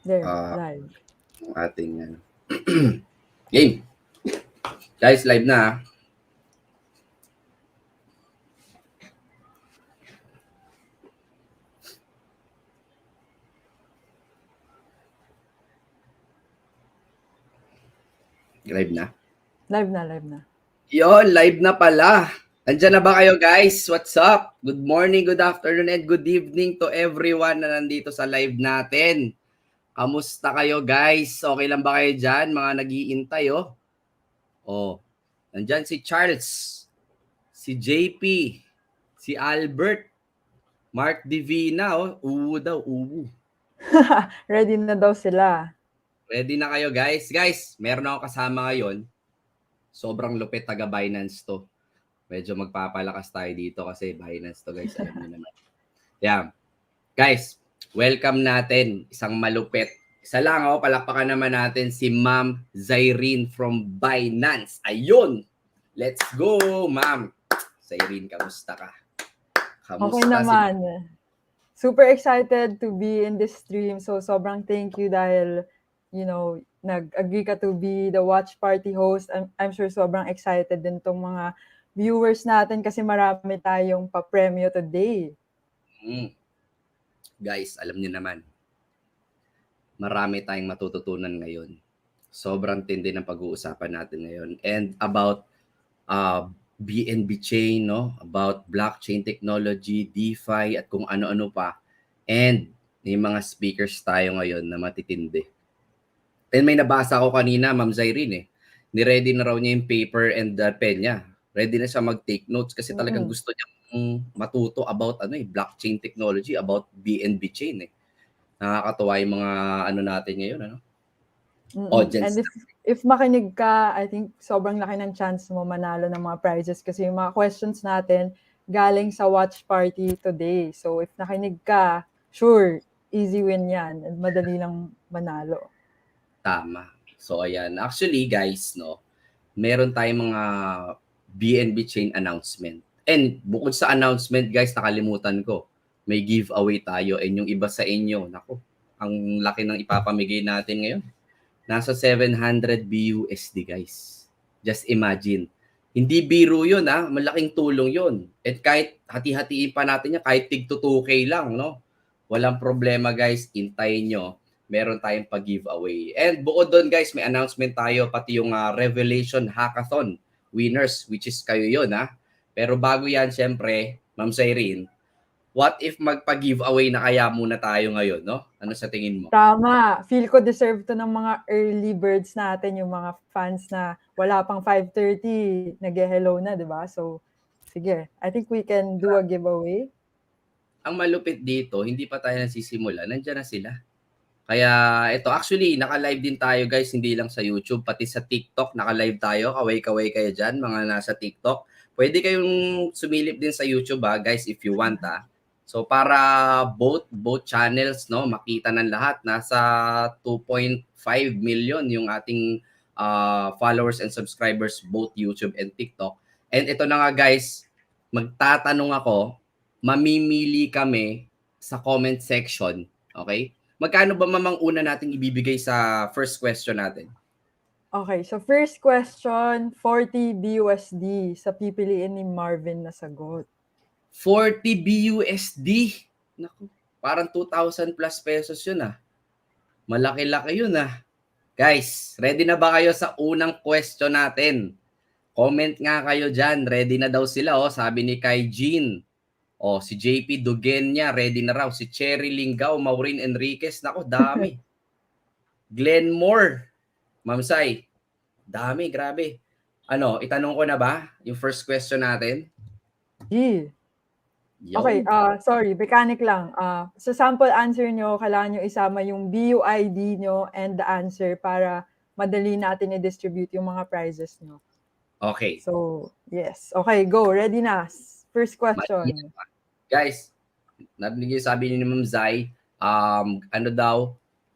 There, ah, live. ang ating game. Guys, live na. Live na. Live na, live na. Yon, live na pala. Andiyan na ba kayo guys? What's up? Good morning, good afternoon, and good evening to everyone na nandito sa live natin. Kamusta kayo guys? Okay lang ba kayo dyan? Mga nag-iintay Oh, nandyan si Charles, si JP, si Albert, Mark Divina Uwu daw, uwu. Ready na daw sila. Ready na kayo guys? Guys, meron ako kasama ngayon. Sobrang lupit taga Binance to. Medyo magpapalakas tayo dito kasi Binance to guys, alam niyo naman. Yeah. Guys, welcome natin isang malupit. Isa lang palakpakan naman natin si Ma'am Zairine from Binance. Ayun! Let's go, Ma'am. Zairine, kamusta ka? Okay naman. Super excited to be in this stream. So sobrang thank you dahil, nag-agree ka to be the watch party host. I'm sure sobrang excited din tong mga viewers natin kasi marami tayong pa-premyo today. Guys, alam niyo naman, marami tayong matututunan ngayon. Sobrang tindi ng pag-uusapan natin ngayon. And about BNB chain, about blockchain technology, DeFi, at kung ano-ano pa. And may mga speakers tayo ngayon na matitindi. And may nabasa ko kanina, Ma'am Zairine, ni-ready na raw niya yung paper and pen niya. Ready na siya mag-take notes kasi talagang gusto niya matuto about blockchain technology, about BNB chain. Nakakatuwa yung mga natin ngayon, audience. And if makinig ka, I think sobrang laki ng chance mo manalo ng mga prizes kasi yung mga questions natin galing sa watch party today. So if nakinig ka, sure, easy win yan. And madali lang manalo. Tama. So ayan, actually guys, meron tayong mga BNB chain announcement. And bukod sa announcement guys, nakalimutan ko, may giveaway tayo and yung iba sa inyo, nako, ang laki ng ipapamigay natin ngayon. Nasa 700 BUSD guys. Just imagine. Hindi biro yun malaking tulong yun. At kahit hati-hatiin pa natin yan, kahit tig 2K lang, walang problema guys, hintayin nyo. Meron tayong pag-giveaway. And bukod doon guys, may announcement tayo, pati yung Revelation Hackathon winners, which is kayo yun Pero bago yan, syempre, Ma'am Zairine, what if magpa-giveaway na kaya muna tayo ngayon, Ano sa tingin mo? Tama. Feel ko deserve to ng mga early birds natin, yung mga fans na wala pang 5:30, nag-hello na, di ba? So, sige. I think we can do a giveaway. Ang malupit dito, hindi pa tayo nasisimula, nandiyan na sila. Kaya ito, actually, naka-live din tayo guys, hindi lang sa YouTube, pati sa TikTok, naka-live tayo. Kaway-kaway kayo dyan, mga nasa TikTok. Pwede kayong sumilip din sa YouTube guys, if you want So para both channels makita ng lahat, nasa 2.5 million yung ating followers and subscribers, both YouTube and TikTok. And ito na nga guys, magtatanong ako, mamimili kami sa comment section, okay? Magkano ba mamang una nating ibibigay sa first question natin? Okay, so first question, 40 BUSD sa pipiliin ni Marvin na sagot. 40 BUSD? Naku, parang 2,000 plus pesos yun Malaki-laki yun Guys, ready na ba kayo sa unang question natin? Comment nga kayo dyan. Ready na daw sila sabi ni Kai Jean. Si JP Dugenya, ready na raw. Si Cherry Linggao, Maureen Enriquez. Nako, dami. Glenmore. Ma'am Sai, dami, grabe. Itanong ko na ba yung first question natin? Okay, sorry, mechanic lang. Sa sample answer nyo, kailangan nyo isama yung BUID nyo and the answer para madali natin i-distribute yung mga prizes nyo. Okay. So, yes. Okay, go. Ready na. First question. Guys, narinig yung sabi ni Ma'am Zai,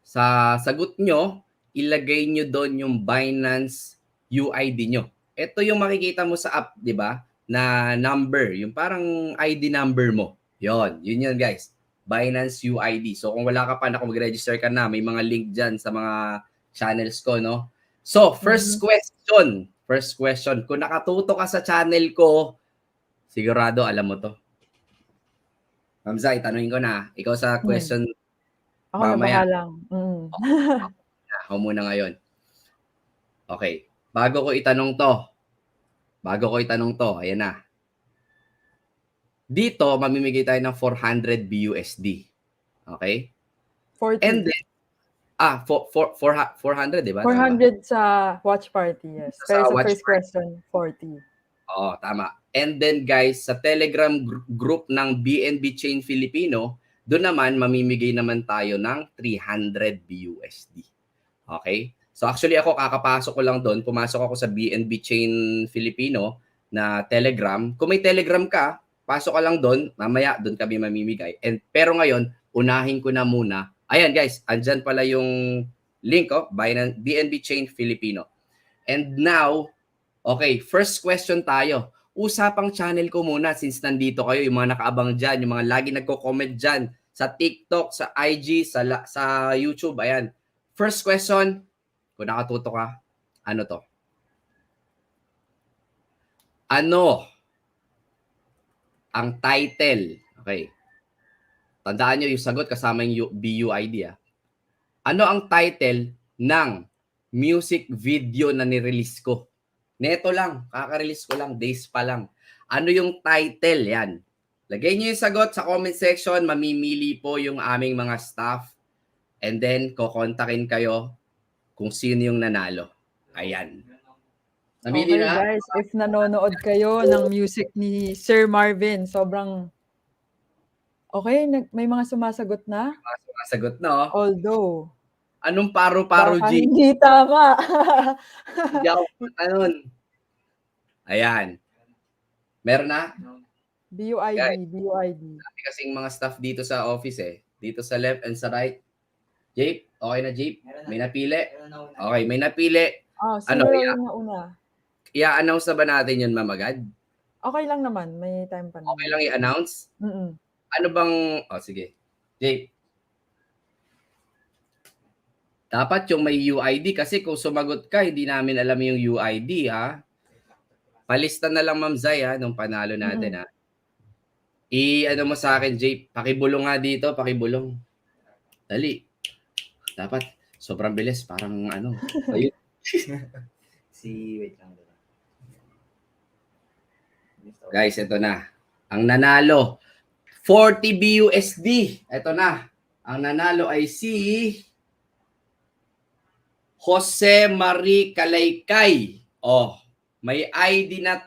sa sagot nyo, ilagay nyo doon yung Binance UID nyo. Ito yung makikita mo sa app, di ba? Na number, yung parang ID number mo. Yun guys. Binance UID. So kung wala ka pa, mag-register ka na, may mga link dyan sa mga channels ko, no? So, first question. Kung nakatuto ka sa channel ko, sigurado alam mo to. Ma'am Zai, tanungin ko na. Ikaw sa question Ako na mamaya. bahalang. Ako muna ngayon. Okay. Bago ko itanong to, ayan na. Dito, mamimigay tayo ng 400 BUSD. Okay? 40. And then, 400, di ba? 400 sa watch party, yes. Pero sa watch first question, 40. Oo, tama. And then guys, sa Telegram group ng BNB Chain Filipino, doon naman mamimigay naman tayo ng 300 BUSD. Okay? So actually ako kakapasok ko lang doon, pumasok ako sa BNB Chain Filipino na Telegram. Kung may Telegram ka, pasok ka lang doon, mamaya doon kami mamimigay. Pero ngayon, unahin ko na muna. Ayan guys, andyan pala yung link BNB Chain Filipino. And now, okay, first question tayo. Usapang channel ko muna since nandito kayo, yung mga nakaabang dyan, yung mga lagi nagko-comment dyan sa TikTok, sa IG, sa YouTube. Ayan. First question, kung nakatuto ka, ano to? Ano ang title? Okay. Tandaan nyo yung sagot kasama yung BUID. Ano ang title ng music video na nirelease ko? Neto lang, kaka-release ko lang, days pa lang. Ano yung title? Yan. Lagay nyo yung sagot sa comment section, mamimili po yung aming mga staff. And then, kokontakin kayo kung sino yung nanalo. Ayan. Namili Okay na? guys, if nanonood kayo ng music ni Sir Marvin, sobrang okay, may mga sumasagot na. Sagot na. Although, Anong paro-paro, baka G? hindi tama. Hindi ako matanon. Ayan. Meron na? BUID, Guys, BUID. dami kasing mga staff dito sa office eh. Dito sa left and sa right. Jape, okay na Jape? May napili? Okay, may napili. Sino yung nauna? I-announce na ba natin yun, ma'am, agad? Okay lang naman, may time pa naman. Okay lang i-announce? Mm-mm. Ano bang... sige. Jape. Dapat yung may UID kasi kung sumagot ka, hindi namin alam yung UID, ha? Palista na lang, Ma'am Zai, ha, nung panalo natin, ha? I-ano mo sa akin, Jape. Pakibulong nga dito, pakibulong. Dali. Dapat, sobrang bilis. Parang ano. Ayun. Wait lang. Guys, ito na. Ang nanalo, 40 BUSD. Ito na. Ang nanalo ay si Jose Marie Kalaykay. May ID na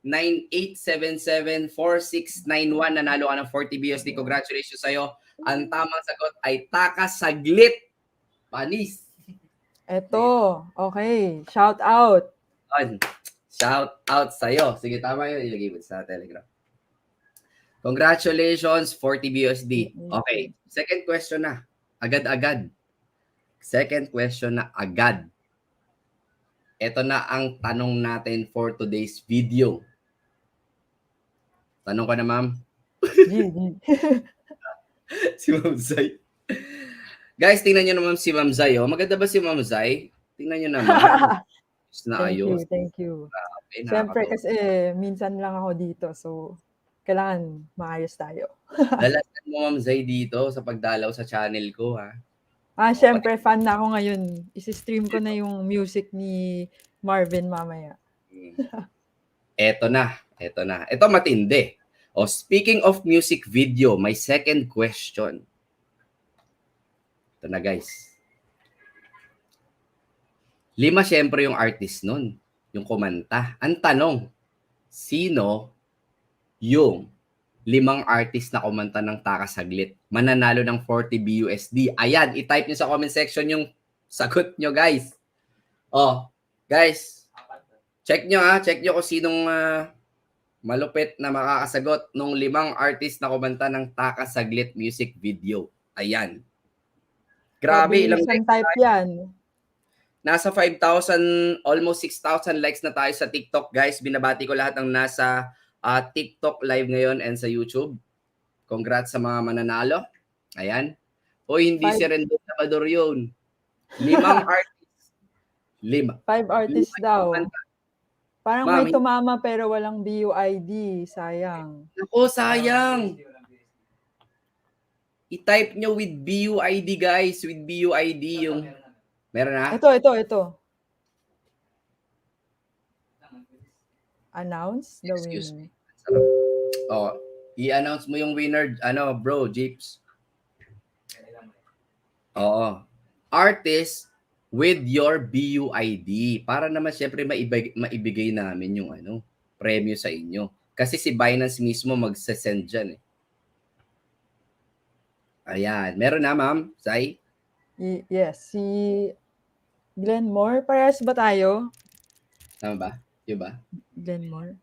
298774691. Nanalo ka ng 40 BUSD. Congratulations sa'yo. Ang tamang sagot ay Taka Saglit. Panis. Eto, okay. Shout out. Shout out sa'yo. Sige, tama yun. Ilagay mo sa Telegram. Congratulations, 40 BUSD. Okay, second question na. Agad-agad. Second question na agad. Ito na ang tanong natin for today's video. Tanong ko na, ma'am. Si Ma'am Zai. Guys, tingnan nyo naman si Ma'am Zai. Maganda ba si Ma'am Zai? Tingnan nyo naman. Thank you. Okay, siyempre kasi minsan lang ako dito. So, kailangan maayos tayo. Dalasan mo, Ma'am Zai, dito sa pagdalaw sa channel ko, ha? Siyempre, fan na ako ngayon. Isi-stream ko na yung music ni Marvin mamaya. Ito na. Ito matindi. Speaking of music video, my second question. Ito na, guys. 5 syempre yung artist nun. Yung kumanta. Ang tanong, sino yung 5 artist na kumanta ng Taka Saglit? Mananalo ng 40 BUSD. Ayan, i-type nyo sa comment section yung sagot nyo, guys. Guys, check nyo kung sinong malupit na makakasagot ng 5 artist na kumanta ng Taka Saglit music video. Ayan. Grabe, ilang likes type yan. Nasa 5,000, almost 6,000 likes na tayo sa TikTok, guys. Binabati ko lahat ng nasa TikTok live ngayon and sa YouTube. Congrats sa mga mananalo. Ayan. O hindi si 5, Rendon Salvador yun. 5 artists. 5. 5 artists daw. Parang Ma'am, may tumama pero walang BUID. Sayang. Naku, sayang. I-type nyo with BUID, guys. With BUID yung... Meron na? Ito. Announce the Excuse winner. me. Sarap. Oh, i-announce mo yung winner, bro, Jeeps. Oo. Artist with your BUID. Para naman syempre maibigay namin yung premyo sa inyo. Kasi si Binance mismo magsasend dyan eh. Ayan. Meron na, ma'am? Sai? Yes. Si Glenmore. Parehas ba tayo? Tama ba? Yun ba? Glenmore.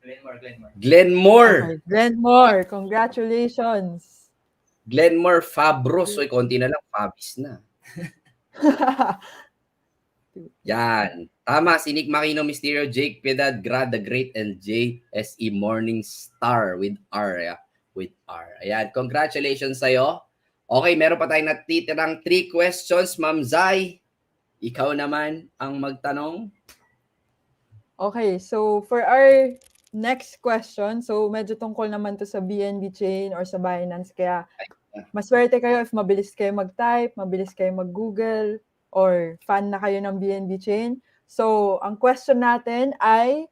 Glenmore! Okay. Glenmore. Congratulations. Glenmore Fabros. Oy, konti na lang. Fabis na. Yan. Tama, si Nick Makino, Mysterio, Jake Piedad, Grad the Great, and JSE Morning Star with R. Yeah. With R. Ayan, congratulations sa'yo. Okay, meron pa tayong natitirang 3 questions, Ma'am Zai. Ikaw naman ang magtanong. Okay, so for our next question, so medyo tungkol naman to sa BNB chain or sa Binance, kaya maswerte kayo if mabilis kayo mag-type, mabilis kayo mag-Google, or fan na kayo ng BNB chain. So, ang question natin ay,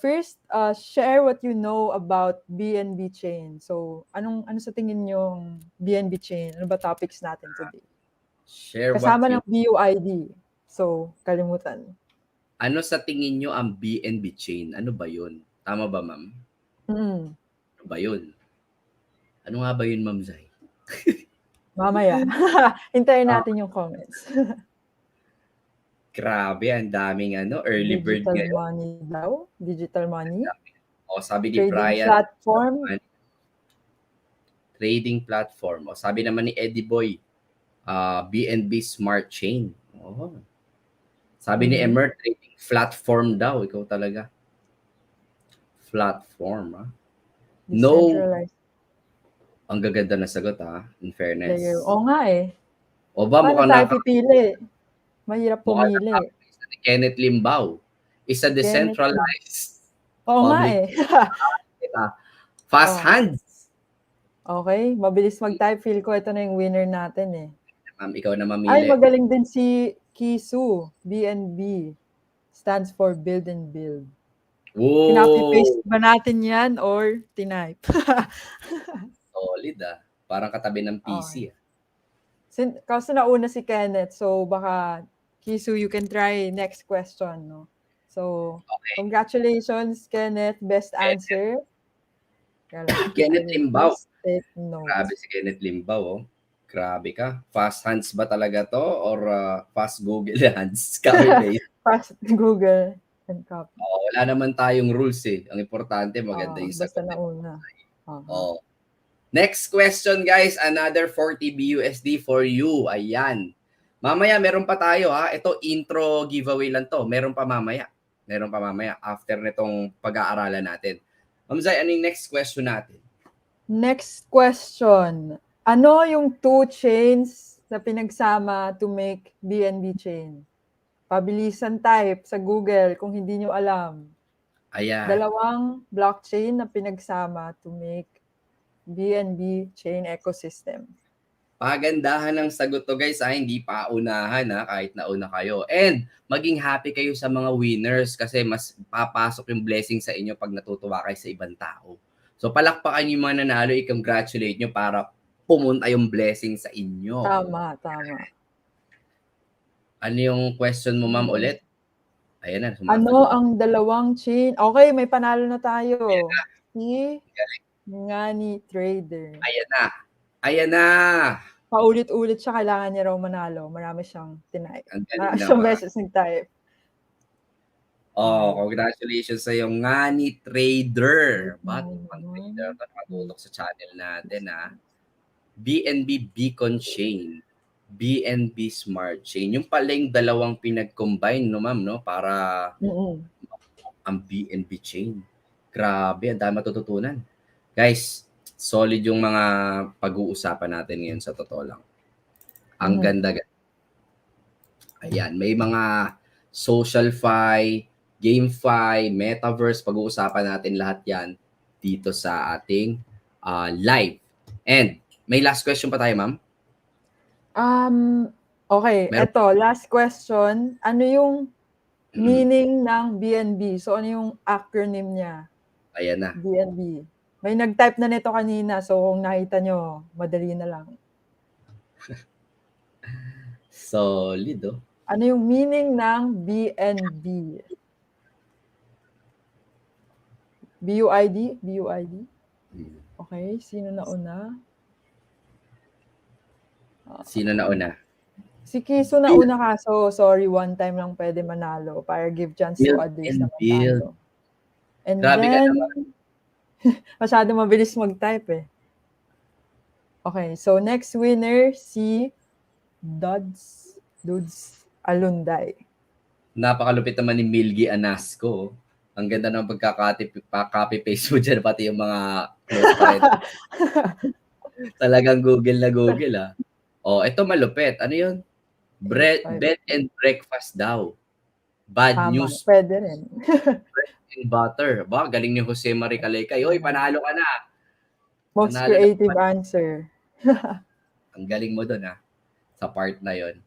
first, share what you know about BNB chain. So, ano sa tingin yung BNB chain? Ano ba topics natin today? Share Kasama what ng BUID. So, kalimutan. Ano sa tingin nyo ang BNB chain? Ano ba yun? Tama ba, ma'am? Mm. Ano ba yun? Ano nga ba yun, Ma'am Zai? Mamaya. Hintayin natin yung comments. Grabe, ang daming early bird Digital ngayon. money daw? Digital money? O, sabi ni Trading Brian, platform? trading platform. O, sabi naman ni Eddie Boy, BNB Smart Chain. Oh. Sabi ni Emer, trading platform daw. Ikaw talaga. Platform, ha? No. Decentralized Ang gaganda na sagot, ha? In fairness. player. Oo nga eh. O ba, Paano mukhang tayo pipili? Mahirap mukhang pumili. ni Kenneth Limbaw. Is a decentralized Oo nga public eh. fast Oh. hands. Okay, mabilis mag-type. Feel ko ito na yung winner natin eh. Ma'am, ikaw na mamili. Ay, magaling din si Kisu. BNB. Stands for Build and Build. Whoa! Kinopy-paste ba natin yan or tinype? Solid Parang katabi ng PC. Okay. Kasi nauna si Kenneth, so baka Kisu, you can try next question, no? So, okay. Congratulations, Kenneth. Best answer. Kenneth Limbaw. Take notes. Grabe si Kenneth Limbaw, oh. Grabe ka. Fast hands ba talaga to? Or fast Google hands? Fast Google and copy. Wala naman tayong rules eh. Ang importante, maganda yung sagot. Basta nauna. Next question, guys. Another 40 BUSD for you. Ayan. Mamaya, meron pa tayo ha. Ito, intro giveaway lang to. Meron pa mamaya. After nitong pag-aaralan natin. Ma'am Zai, ano yung next question natin? Next question. Ano yung 2 chains na pinagsama to make BNB chain? Pabilisan type sa Google kung hindi nyo alam. Ayan. 2 blockchain na pinagsama to make BNB chain ecosystem. Pagandahan ng sagot to guys, hindi pa unahan kahit nauna kayo. And maging happy kayo sa mga winners kasi mas papasok yung blessing sa inyo pag natutuwa kayo sa ibang tao. So palakpakan yung mga nanalo, i-congratulate nyo para pumunta yung blessing sa inyo. Tama. Ano yung question mo, ma'am, ulit? Ayan na. Ano ang 2 chain? Okay, may panalo na tayo. Si Ngani Trader. Ayan na. Paulit-ulit siya, kailangan niya raw manalo. Marami siyang tinype. Siyang beses nag-type. Congratulations sa yung Ngani Trader. Bagong pang-trader na nakatulog sa channel natin BNB Beacon Chain. BNB Smart Chain. Yung pala yung 2 pinag-combine, no ma'am, no? Para ang BNB Chain. Grabe, ang dami matututunan. Guys, solid yung mga pag-uusapan natin ngayon sa totoo lang. Ang ganda. Ayan, may mga social-fi, game-fi, metaverse, pag-uusapan natin lahat yan dito sa ating live. And may last question pa tayo, ma'am? Okay, eto, last question. Ano yung meaning ng BNB? So, ano yung acronym niya? Ayan na. BNB. May nag-type na nito kanina, so kung nakita nyo, madali na lang. Solid, oh. Ano yung meaning ng BNB? BUID? BUID? Okay, sino na una? Sino na una? Si Kiso na una kaso, sorry, one time lang pwede manalo para give chance to others na matalo. And Grabe then, ka naman. masyado mabilis mag-type eh. Okay, so next winner, si Dudes Alunday. Napakalupit naman ni Milgi Anasco. Ang ganda ng pagka-copy-paste mo dyan, pati yung mga close pa rin. Talagang Google na Google, ah. Oh, ito malupit. Ano yun? Bed and breakfast daw. Bad news. Pwede rin. Bread and butter. Ba, galing ni Jose Marie Calekay. Oy, panalo ka na. Most Panalo creative na. answer. Ang galing mo doon, ha? Sa part na yon.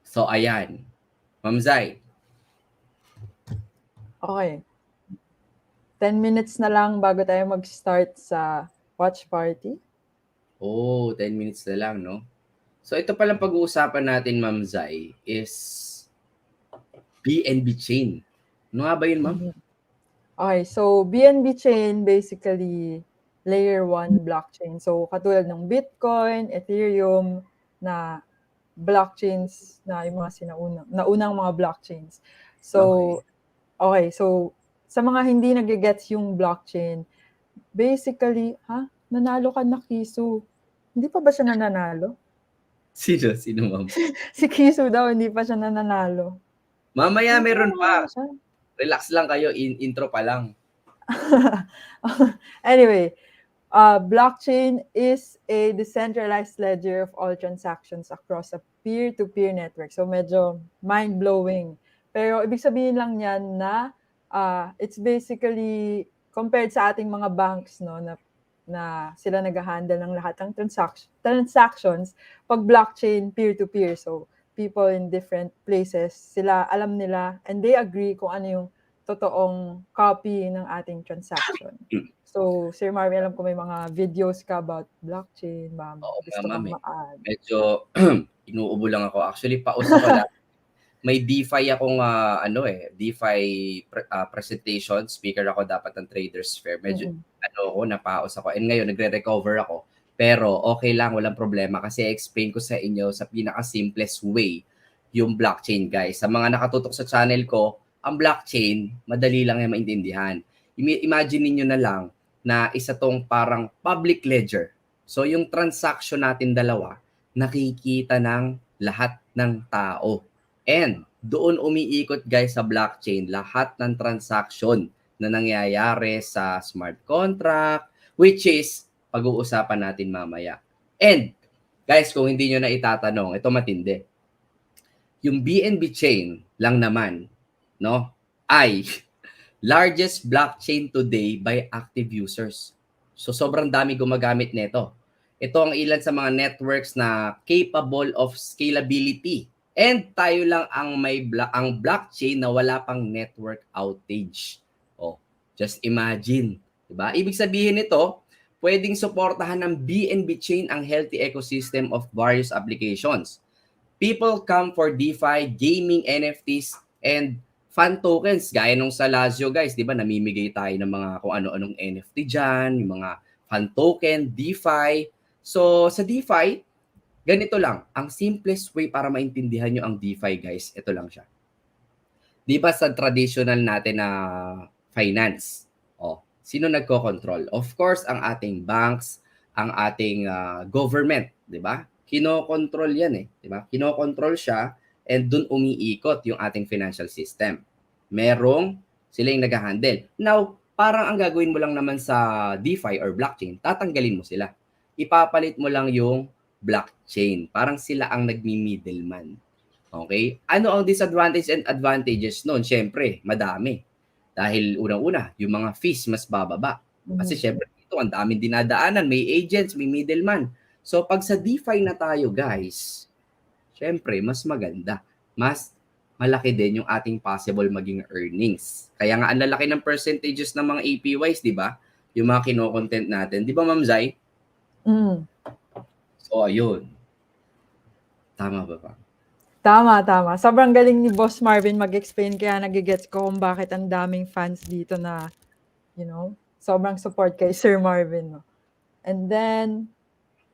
So, ayan. Ma'am Zai. Okay. 10 minutes na lang bago tayo mag-start sa watch party. Oh, 10 minutes na lang, no? So, ito palang pag-uusapan natin, Ma'am Zai, is BNB chain. Ano nga ba yun, ma'am? Okay, so BNB chain, basically, layer 1 blockchain. So, katulad ng Bitcoin, Ethereum, na blockchains na yung mga naunang mga blockchains. So, okay, so sa mga hindi nag-gets yung blockchain, basically, nanalo ka na, Kisu. Hindi pa ba siya nananalo? Sino, ma'am? Si Kisu daw, hindi pa siya nananalo. Mamaya meron pa. Relax lang kayo, intro pa lang. Anyway, blockchain is a decentralized ledger of all transactions across a peer-to-peer network. So medyo mind-blowing. Pero ibig sabihin lang yan na it's basically compared sa ating mga banks, no, na sila nag-handle ng lahat ng transactions, pag blockchain peer-to-peer. So people in different places, sila alam nila and they agree kung ano yung totoong copy ng ating transaction. So, Sir Marvin, alam ko may mga videos ka about blockchain, ma'am. Gusto kang ma-add. Medyo inuubo lang ako. Actually, pausa ko lang. May DeFi akong DeFi presentation. Speaker ako dapat ng Traders Fair. Medyo napaos ako. And ngayon, nagre-recover ako. Pero okay lang, walang problema. Kasi explain ko sa inyo sa pinaka-simplest way yung blockchain, guys. Sa mga nakatutok sa channel ko, ang blockchain, madali lang yung maintindihan. Imagine niyo na lang na isa tong parang public ledger. So yung transaction natin dalawa, nakikita ng lahat ng tao. And doon umiikot, guys, sa blockchain lahat ng transaction na nangyayari sa smart contract, which is pag-uusapan natin mamaya. And guys, kung hindi nyo na itatanong, ito matindi. Yung BNB chain lang naman, no, ay largest blockchain today by active users. So sobrang dami gumagamit nito. Ito ang ilan sa mga networks na capable of scalability. And tayo lang ang ang blockchain na wala pang network outage. Oh, just imagine, 'di ba? Ibig sabihin nito, pwedeng suportahan ng BNB chain ang healthy ecosystem of various applications. People come for DeFi, gaming, NFTs, and fan tokens. Gaya nung sa Lazio, guys, di ba, namimigay tayo ng mga kung ano-anong NFT dyan, yung mga fan token, DeFi. So, sa DeFi, ganito lang. Ang simplest way para maintindihan nyo ang DeFi, guys, ito lang siya. Di ba sa traditional natin na finance? Sino nagko-control? Of course, ang ating banks, ang ating government, di ba? Kino-control yan eh, di ba? Kino-control siya and dun umiikot yung ating financial system. Merong sila yung nag-handle. Now, parang ang gagawin mo lang naman sa DeFi or blockchain, tatanggalin mo sila. Ipapalit mo lang yung blockchain. Parang sila ang nagmi-middleman. Okay? Ano ang disadvantage and advantages nun? Siyempre, madami. Dahil unang-una, yung mga fees mas bababa. Kasi syempre, ito ang daming dinadaanan. May agents, may middleman. So, pag sa DeFi na tayo, guys, syempre, mas maganda. Mas malaki din yung ating possible maging earnings. Kaya nga, ang lalaki ng percentages ng mga APYs, di ba? Yung mga kino-content natin. Di ba, Ma'am Zai? So, ayun. Tama ba ba? Tama. Sobrang galing ni Boss Marvin mag-explain, kaya nagigets ko kung bakit ang daming fans dito na, sobrang support kay Sir Marvin. No? And then,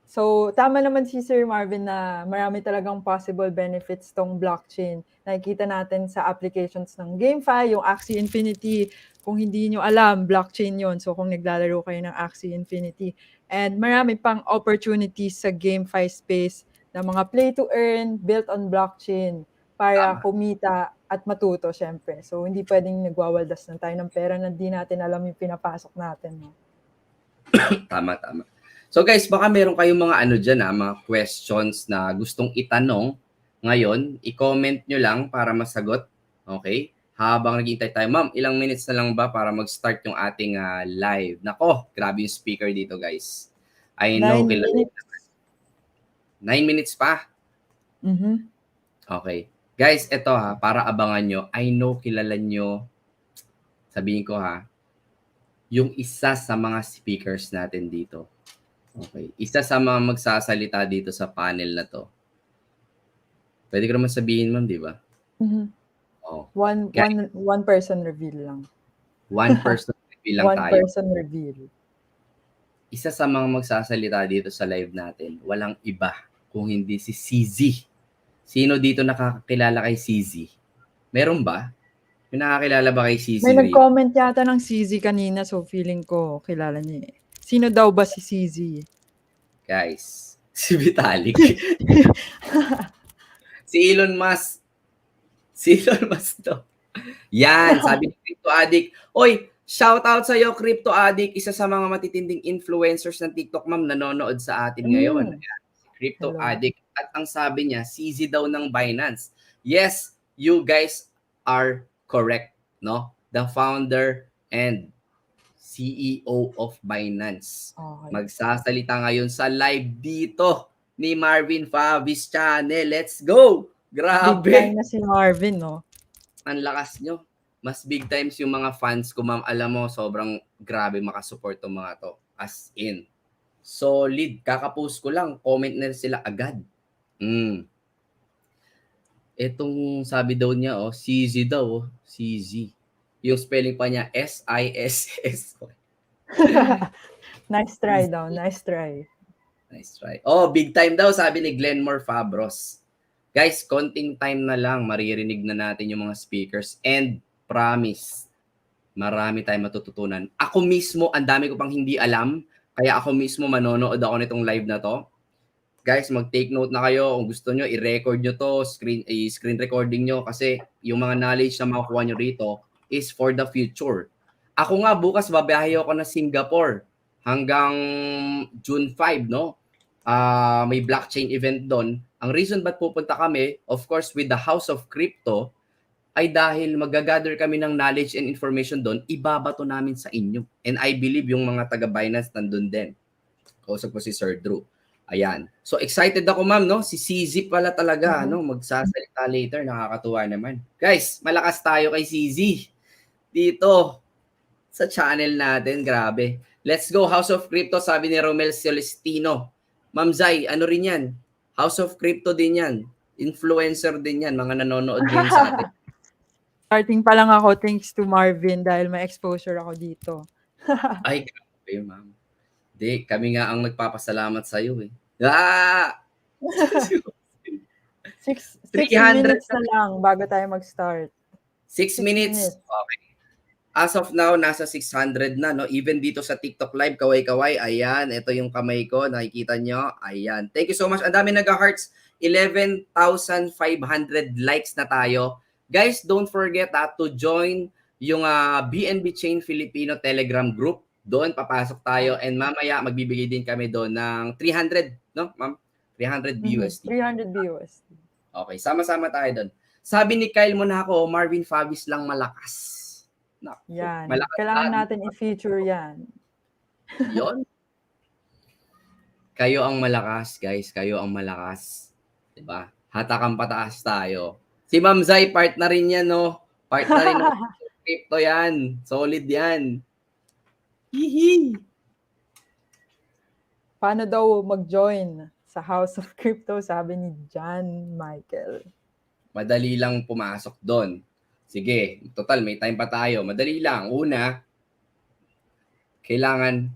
so tama naman si Sir Marvin na marami talagang possible benefits tong blockchain. Nakikita natin sa applications ng GameFi, yung Axie Infinity. Kung hindi nyo alam, blockchain yon. So kung naglalaro kayo ng Axie Infinity. And marami pang opportunities sa GameFi space na mga play to earn built on blockchain para kumita at matuto, syempre. So hindi pwedeng nagwawaldas na tayo ng pera na di natin alam yung pinapasok natin. No? Tama. So guys, baka meron kayong mga dyan, mga questions na gustong itanong ngayon. I-comment nyo lang para masagot. Okay? Habang naghihintay tayo. Ma'am, ilang minutes na lang ba para mag-start yung ating live? Nako, grabe yung speaker dito, guys. I know. 9 minutes. 9 minutes pa? Okay. Guys, ito para abangan nyo. I know kilala nyo, sabihin ko yung isa sa mga speakers natin dito. Okay. Isa sa mga magsasalita dito sa panel na to. Pwede ko naman sabihin, ma'am, di ba? Oh. One person reveal lang. One person reveal lang tayo. One person reveal. Isa sa mga magsasalita dito sa live natin, walang iba kung hindi si CZ. Sino dito nakakakilala kay CZ? Meron ba? May nakakilala ba kay CZ? May nag-comment yata ng CZ kanina, so feeling ko kilala niya. Sino daw ba si CZ? Guys, si Vitalik. Si Elon Musk. Si Elon Musk to. Yan, sabi ni Crypto Addict. Oy, shout out sa iyo, Crypto Addict. Isa sa mga matitinding influencers ng TikTok, ma'am, nanonood sa atin ngayon. Ayan, si Crypto Addict. At ang sabi niya, CZ daw ng Binance. Yes, you guys are correct, no? The founder and CEO of Binance. Okay. Magsasalita ngayon sa live dito ni Marvin Favis Channel. Let's go! Grabe! Big time na si Marvin, no? Ang lakas nyo. Mas big times yung mga fans ko, ma'am. Alam mo, sobrang grabe makasupport tong mga to. As in. Solid. Kakapost ko lang. Comment na sila agad. Etong sabi daw niya, CZ daw. CZ. Yung spelling pa niya, SISS. Nice try daw. Nice try. Nice try. Oh, big time daw, sabi ni Glenmore Fabros. Guys, konting time na lang, maririnig na natin yung mga speakers. And promise, marami tayong matututunan. Ako mismo, ang dami ko pang hindi alam. Kaya ako mismo manonood ako nitong live na to. Guys, mag-take note na kayo. Kung gusto nyo, i-record nyo to, screen recording nyo. Kasi yung mga knowledge na makukuha nyo rito is for the future. Ako nga, bukas babiyahe ako na Singapore hanggang June 5, no? May blockchain event doon. Ang reason ba't pupunta kami, of course, with the House of Crypto, ay dahil magagather kami ng knowledge and information doon, ibabato namin sa inyo. And I believe yung mga taga-Binance nandun din. Kausap ko si Sir Drew. Ayan. So excited ako, ma'am, no? Si CZ pala talaga, no? Magsasalita later. Nakakatuwa naman. Guys, malakas tayo kay CZ. Dito sa channel natin. Grabe. Let's go, House of Crypto, sabi ni Romel Celestino. Ma'am Zai, ano rin yan? House of Crypto din yan. Influencer din yan. Mga nanonood din sa atin. Starting pa lang ako thanks to Marvin dahil may exposure ako dito. Ay, grabe, ma'am. Di, kami nga ang nagpapasalamat sa iyo eh. 6 minutes na lang bago tayo mag-start. 6 minutes. Okay. As of now, nasa 600 na, no? Even dito sa TikTok Live, kaway-kaway. Ayan, ito yung kamay ko. Nakikita nyo. Ayan. Thank you so much. Ang dami nag-hearts. 11,500 likes na tayo. Guys, don't forget to join yung BNB Chain Filipino Telegram group. Doon papasok tayo and mamaya magbibigay din kami doon ng 300, no, ma'am? 300 BUSD. 300 BUSD. Okay, sama-sama tayo doon. Sabi ni Kyle Monaco, Marvin Favis lang malakas. Naku, Yan. malakas Kailangan na. natin i-feature yan. Yon. Kayo ang malakas, guys. Kayo ang malakas. Diba? Hatakang pataas tayo. Si Ma'am Zai, part na rin yan, no? Part na rin ng crypto yan. Solid yan. Hihi. Paano daw mag-join sa House of Crypto, sabi ni John Michael. Madali lang pumasok doon. Sige, total, may time pa tayo. Madali lang. Una, kailangan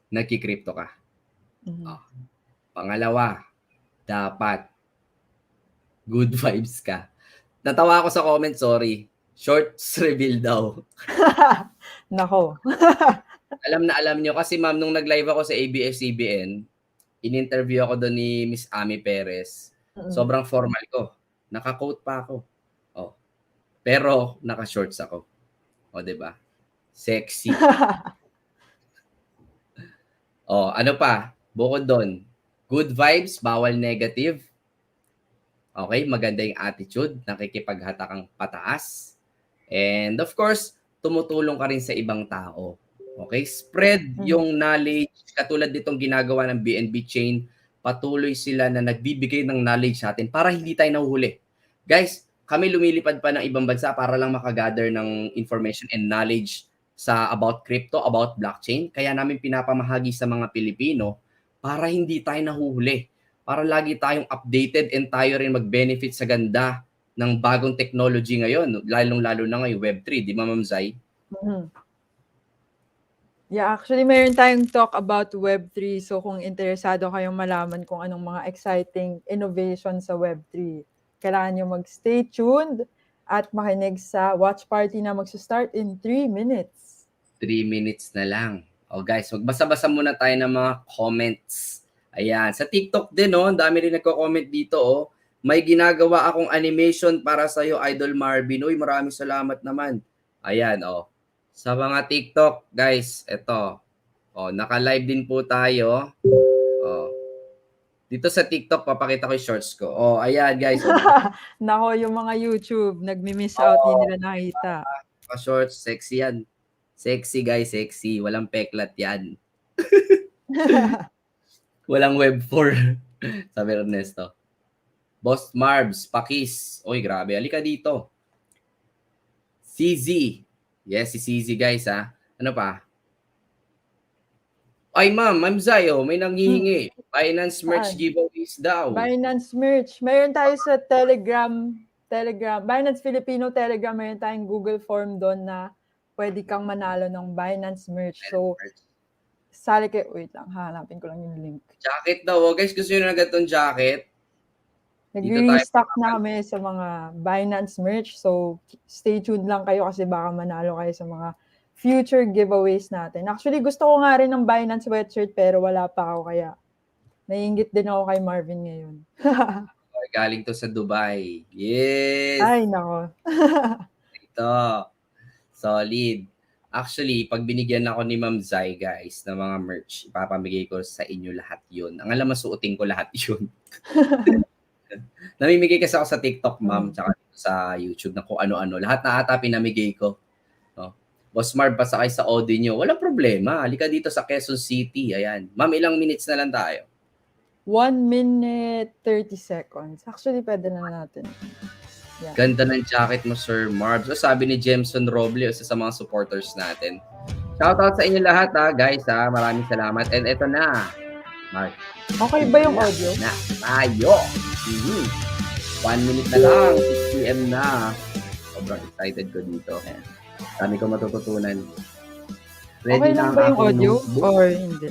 nagki-crypto ka. Pangalawa, dapat good vibes ka. Natawa ako sa comment, sorry. Shorts reveal daw. Nako. Alam nyo kasi ma'am, nung nag-live ako sa ABS-CBN, in-interview ako doon ni Miss Ami Perez. Sobrang formal ko. Naka-coat pa ako. Oh. Pero naka-shorts ako. O, diba? Sexy. Oh, ano pa? Bukod doon, good vibes, bawal negative. Okay, maganda yung attitude, nakikipaghatakang pataas. And of course, tumutulong ka rin sa ibang tao. Okay, spread yung knowledge. Katulad nitong ginagawa ng BNB Chain, patuloy sila na nagbibigay ng knowledge sa atin para hindi tayo nahuhuli. Guys, kami lumilipad pa ng ibang bansa para lang makagather ng information and knowledge sa about crypto, about blockchain. Kaya namin pinapamahagi sa mga Pilipino para hindi tayo nahuhuli. Para lagi tayong updated and tayo rin mag-benefit sa ganda ng bagong technology ngayon. Lalong-lalo na ngayon, Web3. Di ba, Ma'am Zai? Yeah, actually, mayroon tayong talk about Web3. So, kung interesado kayong malaman kung anong mga exciting innovation sa Web3, kailangan nyo mag-stay tuned at makinig sa watch party na mag-start in 3 minutes. 3 minutes na lang. O guys, magbasa-basa muna tayo ng mga comments. Ayan, sa TikTok din, oh, dami rin nagko-comment dito, oh. May ginagawa akong animation para sa'yo, Idol Marvin. Uy, maraming salamat naman. Ayan, oh. Sa mga TikTok, guys, eto. Oh, naka-live din po tayo. Oh. Dito sa TikTok, papakita ko yung shorts ko. Oh, ayan, guys. Nako, yung mga YouTube, nagmi-miss out, hindi nila nakita. Shorts, sexy yan. Sexy, guys, sexy. Walang peklat yan. Walang web 4. Sabi Ernesto. Boss Marbs, Pakis. Oy, grabe. Halika dito. CZ. Yes, si CZ, guys, ha. Ano pa? Ay, Ma'am Zayo, may nanghihingi. Binance merch giveaways daw. Binance merch. Mayroon tayo sa Telegram. Binance Filipino Telegram. Mayroon tayong Google form doon na pwede kang manalo ng Binance merch. So, sali kayo. Wait lang, hanapin ko lang yung link. Jacket daw. Oh. Guys, gusto nyo na agad tong jacket? Nag-restock na kami sa mga Binance merch. So, stay tuned lang kayo kasi baka manalo kayo sa mga future giveaways natin. Actually, gusto ko nga rin ng Binance sweatshirt pero wala pa ako kaya naiinggit din ako kay Marvin ngayon. Galing to sa Dubai. Yes! Ay, nako. Ito. Solid. Actually, pag binigyan ako ni Ma'am Zai, guys, ng mga merch, ipapamigay ko sa inyo lahat yun. Ang alam, masuotin ko lahat yun. Namimigay kasi ako sa TikTok, ma'am, tsaka sa YouTube na kung ano-ano. Lahat na ata pinamigay ko. No? Boss Marv, pasakay sa Audi nyo. Walang problema. Halika dito sa Quezon City. Ayan. Ma'am, ilang minutes na lang tayo? 1 minute 30 seconds. Actually, pwede na natin. Yeah. Ganda ng jacket mo, Sir Marv. So, sabi ni Jemson Roble, isa sa mga supporters natin. Shoutout sa inyo lahat, ha, guys. Ha? Maraming salamat. And eto na. Mark. Okay ba yung audio? Na tayo. 1 minute na lang. 6 p.m. na. Sobrang excited ko dito. Dami ko matututunan. Ready Okay lang ba yung audio? Or hindi?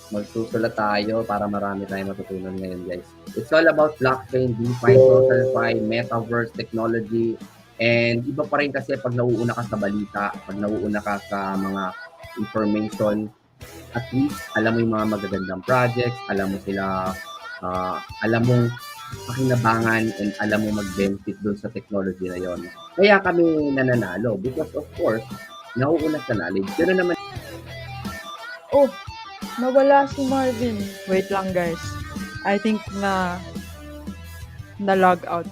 Magsusulat tayo para marami tayong matutunan ngayon, guys. It's all about blockchain, DeFi, SocialFi, Metaverse, technology, and iba pa rin kasi pag nauuna ka sa balita, pag nauuna ka sa mga information, at least alam mo yung mga magagandang projects, alam mo sila, alam mong pakinabangan and alam mo mag-benefit doon sa technology na yon. Kaya kami nananalo because of course, nauuna sa knowledge. Gano'n naman. Oh, nawala si Marvin. Wait lang guys. I think na log out.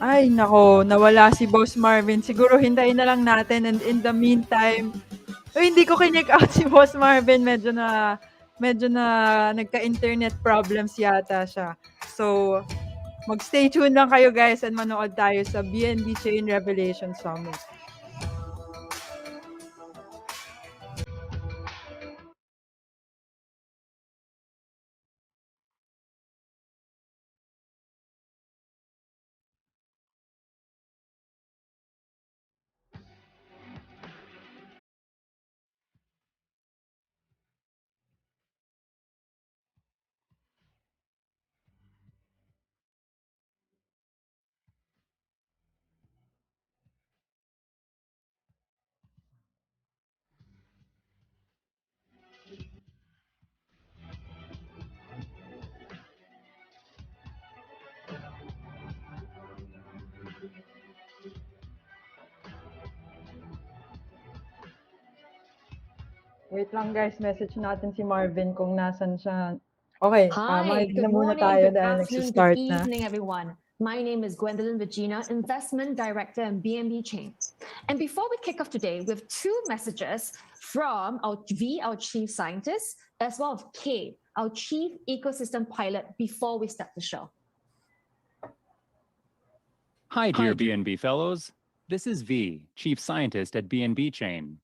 Ay, nako, nawala si Boss Marvin. Siguro hintayin na lang natin and in the meantime, hindi ko kinik out si Boss Marvin. Medyo na nagka-internet problems yata siya. So, mag-stay tuned lang kayo guys and manood tayo sa BNB Chain Revelation Summit. Wait lang guys, message natin si Marvin kung nasan siya. Okay, Hi, makinig na good muna morning, tayo good dahil afternoon, nagsistart good na. evening, everyone. My name is Gwendolyn Regina, Investment Director in BNB Chain. And before we kick off today, we have two messages from our Chief Scientist, as well as K, our Chief Ecosystem Pilot, before we start the show. Hi, dear BNB fellows. This is V, Chief Scientist at BNB Chain.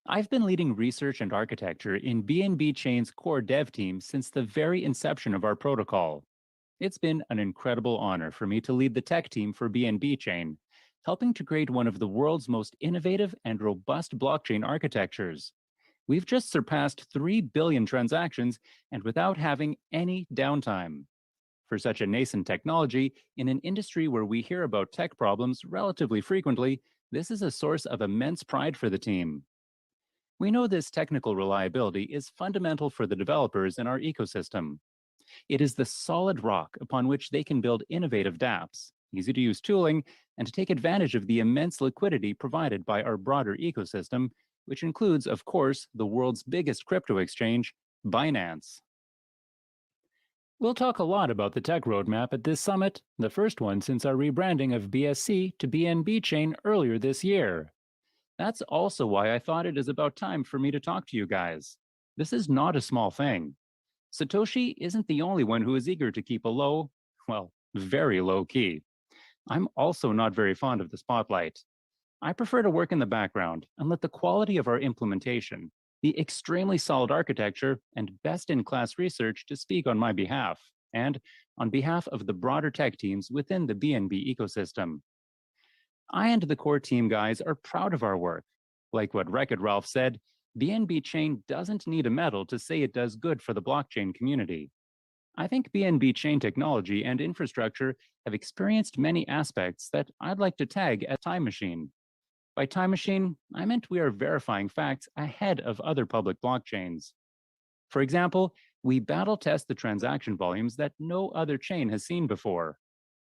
I've been leading research and architecture in BNB Chain's core dev team since the very inception of our protocol. It's been an incredible honor for me to lead the tech team for BNB Chain, helping to create one of the world's most innovative and robust blockchain architectures. We've just surpassed 3 billion transactions and without having any downtime. For such a nascent technology, in an industry where we hear about tech problems relatively frequently, this is a source of immense pride for the team. We know this technical reliability is fundamental for the developers in our ecosystem. It is the solid rock upon which they can build innovative dApps, easy-to-use tooling, and to take advantage of the immense liquidity provided by our broader ecosystem, which includes, of course, the world's biggest crypto exchange, Binance. We'll talk a lot about the tech roadmap at this summit, the first one since our rebranding of BSC to BNB Chain earlier this year. That's also why I thought it is about time for me to talk to you guys. This is not a small thing. Satoshi isn't the only one who is eager to keep a low, well, very low key. I'm also not very fond of the spotlight. I prefer to work in the background and let the quality of our implementation, the extremely solid architecture, and best-in-class research to speak on my behalf, and on behalf of the broader tech teams within the BNB ecosystem. I and the core team guys are proud of our work. Like what Wreck-It Ralph said, BNB Chain doesn't need a medal to say it does good for the blockchain community. I think BNB Chain technology and infrastructure have experienced many aspects that I'd like to tag as time machine. By time machine, I meant we are verifying facts ahead of other public blockchains. For example, we battle test the transaction volumes that no other chain has seen before.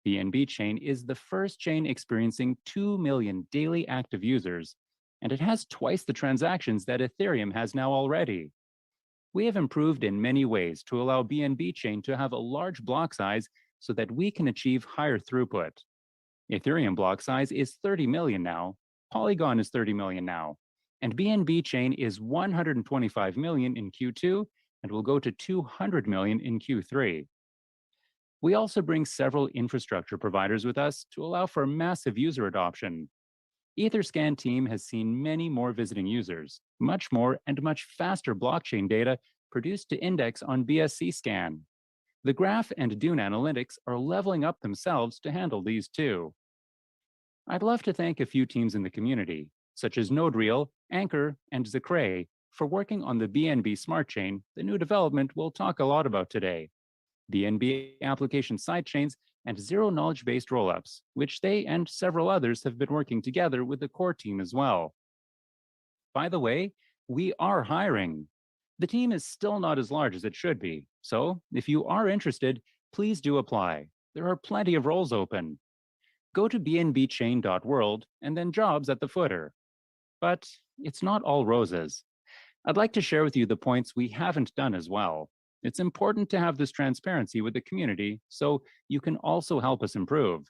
BNB Chain is the first chain experiencing 2 million daily active users, and it has twice the transactions that Ethereum has now already. We have improved in many ways to allow BNB Chain to have a large block size so that we can achieve higher throughput. Ethereum block size is 30 million now, Polygon is 30 million now, and BNB Chain is 125 million in Q2 and will go to 200 million in Q3. We also bring several infrastructure providers with us to allow for massive user adoption. Etherscan team has seen many more visiting users, much more and much faster blockchain data produced to index on BSC scan. The Graph and Dune analytics are leveling up themselves to handle these too. I'd love to thank a few teams in the community, such as NodeReal, Anchor, and Zacray, for working on the BNB Smart Chain, the new development we'll talk a lot about today. BNB application sidechains, and zero knowledge-based rollups, which they and several others have been working together with the core team as well. By the way, we are hiring. The team is still not as large as it should be, so if you are interested, please do apply. There are plenty of roles open. Go to bnbchain.world and then jobs at the footer. But it's not all roses. I'd like to share with you the points we haven't done as well. It's important to have this transparency with the community so you can also help us improve.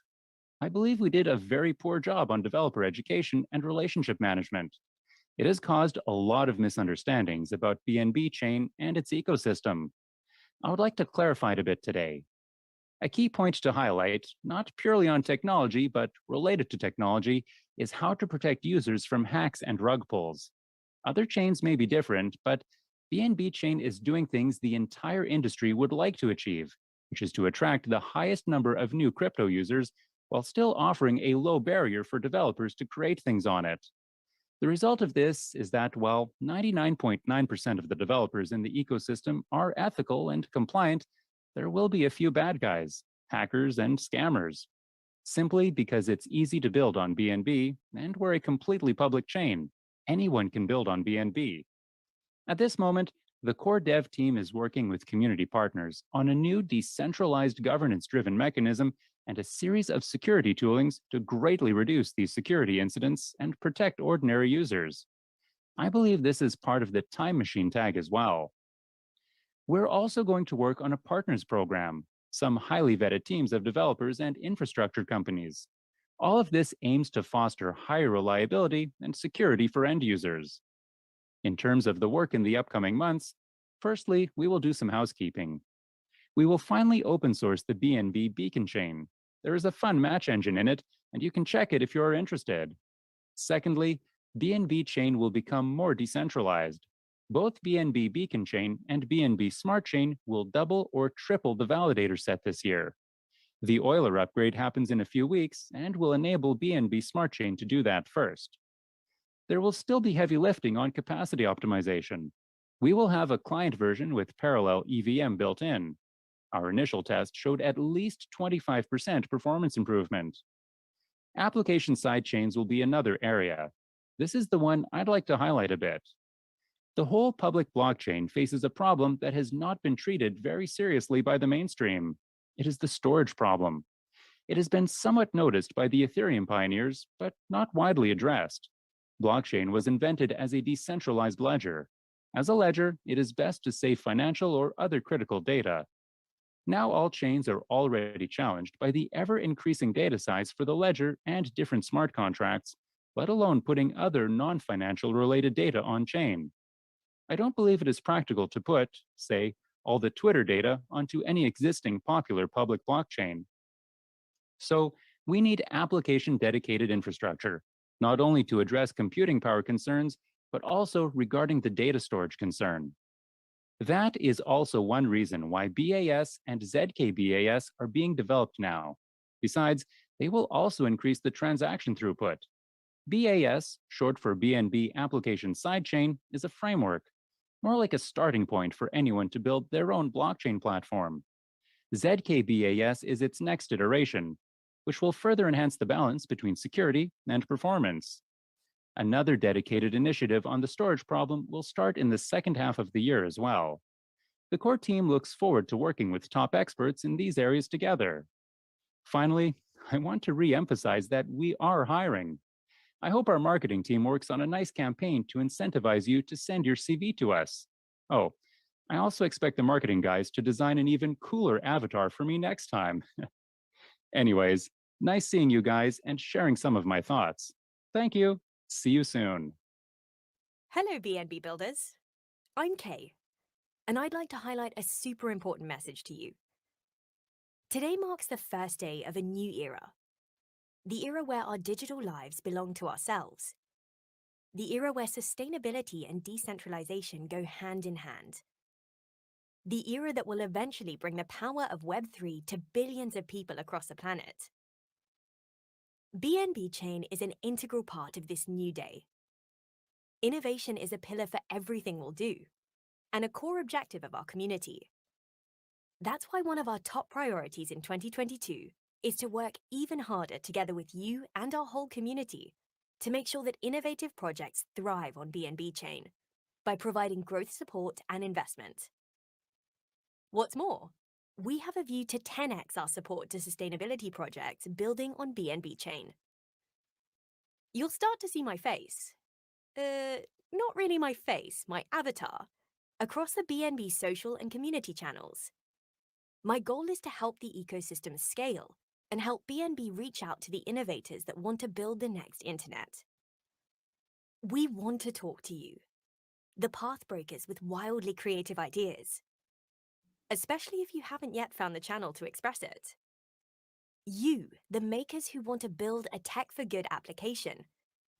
I believe we did a very poor job on developer education and relationship management. It has caused a lot of misunderstandings about BNB Chain and its ecosystem. I would like to clarify it a bit today. A key point to highlight, not purely on technology, but related to technology, is how to protect users from hacks and rug pulls. Other chains may be different, but BNB Chain is doing things the entire industry would like to achieve, which is to attract the highest number of new crypto users while still offering a low barrier for developers to create things on it. The result of this is that while 99.9% of the developers in the ecosystem are ethical and compliant, there will be a few bad guys, hackers, and scammers. Simply because it's easy to build on BNB, and we're a completely public chain. Anyone can build on BNB. At this moment, the core dev team is working with community partners on a new decentralized governance-driven mechanism and a series of security toolings to greatly reduce these security incidents and protect ordinary users. I believe this is part of the time machine tag as well. We're also going to work on a partners program, some highly vetted teams of developers and infrastructure companies. All of this aims to foster higher reliability and security for end users. In terms of the work in the upcoming months, firstly, we will do some housekeeping. We will finally open source the BNB beacon chain. There is a fun match engine in it, and you can check it if you're interested. Secondly, BNB chain will become more decentralized. Both BNB Beacon Chain and BNB Smart Chain will double or triple the validator set this year. The Euler upgrade happens in a few weeks and will enable BNB Smart Chain to do that first. There will still be heavy lifting on capacity optimization. We will have a client version with parallel EVM built in. Our initial test showed at least 25% performance improvement. Application sidechains will be another area. This is the one I'd like to highlight a bit. The whole public blockchain faces a problem that has not been treated very seriously by the mainstream. It is the storage problem. It has been somewhat noticed by the Ethereum pioneers, but not widely addressed. Blockchain was invented as a decentralized ledger. As a ledger, it is best to save financial or other critical data. Now all chains are already challenged by the ever-increasing data size for the ledger and different smart contracts, let alone putting other non-financial related data on-chain. I don't believe it is practical to put, say, all the Twitter data onto any existing popular public blockchain. So we need application-dedicated infrastructure, not only to address computing power concerns, but also regarding the data storage concern. That is also one reason why BAS and ZKBAS are being developed now. Besides, they will also increase the transaction throughput. BAS, short for BNB Application Sidechain, is a framework, more like a starting point for anyone to build their own blockchain platform. ZKBAS is its next iteration, which will further enhance the balance between security and performance. Another dedicated initiative on the storage problem will start in the second half of the year as well. The core team looks forward to working with top experts in these areas together. Finally, I want to re-emphasize that we are hiring. I hope our marketing team works on a nice campaign to incentivize you to send your CV to us. Oh, I also expect the marketing guys to design an even cooler avatar for me next time. Anyways, nice seeing you guys and sharing some of my thoughts. Thank you. See you soon. Hello, BNB builders. I'm Kay, and I'd like to highlight a super important message to you. Today marks the first day of a new era. The era where our digital lives belong to ourselves. The era where sustainability and decentralization go hand in hand. The era that will eventually bring the power of Web3 to billions of people across the planet. BNB Chain is an integral part of this new day. Innovation is a pillar for everything we'll do, and a core objective of our community. That's why one of our top priorities in 2022 is to work even harder together with you and our whole community to make sure that innovative projects thrive on BNB Chain by providing growth support and investment. What's more, we have a view to 10x our support to sustainability projects building on BNB Chain. You'll start to see my face. Not really my face, my avatar, across the BNB social and community channels. My goal is to help the ecosystem scale and help BNB reach out to the innovators that want to build the next internet. We want to talk to you, the pathbreakers with wildly creative ideas, especially if you haven't yet found the channel to express it. You, the makers who want to build a tech for good application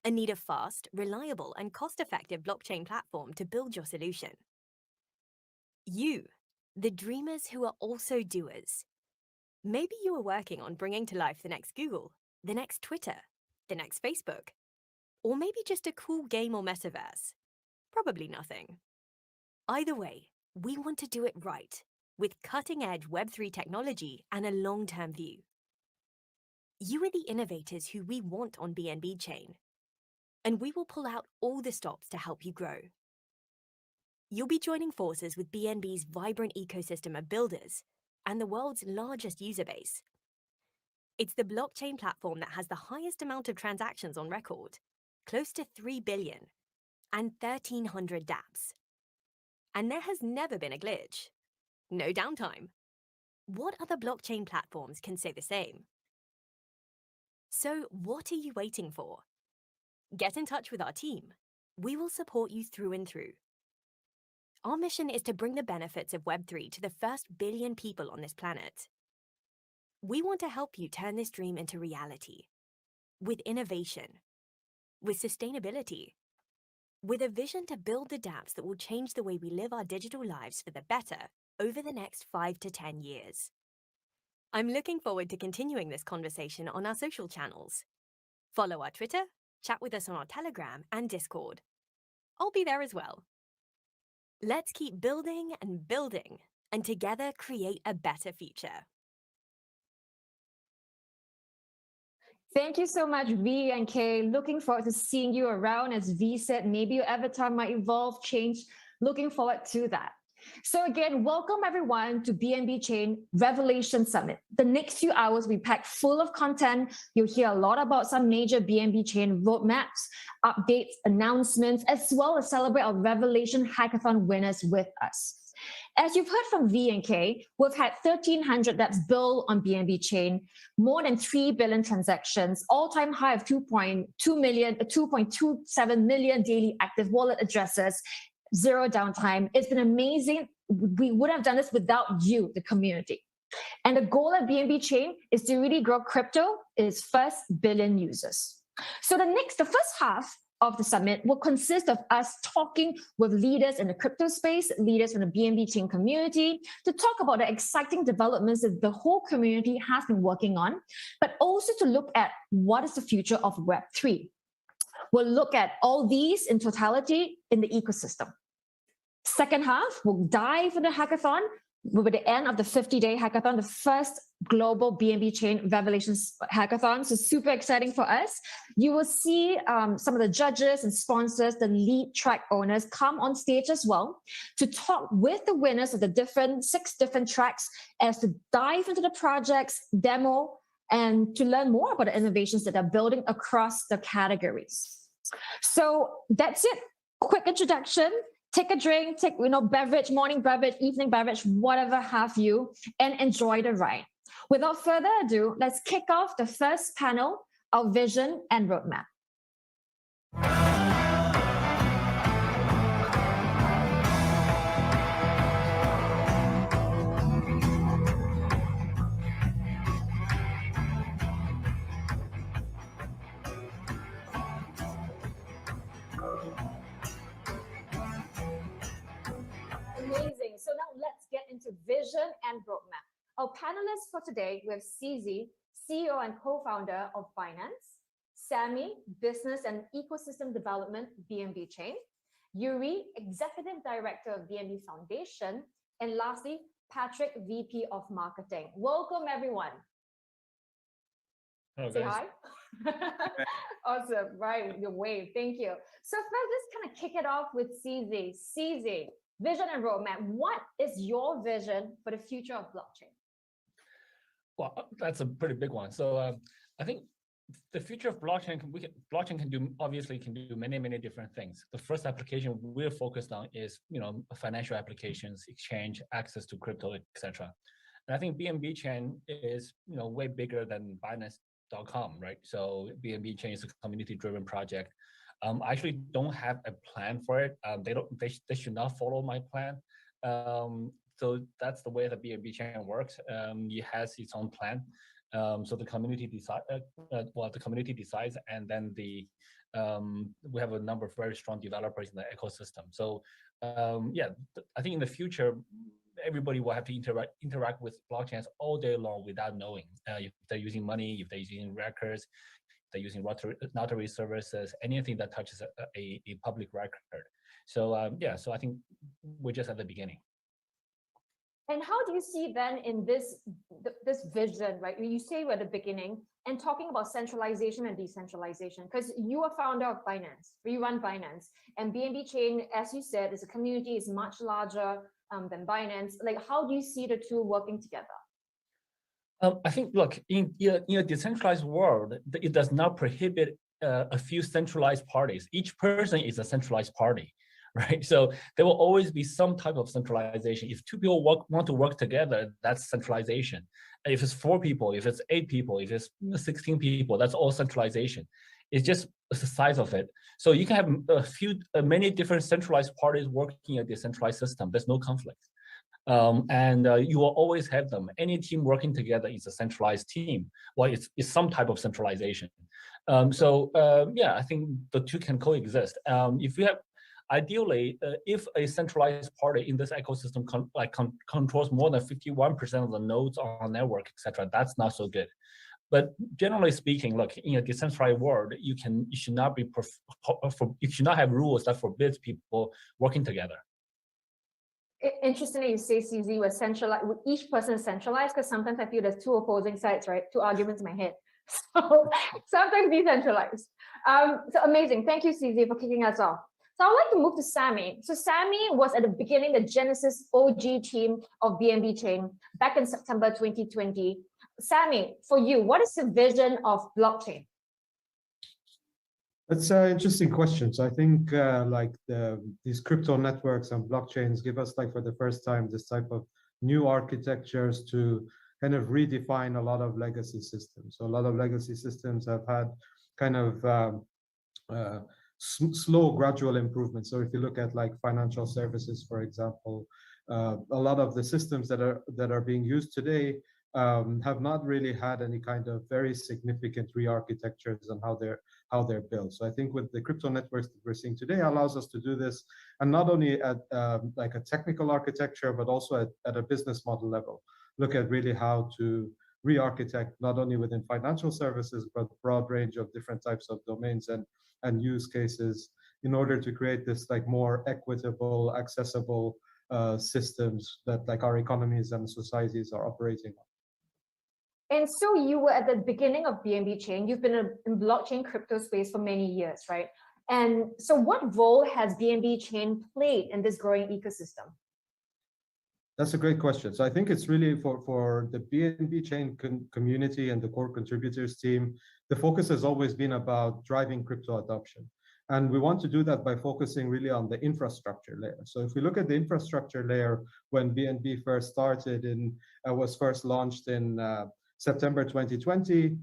and need a fast, reliable, and cost-effective blockchain platform to build your solution. You, the dreamers who are also doers. Maybe you are working on bringing to life the next Google, the next Twitter, the next Facebook, or maybe just a cool game or metaverse. Probably nothing. Either way, we want to do it right, with cutting-edge Web3 technology and a long-term view. You are the innovators who we want on BNB Chain, and we will pull out all the stops to help you grow. You'll be joining forces with BNB's vibrant ecosystem of builders and the world's largest user base. It's the blockchain platform that has the highest amount of transactions on record, close to 3 billion, and 1,300 dApps. And there has never been a glitch. No downtime. What other blockchain platforms can say the same? So what are you waiting for? Get in touch with our team. We will support you through and through. Our mission is to bring the benefits of Web3 to the first billion people on this planet. We want to help you turn this dream into reality, with innovation, with sustainability, with a vision to build the dApps that will change the way we live our digital lives for the better over the next 5 to 10 years. I'm looking forward to continuing this conversation on our social channels. Follow our Twitter, chat with us on our Telegram and Discord. I'll be there as well. Let's keep building and together create a better future. Thank you so much, V and K. Looking forward to seeing you around. As V said, maybe your avatar might evolve, change. Looking forward to that. So again, welcome everyone to BNB Chain Revelation Summit. The next few hours will be packed full of content. You'll hear a lot about some major BNB Chain roadmaps, updates, announcements, as well as celebrate our Revelation Hackathon winners with us. As you've heard from V and K, we've had 1,300 dApps built on BNB Chain, more than 3 billion transactions, all-time high of 2.27 million daily active wallet addresses, zero downtime. It's been amazing. We wouldn't have done this without you, the community. And the goal of BNB Chain is to really grow crypto in its first billion users. So the first half of the summit will consist of us talking with leaders in the crypto space, leaders from the BNB Chain community, to talk about the exciting developments that the whole community has been working on, but also to look at what is the future of Web3. We'll look at all these in totality in the ecosystem. Second half, we'll dive into the hackathon. With the end of the 50-day hackathon, the first global BNB Chain Revelations hackathon. So super exciting for us. You will see some of the judges and sponsors, the lead track owners come on stage as well to talk with the winners of the 6 different tracks as to dive into the projects, demo, and to learn more about the innovations that are building across the categories. So that's it. Quick introduction. Take a drink, take beverage, morning beverage, evening beverage, whatever have you, and enjoy the ride. Without further ado, let's kick off the first panel, our vision and roadmap. Amazing. So now let's get into vision and roadmap. Our panelists for today, we have CZ, CEO and co-founder of Binance, Sammy, business and ecosystem development, BNB Chain, Yuri, executive director of BNB Foundation, and lastly, Patrick, VP of marketing. Welcome, everyone. Hello, Say guys. hi. Awesome. Right. Your wave. Thank you. So let's kind of kick it off with CZ. CZ, vision and roadmap. What is your vision for the future of blockchain? Well, that's a pretty big one. So I think the future of blockchain, blockchain can do, obviously can do many different things. The first application we're focused on is, financial applications, exchange, access to crypto, etc. And I think BNB chain is, way bigger than Binance.com, right? So BNB chain is a community-driven project. I actually don't have a plan for it. They should not follow my plan. So that's the way that BNB chain works. It has its own plan. So the community the community decides, and then we have a number of very strong developers in the ecosystem. So I think in the future, everybody will have to interact with blockchains all day long without knowing if they're using money, if they're using records, if they're using notary services, anything that touches a public record. So so I think we're just at the beginning. And how do you see then in this vision, right? You say we're at the beginning and talking about centralization and decentralization, because you are founder of Binance, you run Binance, and BNB chain, as you said, is a community, is much larger than Binance. Like, how do you see the two working together? I think, look, in a decentralized world, it does not prohibit a few centralized parties. Each person is a centralized party, right? So there will always be some type of centralization. If two people want to work together, that's centralization. If it's 4 people, if it's 8 people, if it's 16 people, that's all centralization. It's just the size of it. So you can have many different centralized parties working in a decentralized system. There's no conflict. You will always have them. Any team working together is a centralized team. Well, it's some type of centralization. I think the two can coexist. If you have, ideally, if a centralized party in this ecosystem controls more than 51% of the nodes on network, etc., that's not so good. But generally speaking, look, in a decentralized world, you should not have rules that forbids people working together. Interestingly, you say CZ was centralized, with each person centralized, because sometimes I feel there's 2 opposing sides, right? 2 arguments in my head. So sometimes decentralized. So amazing. Thank you, CZ, for kicking us off. So I would like to move to Sammy. So Sammy was at the beginning, the Genesis OG team of BNB chain back in September 2020. Sammy, for you, what is the vision of blockchain? That's an interesting question. So I think these crypto networks and blockchains give us, for the first time, this type of new architectures to kind of redefine a lot of legacy systems. So a lot of legacy systems have had kind of slow, gradual improvements. So if you look at financial services, for example, a lot of the systems that are being used today have not really had any kind of very significant re-architectures on how they're built. So I think with the crypto networks that we're seeing today allows us to do this, and not only at a technical architecture, but also at a business model level. Look at really how to re-architect not only within financial services, but broad range of different types of domains and use cases in order to create this more equitable, accessible systems that our economies and societies are operating on. And so you were at the beginning of BNB chain. You've been in blockchain crypto space for many years, right? And so what role has BNB chain played in this growing ecosystem? That's a great question. So I think it's really for the BNB chain community and the core contributors team, the focus has always been about driving crypto adoption. And we want to do that by focusing really on the infrastructure layer. So if we look at the infrastructure layer, when BNB first started was first launched in September 2020,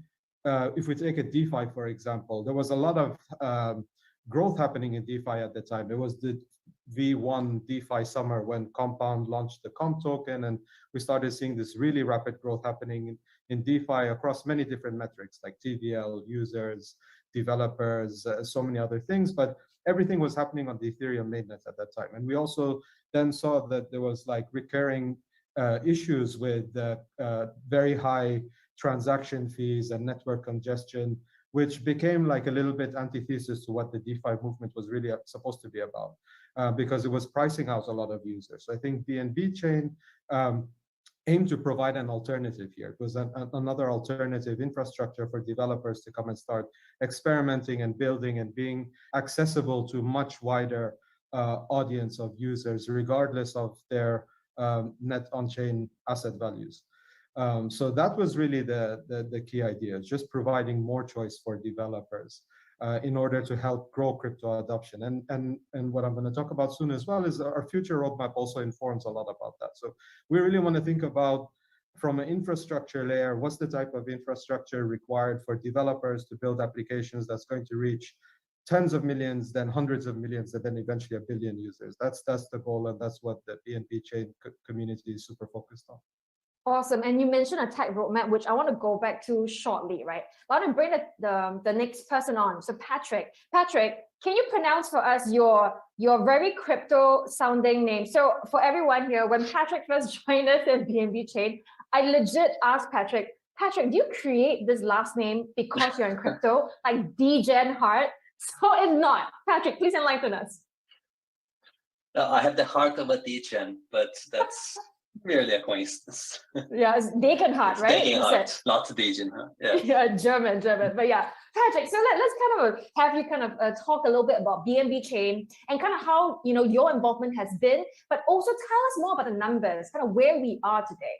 if we take a DeFi, for example, there was a lot of growth happening in DeFi at the time. It was the V1 DeFi summer when Compound launched the Comp token, and we started seeing this really rapid growth happening in DeFi across many different metrics like TVL, users, developers, so many other things, but everything was happening on the Ethereum mainnet at that time. And we also then saw that there was recurring issues with very high transaction fees and network congestion, which became a little bit antithesis to what the DeFi movement was really supposed to be about, because it was pricing out a lot of users. So I think BNB chain aim to provide an alternative here. It was another alternative infrastructure for developers to come and start experimenting and building and being accessible to much wider audience of users, regardless of their net on-chain asset values. So that was really the key idea, just providing more choice for developers in order to help grow crypto adoption. And what I'm going to talk about soon as well is our future roadmap also informs a lot about that. So we really want to think about, from an infrastructure layer, what's the type of infrastructure required for developers to build applications that's going to reach tens of millions, then hundreds of millions, and then eventually a billion users. That's the goal, and that's what the BNB chain community is super focused on. Awesome. And you mentioned a tech roadmap, which I want to go back to shortly, right? I want to bring the next person on. So Patrick, can you pronounce for us your very crypto sounding name? So for everyone here, when Patrick first joined us in BNB Chain, I legit asked Patrick, do you create this last name because you're in crypto, like DGen Hart? So it's not. Patrick, please enlighten us. I have the heart of a DGen, but that's merely a coincidence. Yeah, it's Degenhardt, right? Degenhardt, not Degen, huh? Yeah. Yeah, German. But yeah, Patrick. So let's kind of have you kind of talk a little bit about BNB Chain and kind of how your involvement has been, but also tell us more about the numbers, kind of where we are today.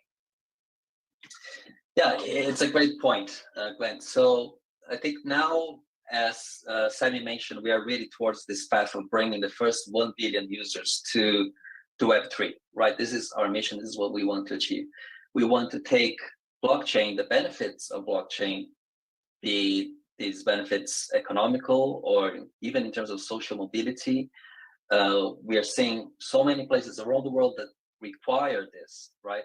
Yeah, it's a great point, Glenn. So I think now, as Sammy mentioned, we are really towards this path of bringing the first 1 billion users to Web3, right? This is our mission. This is what we want to achieve. We want to take blockchain, the benefits of blockchain, be these benefits economical or even in terms of social mobility. We are seeing so many places around the world that require this, right?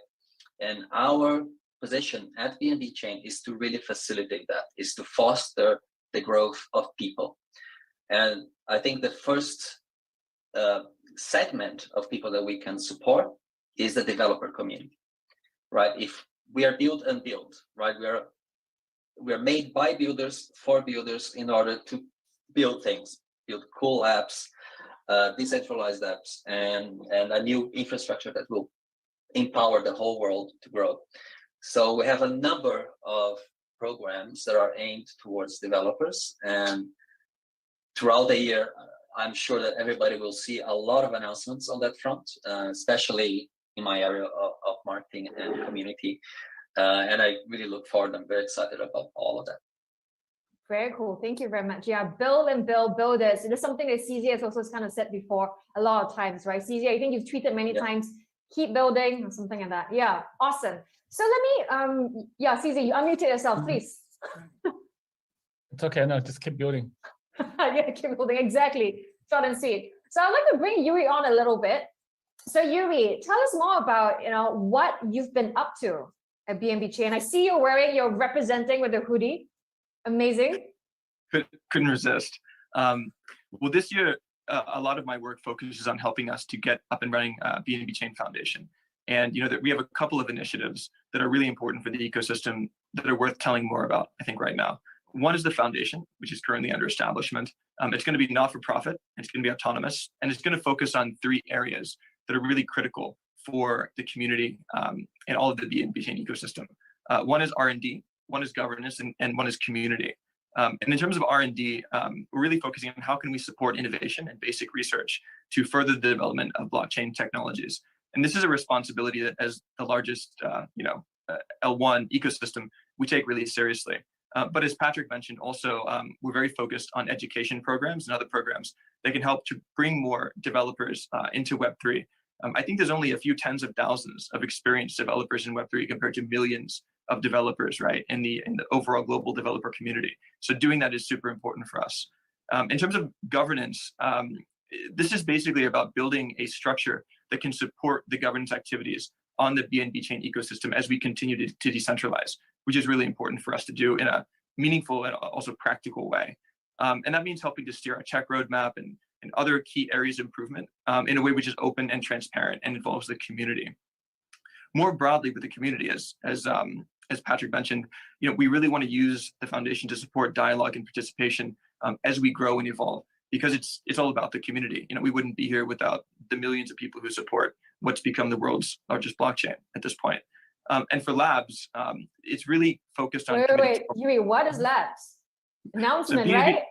And our position at BNB Chain is to really facilitate that, is to foster the growth of people. And I think the first segment of people that we can support is the developer community, right? If we are build and build, right? We are made by builders for builders in order to build things, build cool apps, decentralized apps, and a new infrastructure that will empower the whole world to grow. So we have a number of programs that are aimed towards developers, and throughout the year, I'm sure that everybody will see a lot of announcements on that front, especially in my area of marketing and community. And I really look forward. I'm very excited about all of that. Very cool. Thank you very much. Yeah, build and build builders. It is something that CZ has also kind of said before a lot of times, right? CZ, I think you've tweeted many times, keep building or something like that. Yeah, awesome. So let me, CZ, you unmuted yourself, please. It's okay. No, just keep building. Yeah, keep building. Exactly. Short and sweet. So I'd like to bring Yuri on a little bit. So Yuri, tell us more about what you've been up to at BNB Chain. I see you're representing with a hoodie. Amazing. Couldn't resist. Well, this year, a lot of my work focuses on helping us to get up and running BNB Chain Foundation. And that we have a couple of initiatives that are really important for the ecosystem that are worth telling more about, I think, right now. One is the foundation, which is currently under establishment. It's going to be not-for-profit, it's going to be autonomous, and it's going to focus on 3 areas that are really critical for the community and all of the BNB Chain ecosystem. One is R&D, one is governance, and one is community. And in terms of R&D, we're really focusing on how can we support innovation and basic research to further the development of blockchain technologies. And this is a responsibility that, as the largest, L1 ecosystem, we take really seriously. But as Patrick mentioned, also, we're very focused on education programs and other programs that can help to bring more developers into Web3. I think there's only a few tens of thousands of experienced developers in Web3 compared to millions of developers, right, in the overall global developer community. So doing that is super important for us. In terms of governance, this is basically about building a structure that can support the governance activities on the BNB Chain ecosystem as we continue to decentralize, which is really important for us to do in a meaningful and also practical way. And that means helping to steer our tech roadmap and other key areas of improvement in a way which is open and transparent and involves the community. More broadly with the community, as Patrick mentioned, we really want to use the foundation to support dialogue and participation as we grow and evolve, because it's all about the community. We wouldn't be here without the millions of people who support what's become the world's largest blockchain at this point. And for labs, it's really focused on. Wait, Yui, what is labs? Announcement, right?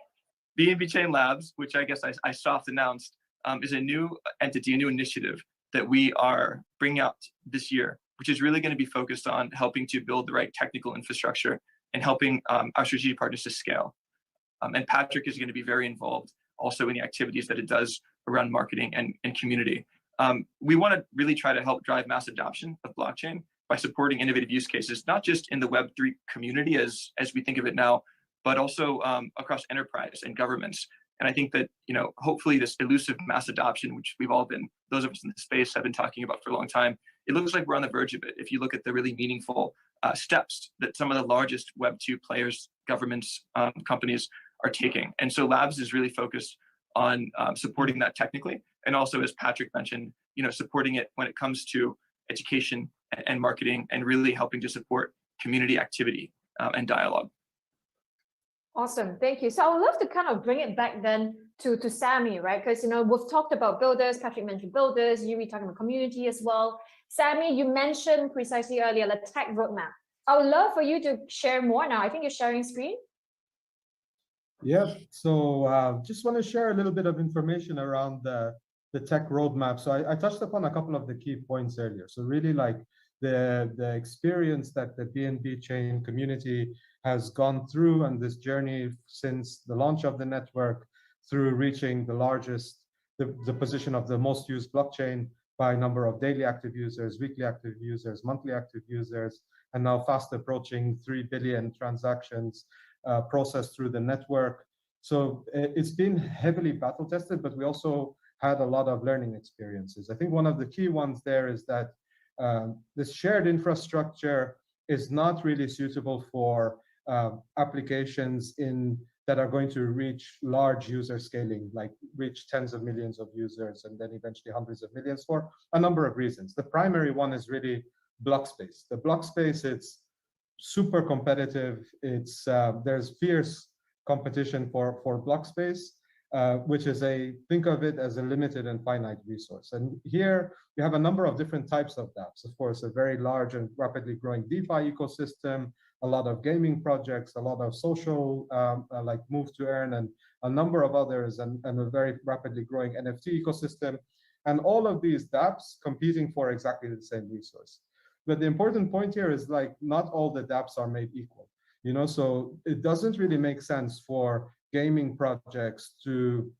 BNB Chain Labs, which I guess I soft announced, is a new entity, a new initiative that we are bringing out this year, which is really going to be focused on helping to build the right technical infrastructure and helping our strategic partners to scale. And Patrick is going to be very involved also in the activities that it does around marketing and community. We want to really try to help drive mass adoption of blockchain by supporting innovative use cases, not just in the Web3 community as we think of it now, but also across enterprise and governments. And I think that, hopefully this elusive mass adoption, which we've all been, those of us in the space have been talking about for a long time, it looks like we're on the verge of it. If you look at the really meaningful steps that some of the largest Web2 players, governments, companies are taking. And so Labs is really focused on supporting that technically. And also, as Patrick mentioned, supporting it when it comes to education and marketing and really helping to support community activity and dialogue. Awesome, thank you. So I would love to kind of bring it back then to Sammy, right? Because we've talked about builders, Patrick mentioned builders, Yuri talking about community as well. Sammy, you mentioned precisely earlier the tech roadmap. I would love for you to share more now. I think you're sharing screen. Yeah, so just want to share a little bit of information around the tech roadmap. So I touched upon a couple of the key points earlier. So really like the experience that the BNB chain community has gone through and this journey since the launch of the network through reaching the position of the most used blockchain by number of daily active users, weekly active users, monthly active users, and now fast approaching 3 billion transactions processed through the network. So it's been heavily battle tested, but we also had a lot of learning experiences. I think one of the key ones there is that this shared infrastructure is not really suitable for applications that are going to reach large user scaling, like reach tens of millions of users and then eventually hundreds of millions for a number of reasons. The primary one is really block space. The block space, it's super competitive. It's there's fierce competition for block space, which is think of it as a limited and finite resource. And here you have a number of different types of dApps. Of course, a very large and rapidly growing DeFi ecosystem, a lot of gaming projects, a lot of social like move to earn, and a number of others, and a very rapidly growing NFT ecosystem. And all of these dApps competing for exactly the same resource. But the important point here is like not all the dApps are made equal. So it doesn't really make sense for gaming projects to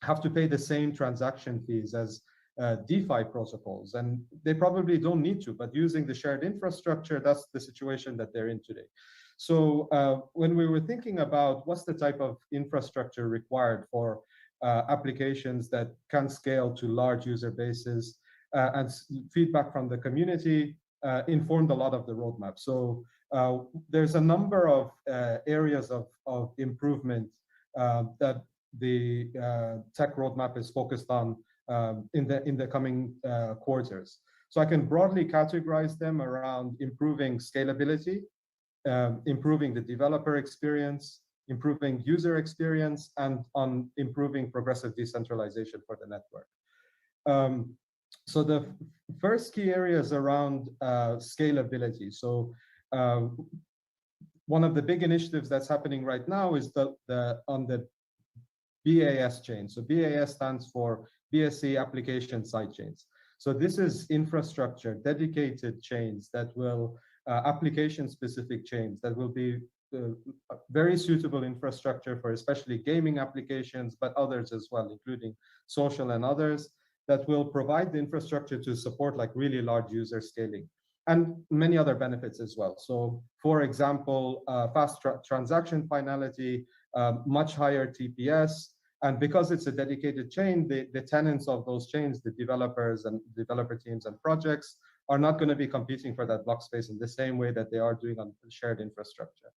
have to pay the same transaction fees as DeFi protocols, and they probably don't need to, but using the shared infrastructure, that's the situation that they're in today. So when we were thinking about what's the type of infrastructure required for applications that can scale to large user bases, and feedback from the community informed a lot of the roadmap. So there's a number of areas of improvement that the tech roadmap is focused on in the coming quarters. So I can broadly categorize them around improving scalability, improving the developer experience, improving user experience, and on improving progressive decentralization for the network. So the first key area is around scalability. So one of the big initiatives that's happening right now is on the BAS chain. So BAS stands for BSC application sidechains. So this is infrastructure, dedicated chains that will, application-specific chains that will be very suitable infrastructure for especially gaming applications, but others as well, including social and others, that will provide the infrastructure to support like really large user scaling and many other benefits as well. So for example, fast transaction finality, much higher TPS, and because it's a dedicated chain, the tenants of those chains, the developers and developer teams and projects are not going to be competing for that block space in the same way that they are doing on shared infrastructure.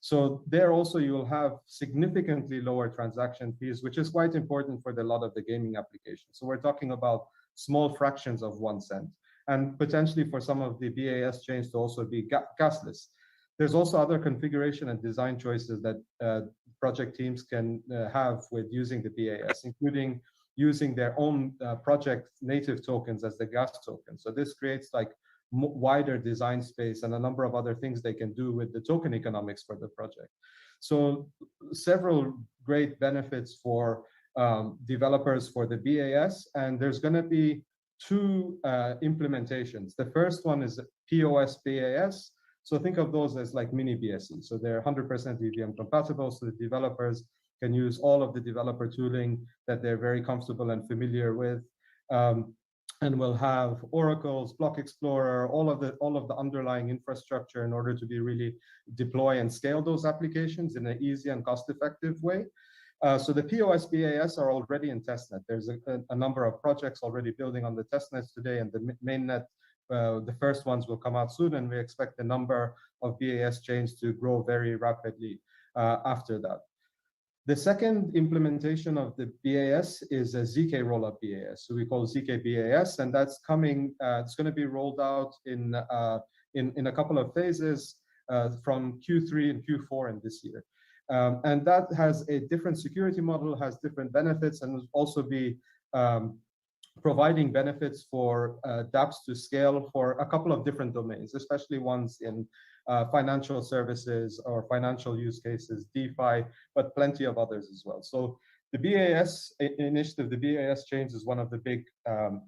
So there also you will have significantly lower transaction fees, which is quite important for a lot of the gaming applications. So we're talking about small fractions of 1 cent, and potentially for some of the BAS chains to also be gasless. There's also other configuration and design choices that project teams can have with using the BAS, including using their own project native tokens as the gas token. So this creates like wider design space and a number of other things they can do with the token economics for the project. So several great benefits for developers for the BAS, and there's going to be two implementations. The first one is POS BAS. So think of those as like mini BSE. So they're 100% EVM compatible, so the developers can use all of the developer tooling that they're very comfortable and familiar with. And we'll have oracles, block explorer, all of the underlying infrastructure in order to be really deploy and scale those applications in an easy and cost-effective way. So the POS BAS are already in testnet. There's a number of projects already building on the testnets today, and the mainnet, the first ones will come out soon, and we expect the number of BAS chains to grow very rapidly after that. The second implementation of the BAS is a ZK rollup BAS. So we call ZK BAS, and that's coming. It's going to be rolled out in a couple of phases from Q3 and Q4 in this year. And that has a different security model, has different benefits, and will also be providing benefits for dApps to scale for a couple of different domains, especially ones in financial services or financial use cases, DeFi, but plenty of others as well. So the BAS initiative, the BAS change is one of the big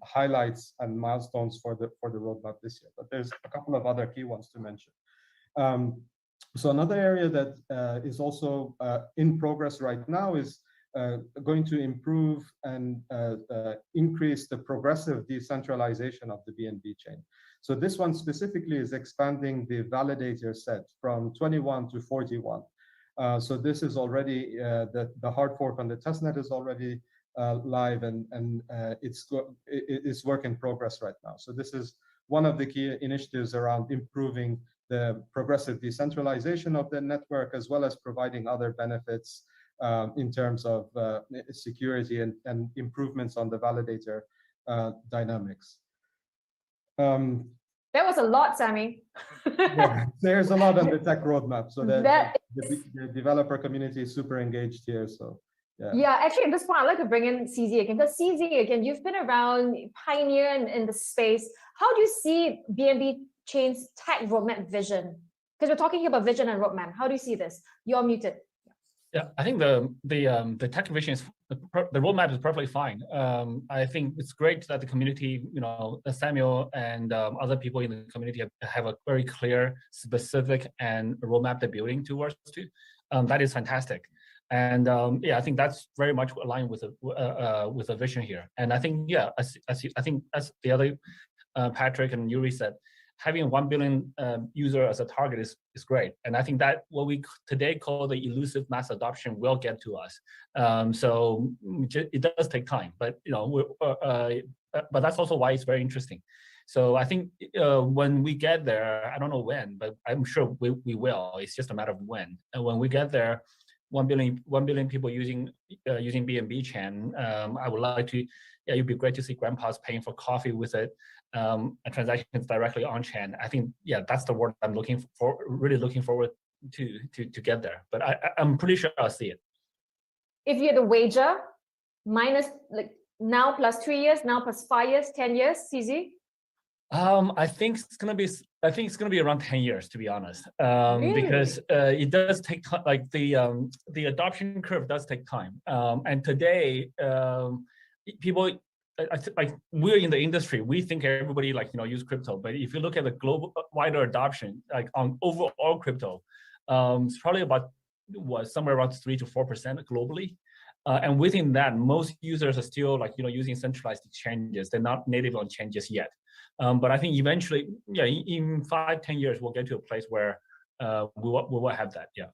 highlights and milestones for the roadmap this year. But there's a couple of other key ones to mention. So another area that is also in progress right now is going to improve and increase the progressive decentralization of the BNB chain. So this one specifically is expanding the validator set from 21 to 41. So this is already, the hard fork on the testnet is already live, and it's work in progress right now. So this is one of the key initiatives around improving the progressive decentralization of the network, as well as providing other benefits in terms of security and improvements on the validator dynamics. That was a lot, Sammy. Yeah, there's a lot on the tech roadmap. So the developer community is super engaged here. So yeah, actually, at this point, I'd like to bring in CZ again. Because CZ, again, you've been around, pioneer in the space. How do you see BNB Chain's tech roadmap vision? Because we're talking here about vision and roadmap. How do you see this? You're muted. Yeah, I think the tech vision is the roadmap is perfectly fine. I think it's great that the community, Samuel and other people in the community have a very clear, specific, and roadmap they're building towards to. That is fantastic, and yeah, I think that's very much aligned with the vision here. And I think I think as the other Patrick and Yuri said, having 1 billion user as a target is great. And I think that what we today call the elusive mass adoption will get to us. So it does take time, but but that's also why it's very interesting. So I think when we get there, I don't know when, but I'm sure we will. It's just a matter of when. And when we get there, 1 billion people using BNB Chain, I would like to. Yeah, it'd be great to see grandpas paying for coffee with it, and transactions directly on chain. I think, yeah, that's the word I'm really looking forward to get there. But I'm pretty sure I'll see it. If you had a wager, minus like now plus 3 years, now plus 5 years, 10 years, CZ? I think it's gonna be around 10 years, to be honest, Really? because it does take time. Like the adoption curve does take time, and today people, like we're in the industry, we think everybody use crypto, but if you look at the global wider adoption, like on overall crypto, it's probably about somewhere around 3 to 4% globally. And within that, most users are still using centralized exchanges. They're not native on changes yet. But I think eventually, yeah, in 5-10 years, we'll get to a place where we will have that. Yeah.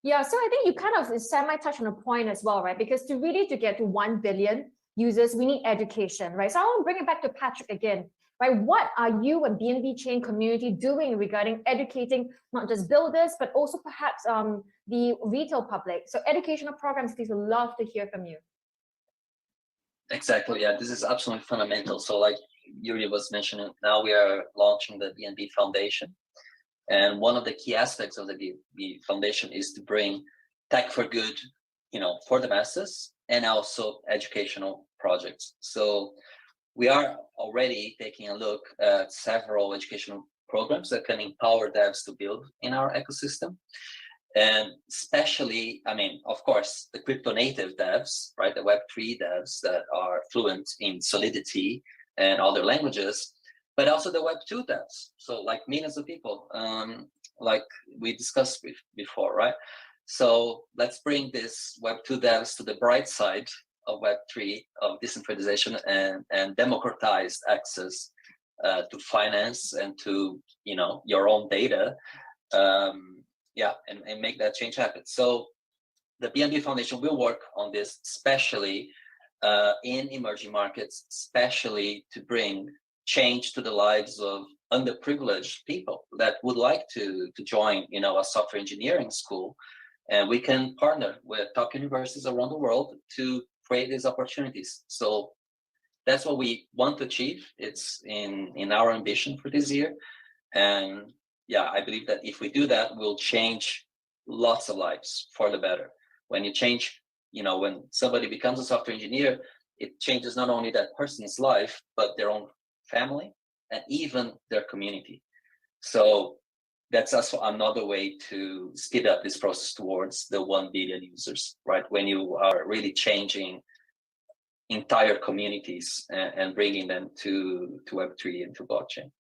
Yeah, so I think you kind of semi-touch on a point as well, right? Because to get to 1 billion users, we need education, right? So I want to bring it back to Patrick again, right? What are you and BNB Chain community doing regarding educating not just builders, but also perhaps the retail public? So educational programs, please, would love to hear from you. Exactly, yeah, this is absolutely fundamental. So like Yuri was mentioning, now we are launching the BNB Foundation. And one of the key aspects of the BNB Foundation is to bring tech for good, for the masses, and also educational projects. So we are already taking a look at several educational programs that can empower devs to build in our ecosystem. And especially, I mean, of course, the crypto native devs, right? The Web3 devs that are fluent in Solidity and other languages, but also the Web2 devs. So like millions of people, like we discussed before, right? So let's bring this Web2 devs to the bright side of Web3, of decentralization and democratized access to finance and to, you know, your own data. Yeah, and make that change happen. So the BNB Foundation will work on this, especially in emerging markets, especially to bring change to the lives of underprivileged people that would like to join, you know, a software engineering school. And we can partner with top universities around the world to create these opportunities. So that's what we want to achieve. It's in our ambition for this year. And yeah, I believe that if we do that, we'll change lots of lives for the better. When you change, you know, when somebody becomes a software engineer, it changes not only that person's life, but their own family and even their community. So that's also another way to speed up this process towards the 1 billion users, right? When you are really changing entire communities and bringing them to Web3 and to blockchain.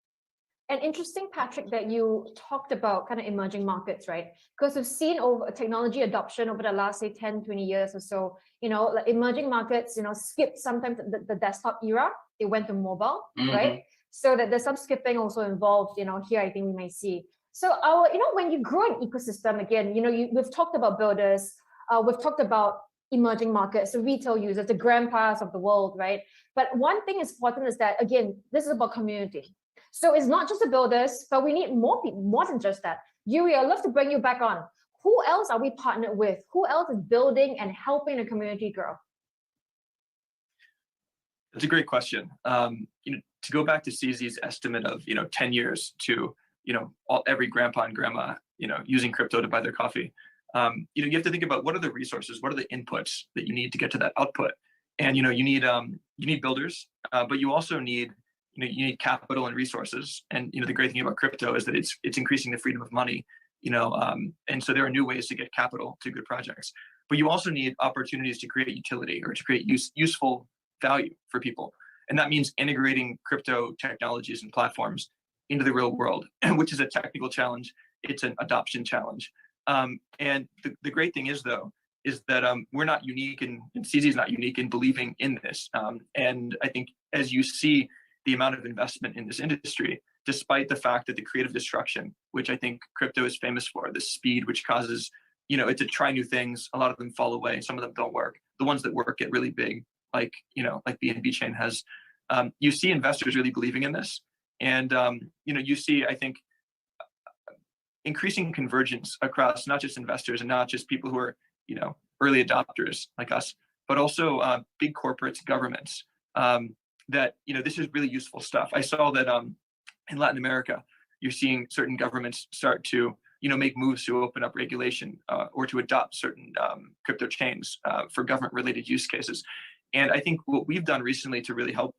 And interesting, Patrick, that you talked about kind of emerging markets, right? Because we've seen over technology adoption over the last, say, 10, 20 years or so, you know, like emerging markets, you know, skipped sometimes the desktop era, they went to mobile, right? So that there's some skipping also involved, you know, here I think we may see. So our, you know, when you grow an ecosystem, again, you know, we've talked about builders, we've talked about emerging markets, the retail users, the grandpas of the world, right? But one thing is important is that, again, this is about community. So it's not just the builders, but we need more people, more than just that. Yuri, I'd love to bring you back on. Who else are we partnered with? Who else is building and helping the community grow? That's a great question. You know, to go back to CZ's estimate of 10 years to every grandpa and grandma using crypto to buy their coffee. You have to think about what are the resources, what are the inputs that you need to get to that output, and you need builders, but you also need you need capital and resources. And the great thing about crypto is that it's increasing the freedom of money. And so there are new ways to get capital to good projects, but you also need opportunities to create utility or to create useful value for people. And that means integrating crypto technologies and platforms into the real world, which is a technical challenge. It's an adoption challenge. And the great thing is, though, is that we're not unique, and CZ is not unique in believing in this. And I think as you see the amount of investment in this industry, despite the fact that the creative destruction, which I think crypto is famous for, the speed which causes it to try new things, a lot of them fall away, some of them don't work. The ones that work get really big, like BNB chain has. You see investors really believing in this, and you see, I think, increasing convergence across not just investors and not just people who are early adopters like us, but also big corporates, governments. That this is really useful stuff. I saw that in Latin America, you're seeing certain governments start to make moves to open up regulation or to adopt certain crypto chains for government-related use cases. And I think what we've done recently to really help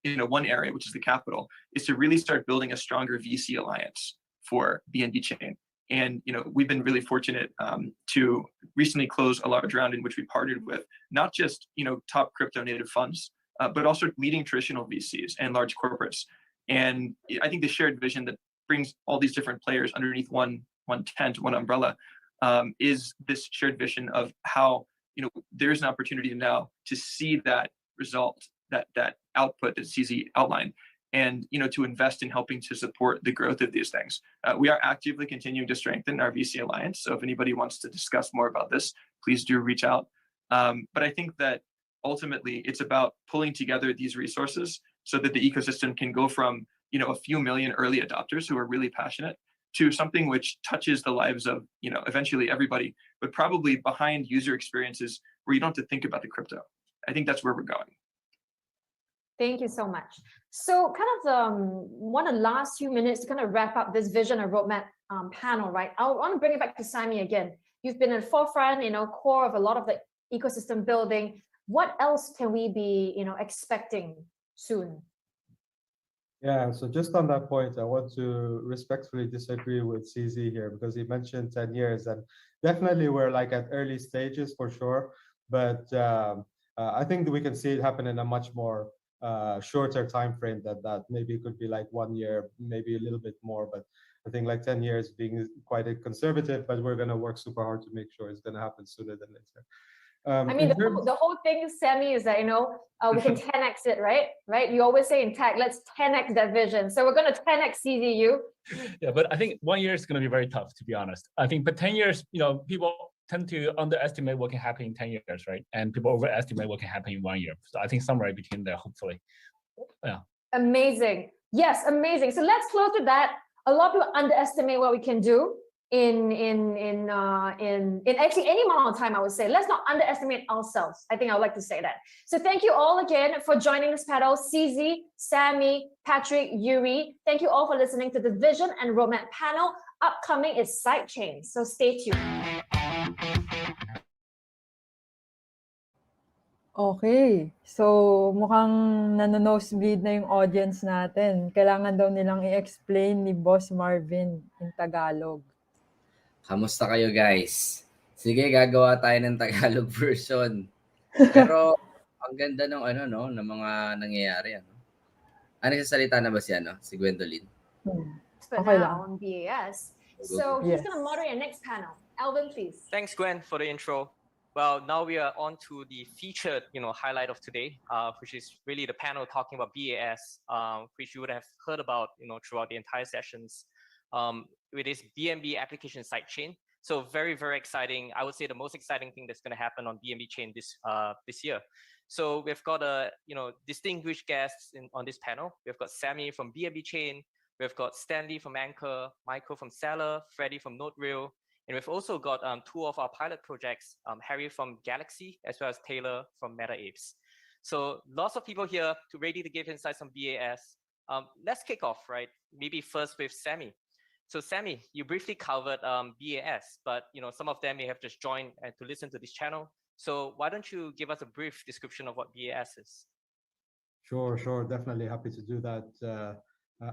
one area, which is the capital, is to really start building a stronger VC alliance for BNB chain. And we've been really fortunate to recently close a large round in which we partnered with not just top crypto native funds, but also leading traditional VCs and large corporates. And I think the shared vision that brings all these different players underneath one tent, one umbrella, is this shared vision of how there's an opportunity now to see that result, that output that CZ outlined, and to invest in helping to support the growth of these things. We are actively continuing to strengthen our VC alliance. So if anybody wants to discuss more about this, please do reach out. But I think that ultimately it's about pulling together these resources so that the ecosystem can go from a few million early adopters who are really passionate to something which touches the lives of eventually everybody, but probably behind user experiences where you don't have to think about the crypto. I think that's where we're going. Thank you so much. So kind of one of the last few minutes to kind of wrap up this vision and roadmap panel, right? I want to bring it back to Sami again. You've been at the forefront, core of a lot of the ecosystem building. What else can we be, expecting soon. Yeah, so just on that point, I want to respectfully disagree with CZ here because he mentioned 10 years, and definitely we're like at early stages for sure. But I think that we can see it happen in a much more shorter time frame than that. Maybe it could be like 1 year, maybe a little bit more, but I think like 10 years being quite a conservative, but we're going to work super hard to make sure it's going to happen sooner than later. I mean, the whole thing, Sammy, is that, we can 10x it, right? Right? You always say in tech, let's 10x that vision. So we're going to 10x CZU. Yeah, but I think 1 year is going to be very tough, to be honest. I think, but 10 years, people tend to underestimate what can happen in 10 years, right? And people overestimate what can happen in 1 year. So I think somewhere between there, hopefully. Yeah. Amazing. Yes, amazing. So let's close with that. A lot of people underestimate what we can do in actually any amount of time, I would say. Let's not underestimate ourselves. I think I would like to say that. So thank you all again for joining this panel. CZ, Sammy, Patrick, Yuri. Thank you all for listening to the Vision and Roadmap panel. Upcoming is Sidechains. So stay tuned. Okay. So, mukhang nanonosebleed na yung audience natin. Kailangan daw nilang i-explain ni Boss Marvin in Tagalog. Kamusta kayo guys? Sige, gagawa tayo ng Tagalog version. Pero ang ganda ng ng mga nangyayari Ano sasalita na ba si Gwendolyn? For Okay now lang. on BAS. So he's going to moderate our next panel. Alvin, please. Thanks, Gwen, for the intro. Well, now we are on to the featured, highlight of today, which is really the panel talking about BAS, which you would have heard about, throughout the entire sessions. With this BNB application sidechain. So very, very exciting. I would say the most exciting thing that's going to happen on BNB chain this year. So we've got distinguished guests on this panel. We've got Sammy from BNB chain. We've got Stanley from Anchor, Michael from Seller, Freddie from NodeReal. And we've also got two of our pilot projects, Harry from Galaxy, as well as Taylor from Meta Apes. So lots of people here ready to give insights on BAS. Let's kick off, right? Maybe first with Sammy. So Sammy, you briefly covered BAS, but some of them may have just joined to listen to this channel. So why don't you give us a brief description of what BAS is? Sure, definitely happy to do that,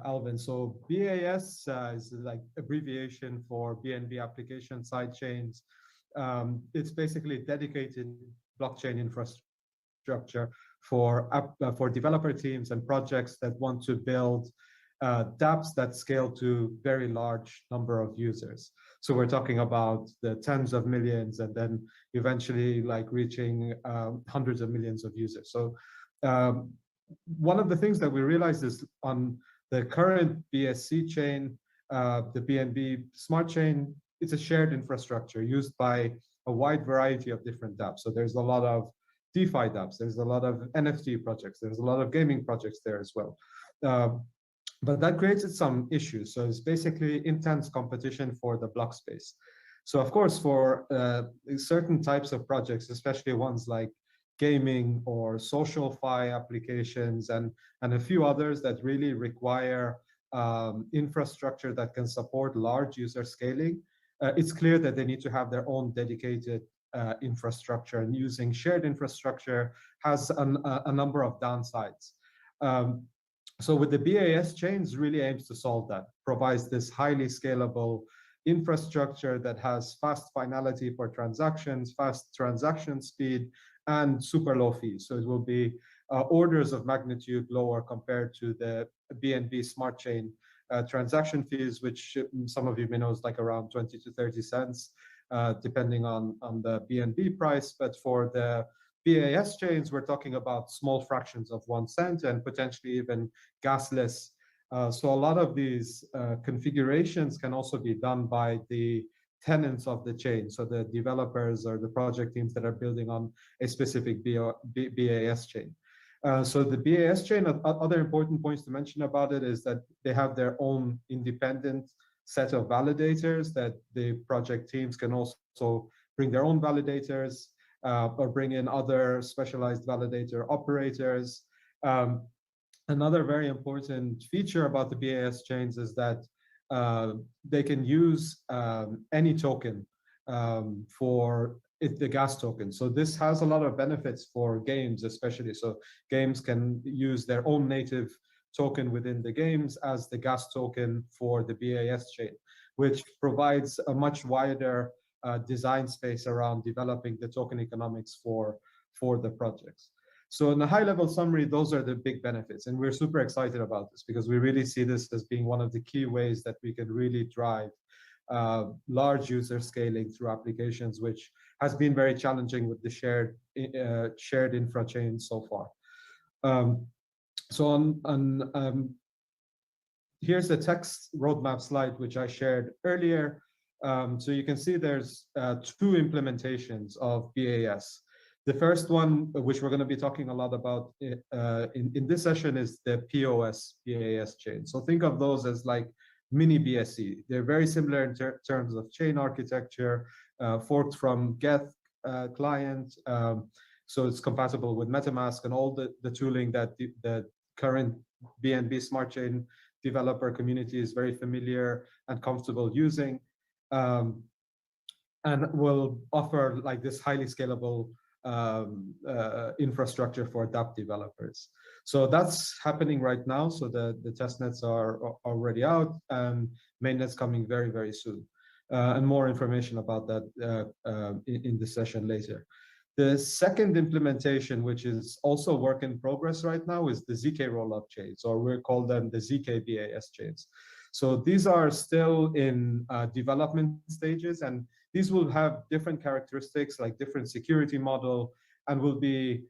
Alvin. So BAS is like abbreviation for BNB application sidechains. It's basically dedicated blockchain infrastructure for developer teams and projects that want to build dApps that scale to very large number of users. So we're talking about the tens of millions and then eventually like reaching hundreds of millions of users. So one of the things that we realized is on the current BSC chain, the BNB smart chain, it's a shared infrastructure used by a wide variety of different dApps. So there's a lot of DeFi dApps, there's a lot of NFT projects, there's a lot of gaming projects there as well. But that created some issues. So it's basically intense competition for the block space. So of course, for certain types of projects, especially ones like gaming or social fi applications and a few others that really require infrastructure that can support large user scaling, it's clear that they need to have their own dedicated infrastructure, and using shared infrastructure has a number of downsides. So with the BAS chains really aims to solve that, provides this highly scalable infrastructure that has fast finality for transactions, fast transaction speed, and super low fees. So it will be orders of magnitude lower compared to the BNB smart chain transaction fees, which some of you may know is like around 20 to 30 cents, depending on the BNB price. But for the BAS chains, we're talking about small fractions of 1 cent and potentially even gasless. So a lot of these configurations can also be done by the tenants of the chain, so the developers or the project teams that are building on a specific BAS chain. So the BAS chain, other important points to mention about it is that they have their own independent set of validators that the project teams can also bring their own validators or bring in other specialized validator operators. Another very important feature about the BAS chains is that they can use any token for the gas token. So this has a lot of benefits for games, especially. So games can use their own native token within the games as the gas token for the BAS chain, which provides a much wider design space around developing the token economics for the projects. So in a high-level summary, those are the big benefits, and we're super excited about this because we really see this as being one of the key ways that we can really drive large user scaling through applications, which has been very challenging with the shared infra chain so far. So here's the text roadmap slide, which I shared earlier. So you can see there's 2 implementations of BAS. The first one, which we're going to be talking a lot about in this session, is the POS BAS chain. So think of those as like mini BSC. They're very similar in terms of chain architecture, forked from Geth client. So it's compatible with MetaMask and all the tooling that the current BNB Smart Chain developer community is very familiar and comfortable using, and will offer like this highly scalable infrastructure for dApp developers. So that's happening right now. So the testnets are already out, and mainnet's coming very, very soon. And more information about that in the session later. The second implementation, which is also work in progress right now, is the ZK rollup chains, or we call them the ZK BAS chains. So these are still in development stages, and these will have different characteristics, like different security model, and will be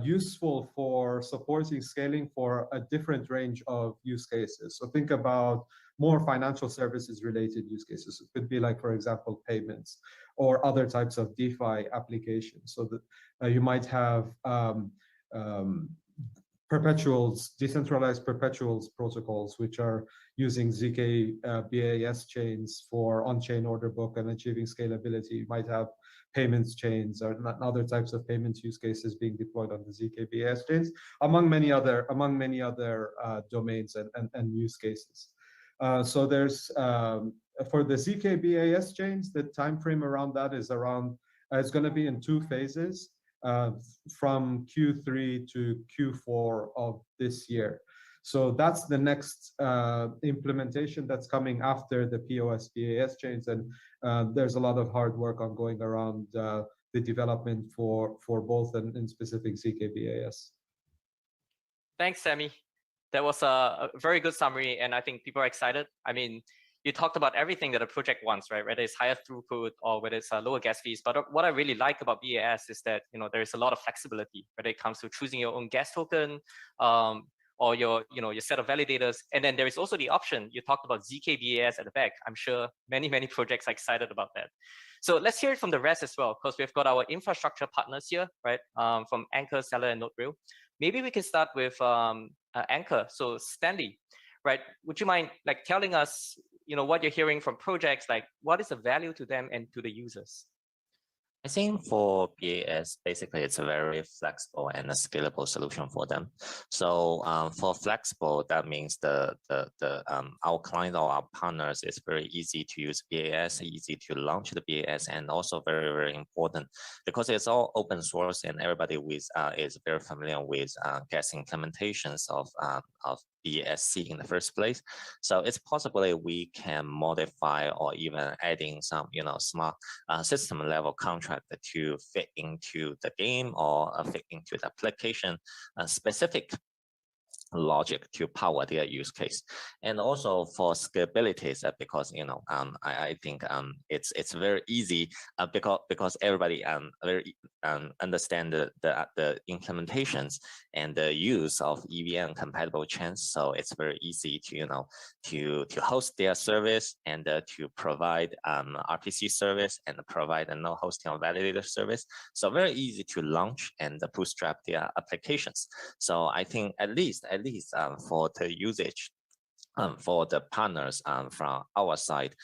useful for supporting scaling for a different range of use cases. So think about more financial services related use cases. It could be like, for example, payments or other types of DeFi applications. So that you might have perpetuals, decentralized perpetuals protocols, which are using ZK BAS chains for on-chain order book and achieving scalability. You might have payments chains or other types of payments use cases being deployed on the ZK BAS chains, among many other domains and use cases. So there's for the ZK BAS chains, the time frame around that is around it's going to be in 2 phases. From Q3 to Q4 of this year. So that's the next implementation that's coming after the POS BAS chains, and there's a lot of hard work ongoing around the development for both and in specific ZK BAS. Thanks, Sammy. That was a very good summary, and I think people are excited. I mean, you talked about everything that a project wants, right? Whether it's higher throughput or whether it's lower gas fees. But what I really like about BAS is that there is a lot of flexibility, whether it comes to choosing your own gas token, or your set of validators. And then there is also the option. You talked about ZK BAS at the back. I'm sure many projects are excited about that. So let's hear it from the rest as well, because we've got our infrastructure partners here, right? From Anchor, Stellar, and Node-REAL. Maybe we can start with Anchor. So Stanley, right? Would you mind like telling us, what you're hearing from projects, like what is the value to them and to the users? I think for BAS, basically it's a very flexible and a scalable solution for them. So for flexible, that means our client or our partners, it's very easy to use BAS, easy to launch the BAS, and also very, very important because it's all open source and everybody is very familiar with gas implementations of BSC in the first place. So it's possibly we can modify or even adding some, smart system level contract to fit into the game or fit into the application specific logic to power their use case. And also for scalability, because I think it's very easy because everybody very understand the implementations and the use of EVM compatible chains. So it's very easy to host their service and to provide RPC service and provide a no hosting or validator service. So very easy to launch and bootstrap their applications. So I think at least for the usage, for the partners from our side,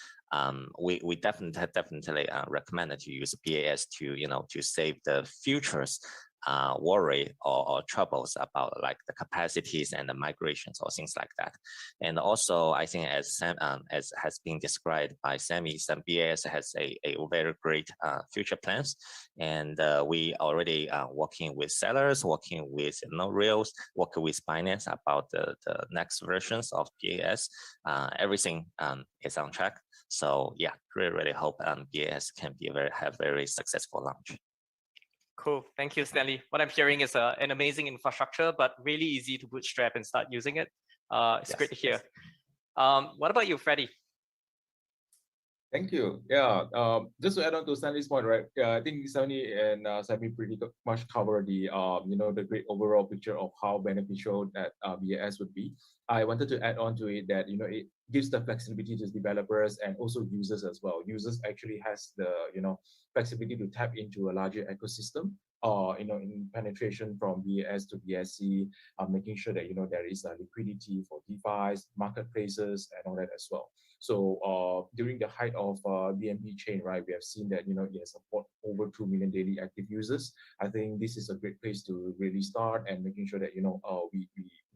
we definitely recommend to use BAS to save the futures worry or troubles about like the capacities and the migrations or things like that. And also, I think as has been described by Sammy, some BAS has a very great future plans, and we already working with sellers, working with Rails, working with Binance about the next versions of BAS. Everything is on track. So yeah, really hope BAS can have very successful launch. Cool. Thank you, Stanley. What I'm hearing is an amazing infrastructure, but really easy to bootstrap and start using it. It's great to hear. What about you, Freddie? Thank you. Yeah, just to add on to Stanley's point, right? I think Stanley and Sammy pretty much cover the the great overall picture of how beneficial that BAS would be. I wanted to add on to it that it gives the flexibility to developers and also users as well. Users actually has the flexibility to tap into a larger ecosystem. In penetration from BAS to BSC, making sure that there is liquidity for DeFi's, marketplaces, and all that as well. So during the height of BNB chain, right, we have seen that it has support over 2 million daily active users. I think this is a great place to really start and making sure that we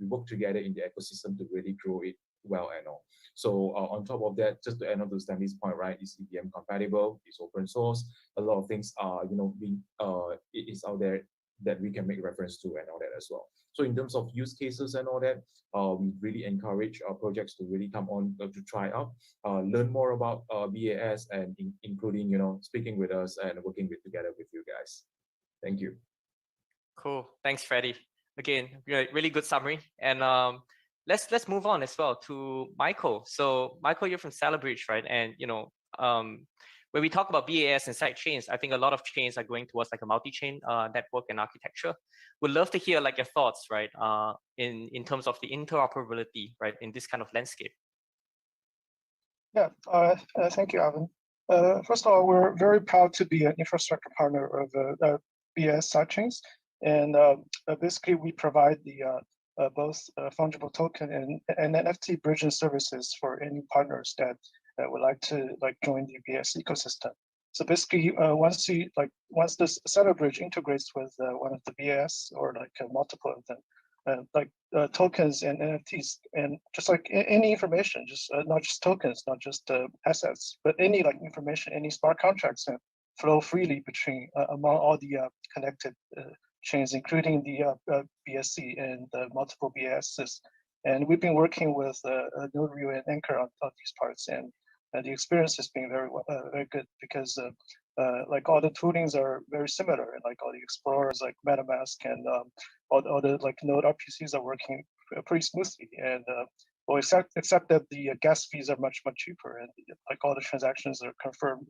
work together in the ecosystem to really grow it well and all. So on top of that, just to add on to Stanley's point, right, it's EVM compatible, it's open source. A lot of things are it is out there that we can make reference to and all that as well. So in terms of use cases and all that, we really encourage our projects to really come on to try out, learn more about BAS, and including speaking with us and working together with you guys. Thank you. Cool. Thanks, Freddie. Again, really good summary. And let's move on as well to Michael. So Michael, you're from Celebridge, right? And when we talk about BAS and sidechains, I think a lot of chains are going towards like a multi-chain network and architecture. Would love to hear like your thoughts, right, in terms of the interoperability, right, in this kind of landscape. Yeah, thank you, Alvin. First of all, we're very proud to be an infrastructure partner of BAS sidechains, and basically we provide the both fungible token and NFT bridging services for any partners that would like to join the BAS ecosystem. So basically, once this Celebridge integrates with one of the BAS or multiple of them, tokens and NFTs, and just like any information, just not just tokens, not just assets, but any information, any smart contracts flow freely between among all the connected chains, including the BSC and the multiple BASs. And we've been working with Nodeview and Anchor on these parts, and the experience has been very good because all the toolings are very similar, and all the explorers like MetaMask and all the Node RPCs are working pretty smoothly. And well, except that the gas fees are much cheaper, and all the transactions are confirmed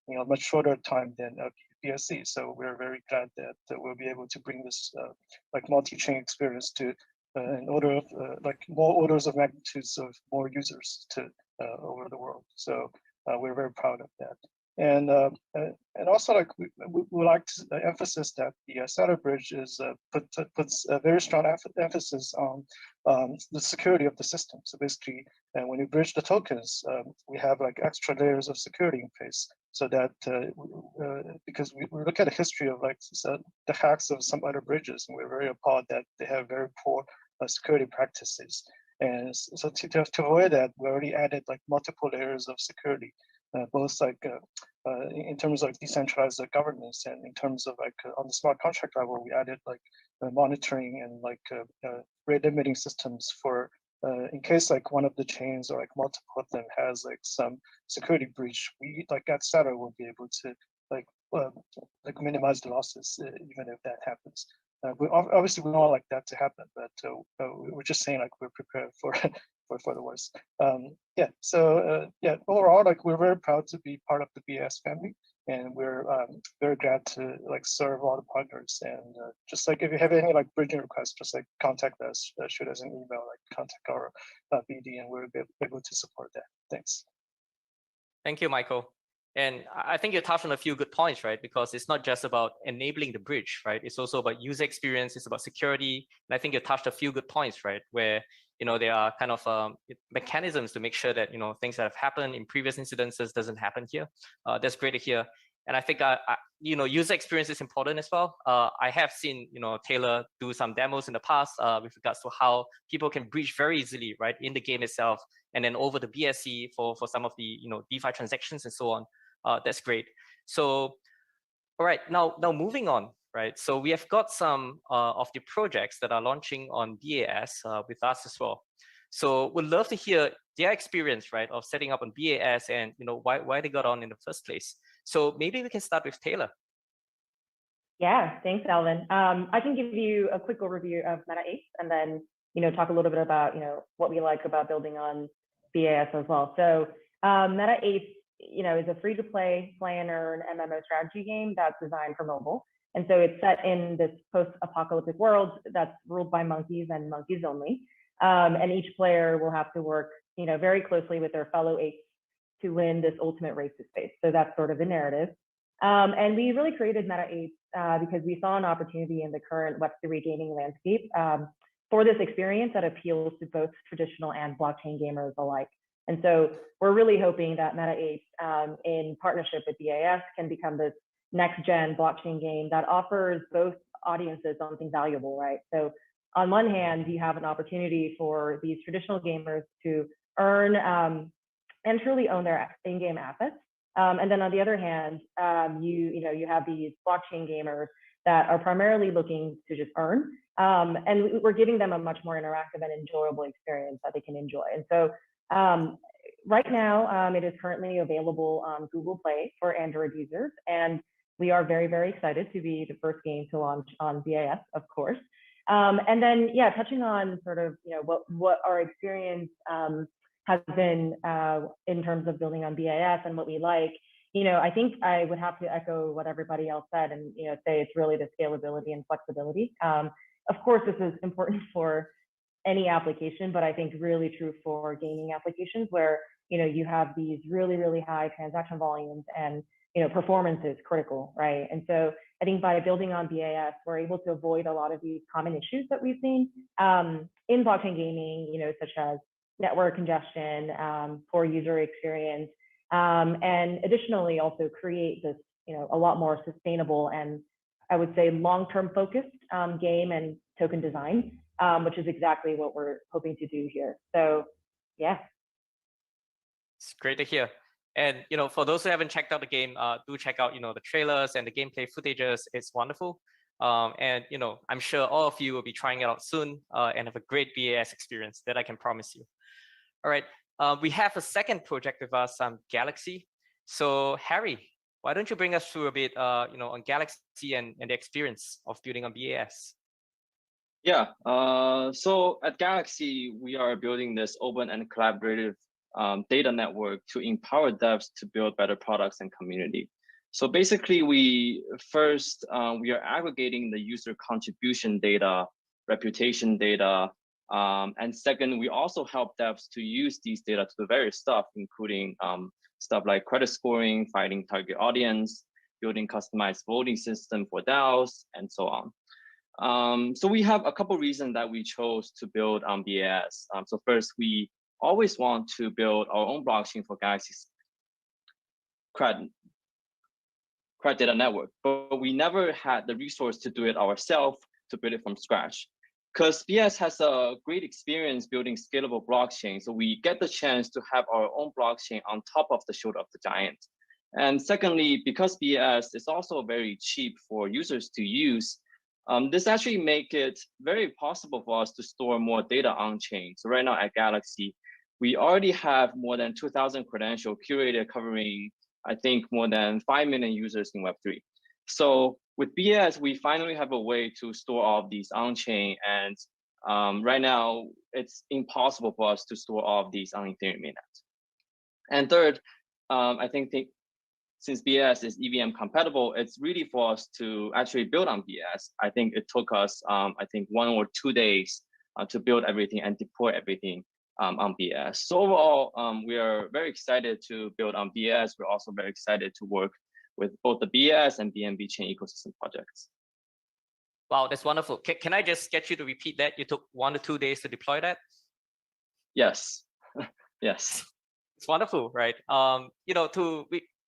in much shorter time than BSC. So we're very glad that we'll be able to bring this multi-chain experience to an order of more orders of magnitudes of more users to over the world. So we're very proud of that. And also we like to emphasize that the Celebridge is puts a very strong emphasis on the security of the system. So basically, when you bridge the tokens, we have extra layers of security in place, so that because we look at the history of the hacks of some other bridges, and we're very appalled that they have very poor security practices. And so to avoid that, we already added multiple layers of security, both in terms of decentralized governance, and in terms of on the smart contract level, we added monitoring and rate limiting systems for in case one of the chains or multiple of them has some security breach, we at Cetera will be able to minimize the losses even if that happens. Obviously, we don't like that to happen, but we're just saying we're prepared for the worst. Yeah. So yeah, overall, we're very proud to be part of the BAS family, and we're very glad to serve all the partners. And just if you have any bridging requests, just contact us, shoot us an email, contact our BD, and we'll be able to support that. Thanks. Thank you, Michael. And I think you touched on a few good points, right? Because it's not just about enabling the bridge, right? It's also about user experience, it's about security. And I think you touched a few good points, right? Where, there are kind of mechanisms to make sure that, things that have happened in previous incidences doesn't happen here. That's great to hear. And I think user experience is important as well. I have seen Taylor do some demos in the past with regards to how people can breach very easily, right, in the game itself, and then over the BSC for some of the DeFi transactions and so on. That's great. So, all right, now moving on, right? So we have got some of the projects that are launching on BAS with us as well. So we'd love to hear their experience, right, of setting up on BAS and why they got on in the first place. So maybe we can start with Taylor. Yeah, thanks, Alvin. I can give you a quick overview of MetaAce and then talk a little bit about what we like about building on BAS as well. So MetaAce is a free-to-play, play and earn MMO strategy game that's designed for mobile. And so it's set in this post-apocalyptic world that's ruled by monkeys and monkeys only. And each player will have to work very closely with their fellow apes to win this ultimate race to space. So that's sort of the narrative. And we really created MetaAce because we saw an opportunity in the current Web3 gaming landscape for this experience that appeals to both traditional and blockchain gamers alike. And so we're really hoping that MetaAce, in partnership with BAS, can become this next-gen blockchain game that offers both audiences something valuable, right? So on one hand, you have an opportunity for these traditional gamers to earn and truly own their in-game assets. And then on the other hand, you have these blockchain gamers that are primarily looking to just earn. And we're giving them a much more interactive and enjoyable experience that they can enjoy. And so right now, it is currently available on Google Play for Android users. And we are very, very excited to be the first game to launch on BAS, of course. And then, yeah, touching on sort of, what our experience has been in terms of building on BAS and what we like, I think I would have to echo what everybody else said and, say it's really the scalability and flexibility. Of course, this is important for any application, but I think really true for gaming applications where, you have these really, really high transaction volumes and, performance is critical, right? And so I think by building on BAS, we're able to avoid a lot of these common issues that we've seen in blockchain gaming, such as network congestion, poor user experience, and additionally also create this, a lot more sustainable and I would say long-term focused game and token design, which is exactly what we're hoping to do here. So, yeah. It's great to hear. And for those who haven't checked out the game, do check out the trailers and the gameplay footages. It's wonderful. And I'm sure all of you will be trying it out soon and have a great BAS experience that I can promise you. All right, we have a second project with us, Galaxy. So Harry, why don't you bring us through a bit, on Galaxy and the experience of building on BAS? Yeah, so at Galaxy, we are building this open and collaborative data network to empower devs to build better products and community. So basically, we are aggregating the user contribution data, reputation data, and second, we also help devs to use these data to do various stuff, including stuff like credit scoring, finding target audience, building customized voting system for DAOs, and so on. So we have a couple reasons that we chose to build on BAS. So first, we always want to build our own blockchain for Galaxy's CRED data network, but we never had the resource to do it ourselves, to build it from scratch. Because BAS has a great experience building scalable blockchain, so we get the chance to have our own blockchain on top of the shoulder of the giant. And secondly, because BAS is also very cheap for users to use, this actually make it very possible for us to store more data on chain. So right now at Galaxy, we already have more than 2,000 credentials curated covering, I think, more than 5 million users in Web3. So with BAS, we finally have a way to store all of these on-chain, and right now it's impossible for us to store all of these on Ethereum mainnet. And third, I think since BAS is EVM compatible, it's really for us to actually build on BAS. I think it took us, 1 or 2 days to build everything and deploy everything on BAS. So overall, we are very excited to build on BAS. We're also very excited to work with both the BAS and BNB chain ecosystem projects. Wow, that's wonderful. Can I just get you to repeat that? You took 1 to 2 days to deploy that? Yes, yes. It's wonderful, right?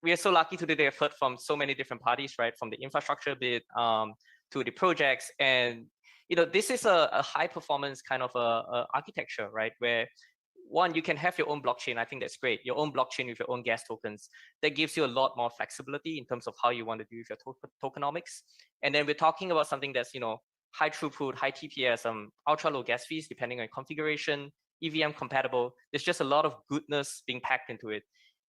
we are so lucky today to have heard from so many different parties, right? From the infrastructure bit to the projects. And, this is a high performance kind of a architecture, right? Where one, you can have your own blockchain. I think that's great. Your own blockchain with your own gas tokens. That gives you a lot more flexibility in terms of how you want to do with your tokenomics. And then we're talking about something that's, high throughput, high TPS, ultra low gas fees, depending on configuration, EVM compatible. There's just a lot of goodness being packed into it.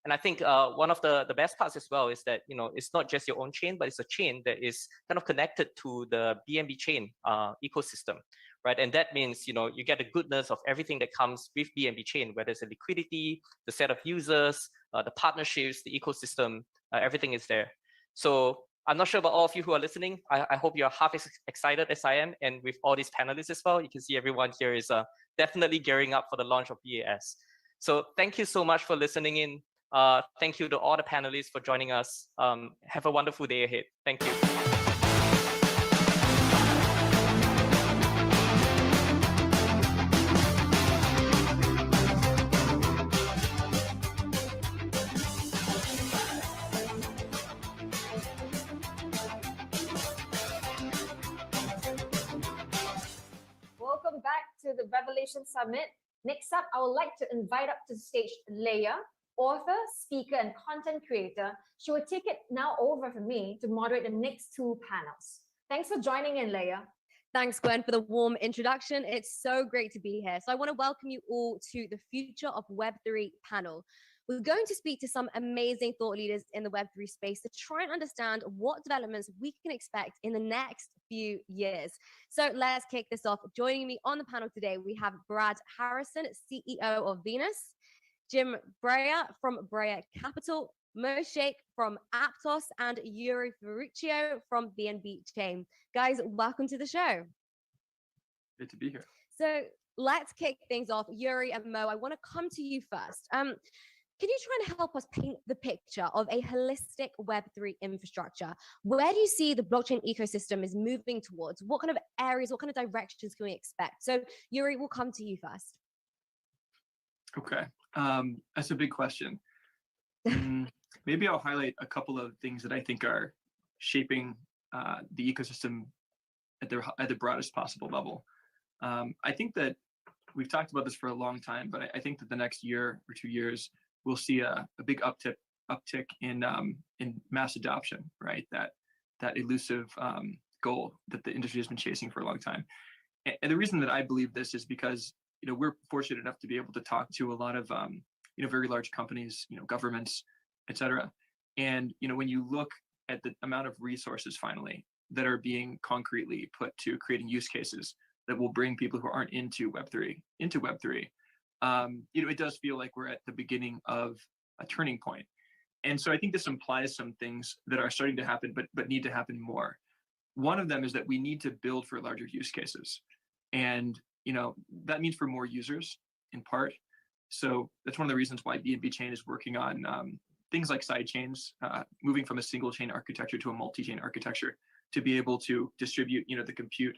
And I think one of the best parts as well is that, it's not just your own chain, but it's a chain that is kind of connected to the BNB chain ecosystem, right? And that means, you get the goodness of everything that comes with BNB chain, whether it's the liquidity, the set of users, the partnerships, the ecosystem, everything is there. So I'm not sure about all of you who are listening. I hope you're half as excited as I am. And with all these panelists as well, you can see everyone here is definitely gearing up for the launch of BAS. So thank you so much for listening in. Thank you to all the panelists for joining us. Have a wonderful day ahead. Thank you. Welcome back to the Revelation Summit. Next up, I would like to invite up to the stage Leia, author, speaker, and content creator. She will take it now over from me to moderate the next two panels. Thanks for joining in, Leia. Thanks, Gwen, for the warm introduction. It's so great to be here. So I want to welcome you all to the Future of Web3 panel. We're going to speak to some amazing thought leaders in the Web3 space to try and understand what developments we can expect in the next few years. So let's kick this off. Joining me on the panel today, we have Brad Harrison, CEO of Venus, Jim Breyer from Breyer Capital, Mo Sheikh from Aptos, and Yuri Ferruccio from BNB Chain. Guys, welcome to the show. Good to be here. So let's kick things off. Yuri and Mo, I want to come to you first. Can you try and help us paint the picture of a holistic Web3 infrastructure? Where do you see the blockchain ecosystem is moving towards? What kind of areas, what kind of directions can we expect? So Yuri, we'll come to you first. Okay, that's a big question. Maybe I'll highlight a couple of things that I think are shaping the ecosystem at the broadest possible level. I think that we've talked about this for a long time, but I think that the next year or 2 years, we'll see a big uptick in mass adoption, right? That elusive goal that the industry has been chasing for a long time. And the reason that I believe this is because we're fortunate enough to be able to talk to a lot of very large companies, governments, et cetera. And when you look at the amount of resources finally that are being concretely put to creating use cases that will bring people who aren't into Web3 into Web3, it does feel like we're at the beginning of a turning point. And so I think this implies some things that are starting to happen, but need to happen more. One of them is that we need to build for larger use cases. And that means for more users in part. So that's one of the reasons why BNB Chain is working on things like sidechains, moving from a single chain architecture to a multi-chain architecture to be able to distribute the compute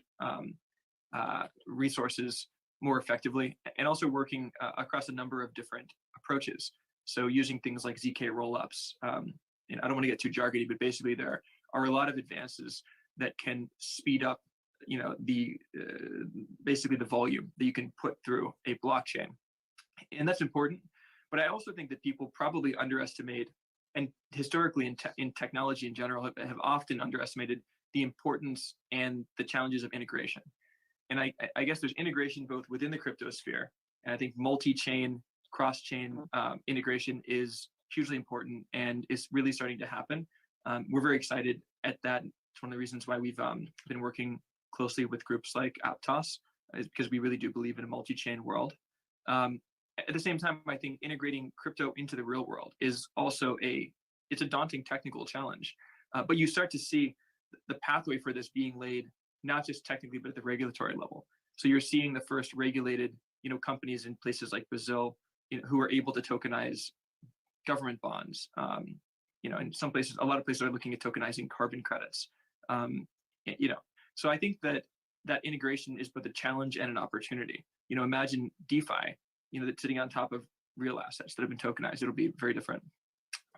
resources more effectively, and also working across a number of different approaches. So using things like ZK rollups. I don't want to get too jargony, but basically there are a lot of advances that can speed up basically the volume that you can put through a blockchain. And that's important. But I also think that people probably underestimate, and historically in technology in general have often underestimated the importance and the challenges of integration. And I guess there's integration both within the crypto sphere, and I think multi-chain, cross-chain integration is hugely important and is really starting to happen. We're very excited at that. It's one of the reasons why we've been working closely with groups like Aptos, is because we really do believe in a multi-chain world. At the same time, I think integrating crypto into the real world is also it's a daunting technical challenge. But you start to see the pathway for this being laid, not just technically, but at the regulatory level. So you're seeing the first regulated, companies in places like Brazil, who are able to tokenize government bonds. In some places, a lot of places are looking at tokenizing carbon credits. So I think that integration is both a challenge and an opportunity. Imagine DeFi, that's sitting on top of real assets that have been tokenized. It'll be very different.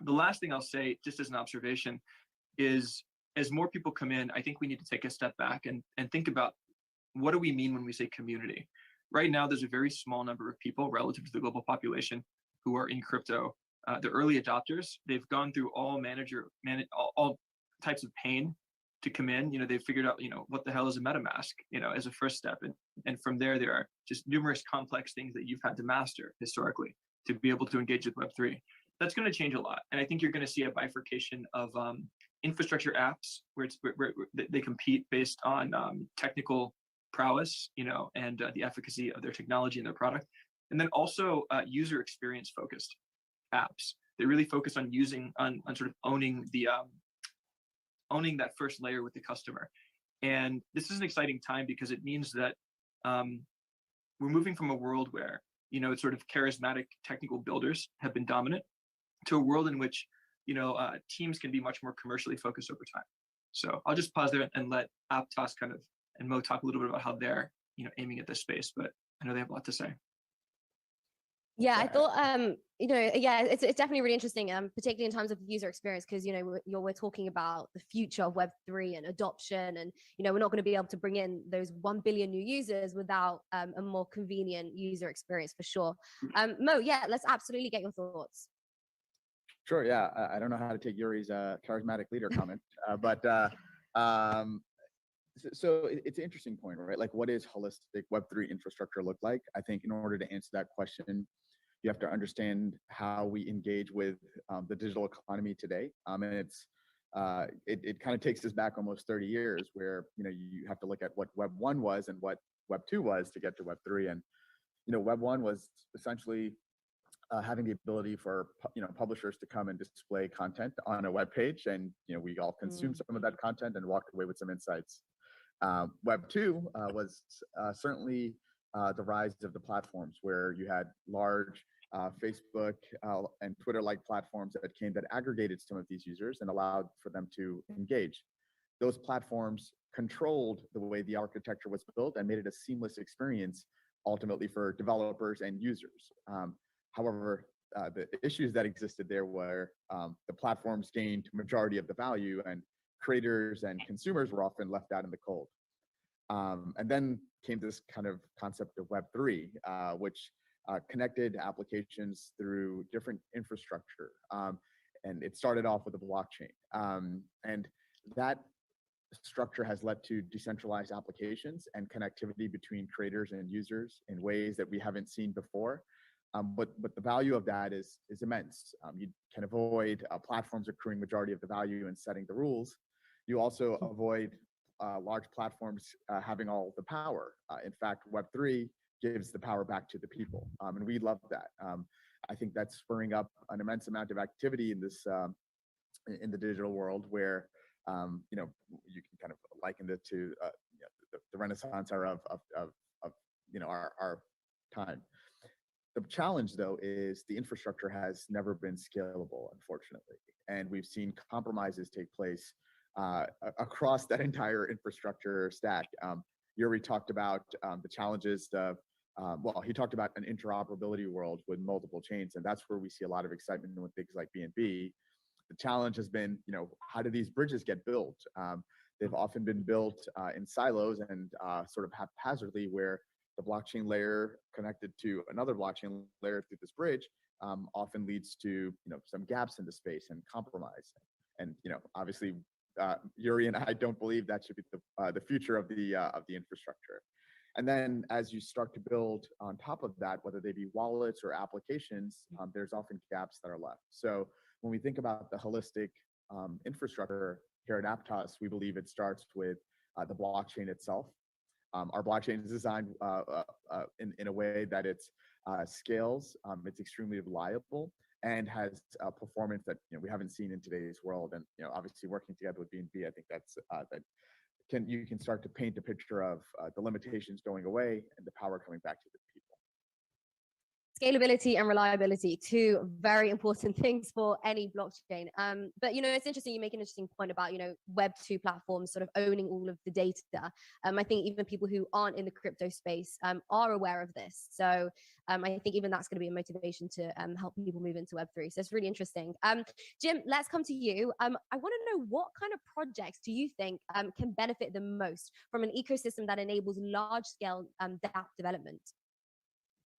The last thing I'll say, just as an observation, is as more people come in, I think we need to take a step back and think about what do we mean when we say community. Right now, there's a very small number of people relative to the global population who are in crypto. The early adopters, they've gone through all types of pain to come in. They've figured out, what the hell is a MetaMask, as a first step. And from there are just numerous complex things that you've had to master historically to be able to engage with Web3. That's going to change a lot. And I think you're going to see a bifurcation of infrastructure apps where they compete based on technical prowess, and the efficacy of their technology and their product. And then also user experience focused apps. They really focus on sort of owning that first layer with the customer. And this is an exciting time because it means that we're moving from a world where, it's sort of charismatic technical builders have been dominant to a world in which, teams can be much more commercially focused over time. So I'll just pause there and let Aptos and Mo talk a little bit about how they're, aiming at this space, but I know they have a lot to say. Yeah, I thought, it's definitely really interesting, particularly in terms of user experience, because, we're talking about the future of Web3 and adoption, and, we're not going to be able to bring in those 1 billion new users without a more convenient user experience for sure. Mo, yeah, let's absolutely get your thoughts. Sure, yeah. I don't know how to take Yuri's charismatic leader comment, but so it's an interesting point, right? Like, what is holistic Web3 infrastructure look like? I think in order to answer that question, you have to understand how we engage with the digital economy today. And it kind of takes us back almost 30 years where, you have to look at what Web 1 was and what Web 2 was to get to Web 3. And, Web 1 was essentially having the ability for, publishers to come and display content on a web page, and, we all consume some of that content and walk away with some insights. Web 2 was certainly the rise of the platforms where you had large Facebook and Twitter-like platforms that aggregated some of these users and allowed for them to engage. Those platforms controlled the way the architecture was built and made it a seamless experience ultimately for developers and users. However, the issues that existed there were the platforms gained majority of the value, and creators and consumers were often left out in the cold. And then came this kind of concept of Web3, which connected applications through different infrastructure. And it started off with a blockchain. And that structure has led to decentralized applications and connectivity between creators and users in ways that we haven't seen before. But the value of that is immense. You can avoid platforms accruing majority of the value and setting the rules. You also avoid large platforms having all the power. In fact, Web3 gives the power back to the people, and we love that. I think that's spurring up an immense amount of activity in this in the digital world, where you can kind of liken it to the Renaissance era of our time. The challenge, though, is the infrastructure has never been scalable, unfortunately, and we've seen compromises take place across that entire infrastructure stack. Yuri talked about the challenges of, he talked about an interoperability world with multiple chains, and that's where we see a lot of excitement with things like BNB. The challenge has been, how do these bridges get built? They've often been built in silos and sort of haphazardly, where the blockchain layer connected to another blockchain layer through this bridge often leads to some gaps in the space and compromise. And obviously, Yuri and I don't believe that should be the future of the infrastructure. And then as you start to build on top of that, whether they be wallets or applications, there's often gaps that are left. So when we think about the holistic infrastructure here at Aptos, we believe it starts with the blockchain itself. Our blockchain is designed in a way that it scales, it's extremely reliable, and has performance that we haven't seen in today's world. And obviously, working together with BNB, I think that's you can start to paint a picture of the limitations going away and the power coming back to the people. Scalability and reliability, two very important things for any blockchain. But it's interesting. You make an interesting point about Web2 platforms sort of owning all of the data. I think even people who aren't in the crypto space are aware of this. So I think even that's going to be a motivation to help people move into Web3. So it's really interesting. Jim, let's come to you. I want to know, what kind of projects do you think can benefit the most from an ecosystem that enables large-scale dApp development?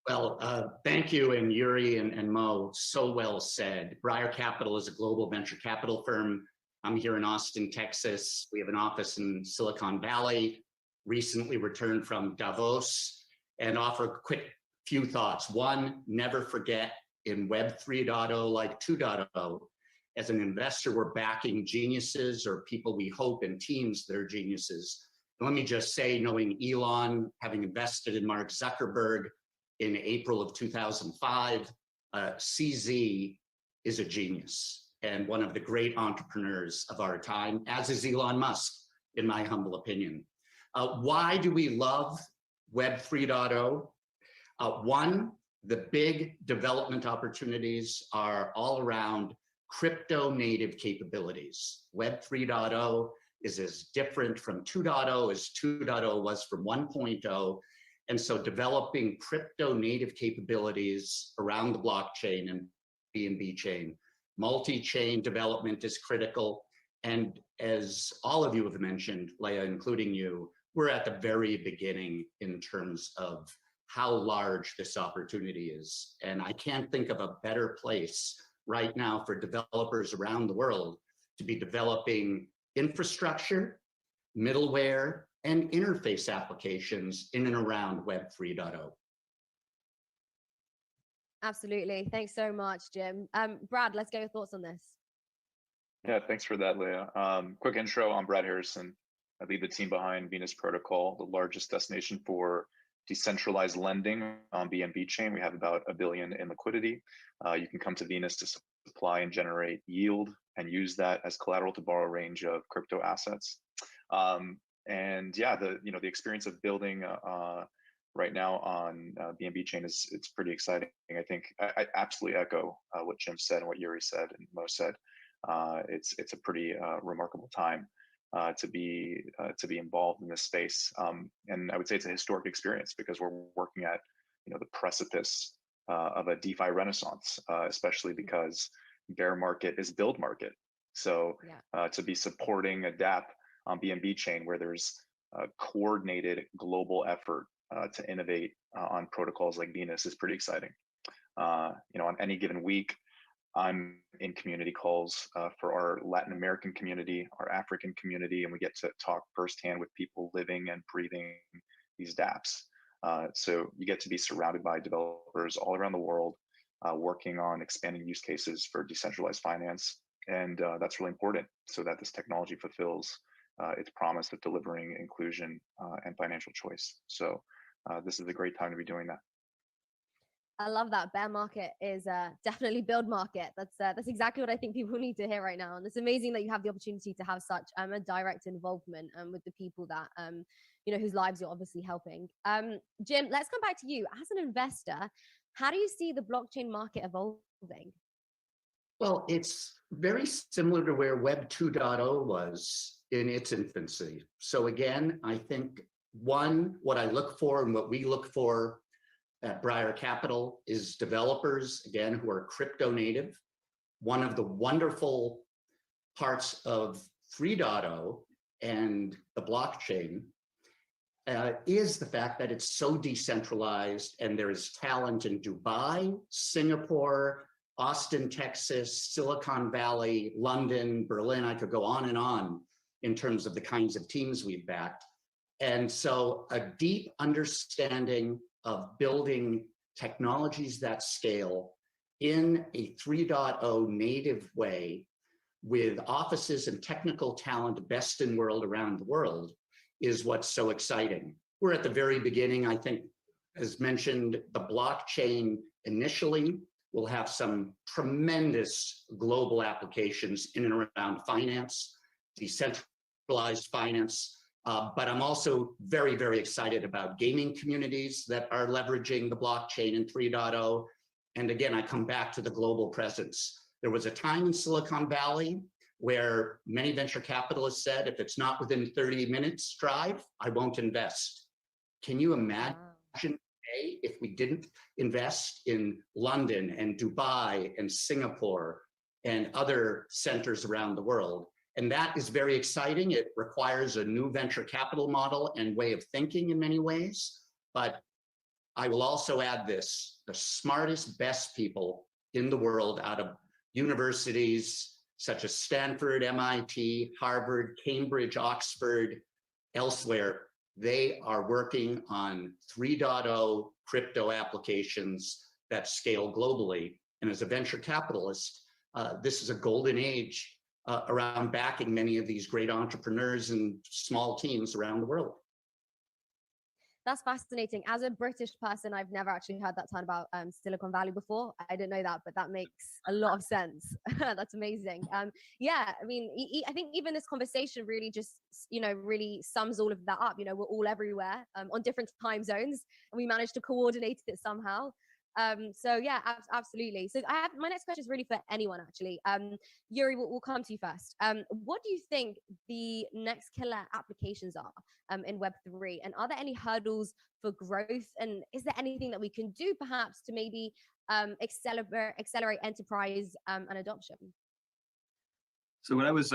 Well, thank you, and Yuri and Mo, so well said. Briar Capital is a global venture capital firm. I'm here in Austin, Texas. We have an office in Silicon Valley, recently returned from Davos, and offer a quick few thoughts. One, never forget in Web 3.0 like 2.0, as an investor, we're backing geniuses or people we hope and teams that are geniuses. And let me just say, knowing Elon, having invested in Mark Zuckerberg, in April of 2005, CZ is a genius and one of the great entrepreneurs of our time, as is Elon Musk, in my humble opinion. Why do we love Web 3.0? One, the big development opportunities are all around crypto native capabilities. Web 3.0 is as different from 2.0 as 2.0 was from 1.0. And so developing crypto native capabilities around the blockchain and BNB chain, multi-chain development is critical. And as all of you have mentioned, Leah, including you, we're at the very beginning in terms of how large this opportunity is. And I can't think of a better place right now for developers around the world to be developing infrastructure, middleware, and interface applications in and around Web 3.0. Absolutely. Thanks so much, Jim. Brad, let's get your thoughts on this. Yeah, thanks for that, Leah. Quick intro, I'm Brad Harrison. I lead the team behind Venus Protocol, the largest destination for decentralized lending on BNB chain. We have about $1 billion in liquidity. You can come to Venus to supply and generate yield and use that as collateral to borrow a range of crypto assets. And yeah, the experience of building right now on BNB chain it's pretty exciting. I think I absolutely echo what Jim said and what Yuri said and Mo said. It's a pretty remarkable time to be involved in this space, and I would say it's a historic experience because we're working at the precipice of a DeFi renaissance, especially because bear market is build market. So to be supporting a dApp on BNB chain where there's a coordinated global effort to innovate on protocols like Venus is pretty exciting. On any given week, I'm in community calls for our Latin American community, our African community, and we get to talk firsthand with people living and breathing these dApps. So you get to be surrounded by developers all around the world working on expanding use cases for decentralized finance. And that's really important so that this technology fulfills its promise of delivering inclusion and financial choice. So this is a great time to be doing that. I love that. Bear market is definitely build market. That's exactly what I think people need to hear right now. And it's amazing that you have the opportunity to have such a direct involvement with the people that whose lives you're obviously helping. Jim, let's come back to you. As an investor, how do you see the blockchain market evolving? Well, it's very similar to where Web 2.0 was in its infancy. So again, I think what I look for and what we look for at Briar Capital is developers, again, who are crypto native. One of the wonderful parts of 3.0 and the blockchain is the fact that it's so decentralized and there is talent in Dubai, Singapore, Austin, Texas, Silicon Valley, London, Berlin. I could go on and on in terms of the kinds of teams we've backed. And so a deep understanding of building technologies that scale in a 3.0 native way with offices and technical talent best in world around the world is what's so exciting. We're at the very beginning. I think, as mentioned, the blockchain initially will have some tremendous global applications in and around finance, decentralized finance. But I'm also very, very excited about gaming communities that are leveraging the blockchain in 3.0 And again, I come back to the global presence. There was a time in Silicon Valley where many venture capitalists said, if it's not within 30 minutes drive, I won't invest. Can you imagine today if we didn't invest in London and Dubai and Singapore and other centers around the world? And that is very exciting. It requires a new venture capital model and way of thinking in many ways. But I will also add this, the smartest, best people in the world out of universities such as Stanford, MIT, Harvard, Cambridge, Oxford, elsewhere, they are working on 3.0 crypto applications that scale globally. And as a venture capitalist, this is a golden age around backing many of these great entrepreneurs and small teams around the world. That's fascinating. As a British person, I've never actually heard that term about Silicon Valley before. I didn't know that, but that makes a lot of sense. That's amazing. Yeah, I mean, I think even this conversation really just, really sums all of that up. We're all everywhere on different time zones, and we managed to coordinate it somehow. So yeah, absolutely. So my next question is really for anyone, actually. Yuri, we'll come to you first. What do you think the next killer applications are in Web3? And are there any hurdles for growth? And is there anything that we can do perhaps to maybe accelerate enterprise and adoption? So when I was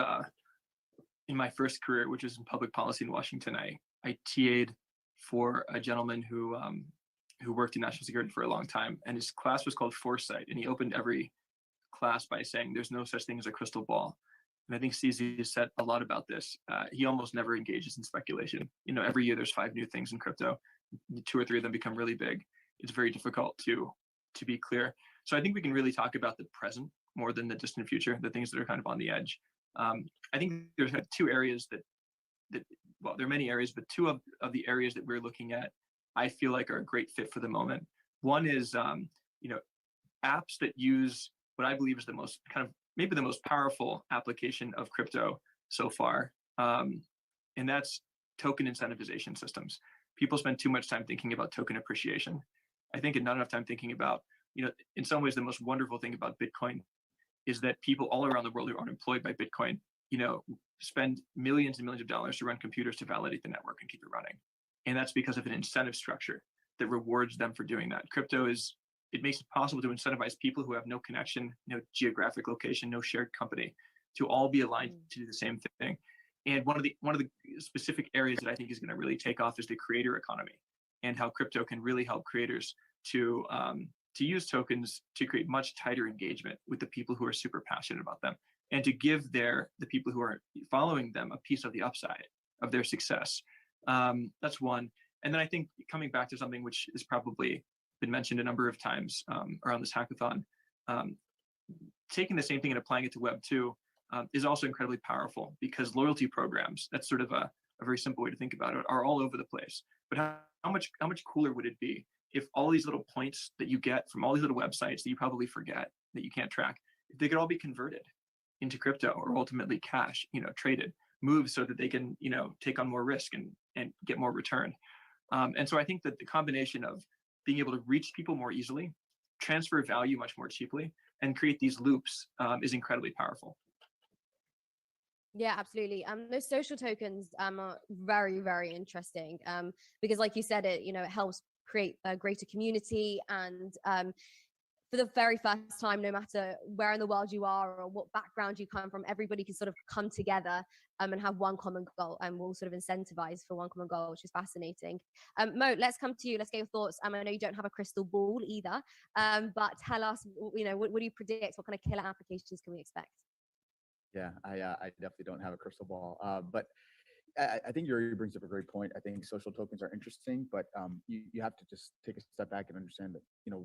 in my first career, which was in public policy in Washington, I TA'd for a gentleman who worked in national security for a long time, and his class was called Foresight, and he opened every class by saying there's no such thing as a crystal ball. And I think CZ said a lot about this. He almost never engages in speculation. Every year there's 5 new things in crypto, 2 or 3 of them become really big. It's very difficult to be clear. So I think we can really talk about the present more than the distant future, the things that are kind of on the edge. I think there's 2 areas that well, there are many areas, but 2 of the areas that we're looking at I feel like are a great fit for the moment. One is, apps that use what I believe is the most maybe the most powerful application of crypto so far. And that's token incentivization systems. People spend too much time thinking about token appreciation. I think, and not enough time thinking about, in some ways, the most wonderful thing about Bitcoin is that people all around the world who are employed by Bitcoin, spend millions and millions of dollars to run computers to validate the network and keep it running. And that's because of an incentive structure that rewards them for doing that. Crypto it makes it possible to incentivize people who have no connection, no geographic location, no shared company, to all be aligned to do the same thing. And one of the specific areas that I think is going to really take off is the creator economy, and how crypto can really help creators to use tokens to create much tighter engagement with the people who are super passionate about them, and to give the people who are following them a piece of the upside of their success. That's one. And then I think coming back to something which has probably been mentioned a number of times around this hackathon, taking the same thing and applying it to Web 2 is also incredibly powerful, because loyalty programs, that's sort of a very simple way to think about it, are all over the place. But how much cooler would it be if all these little points that you get from all these little websites that you probably forget, that you can't track, if they could all be converted into crypto or ultimately cash, traded, moved so that they can, take on more risk and get more return. And so I think that the combination of being able to reach people more easily, transfer value much more cheaply, and create these loops is incredibly powerful. Yeah, absolutely. Those social tokens are very, very interesting because, like you said, it helps create a greater community, and for the very first time, no matter where in the world you are or what background you come from, everybody can sort of come together and have one common goal, and we'll sort of incentivize for one common goal, which is fascinating. Mo, let's come to you. Let's get your thoughts. I know you don't have a crystal ball either, but tell us, what do you predict? What kind of killer applications can we expect? Yeah, I definitely don't have a crystal ball, but I think Yuri brings up a great point. I think social tokens are interesting, but you have to just take a step back and understand that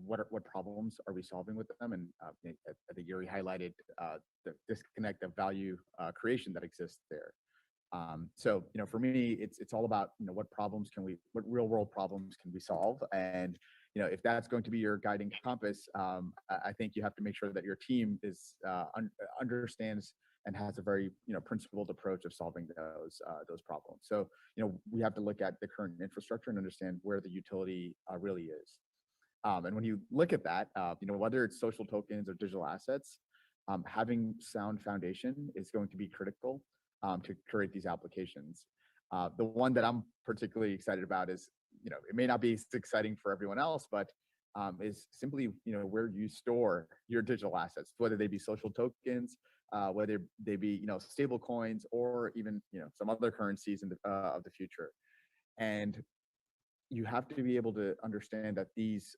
what problems are we solving with them, and I think Yuri highlighted the disconnect of value creation that exists there. So for me, it's all about what real world problems can we solve, and if that's going to be your guiding compass, I think you have to make sure that your team understands and has a very principled approach of solving those problems. So we have to look at the current infrastructure and understand where the utility really is. And when you look at that, whether it's social tokens or digital assets, having sound foundation is going to be critical to create these applications. The one that I'm particularly excited about is, it may not be as exciting for everyone else, but is simply, where you store your digital assets, whether they be social tokens, whether they be, stable coins, or even, some other currencies of the future. And you have to be able to understand that these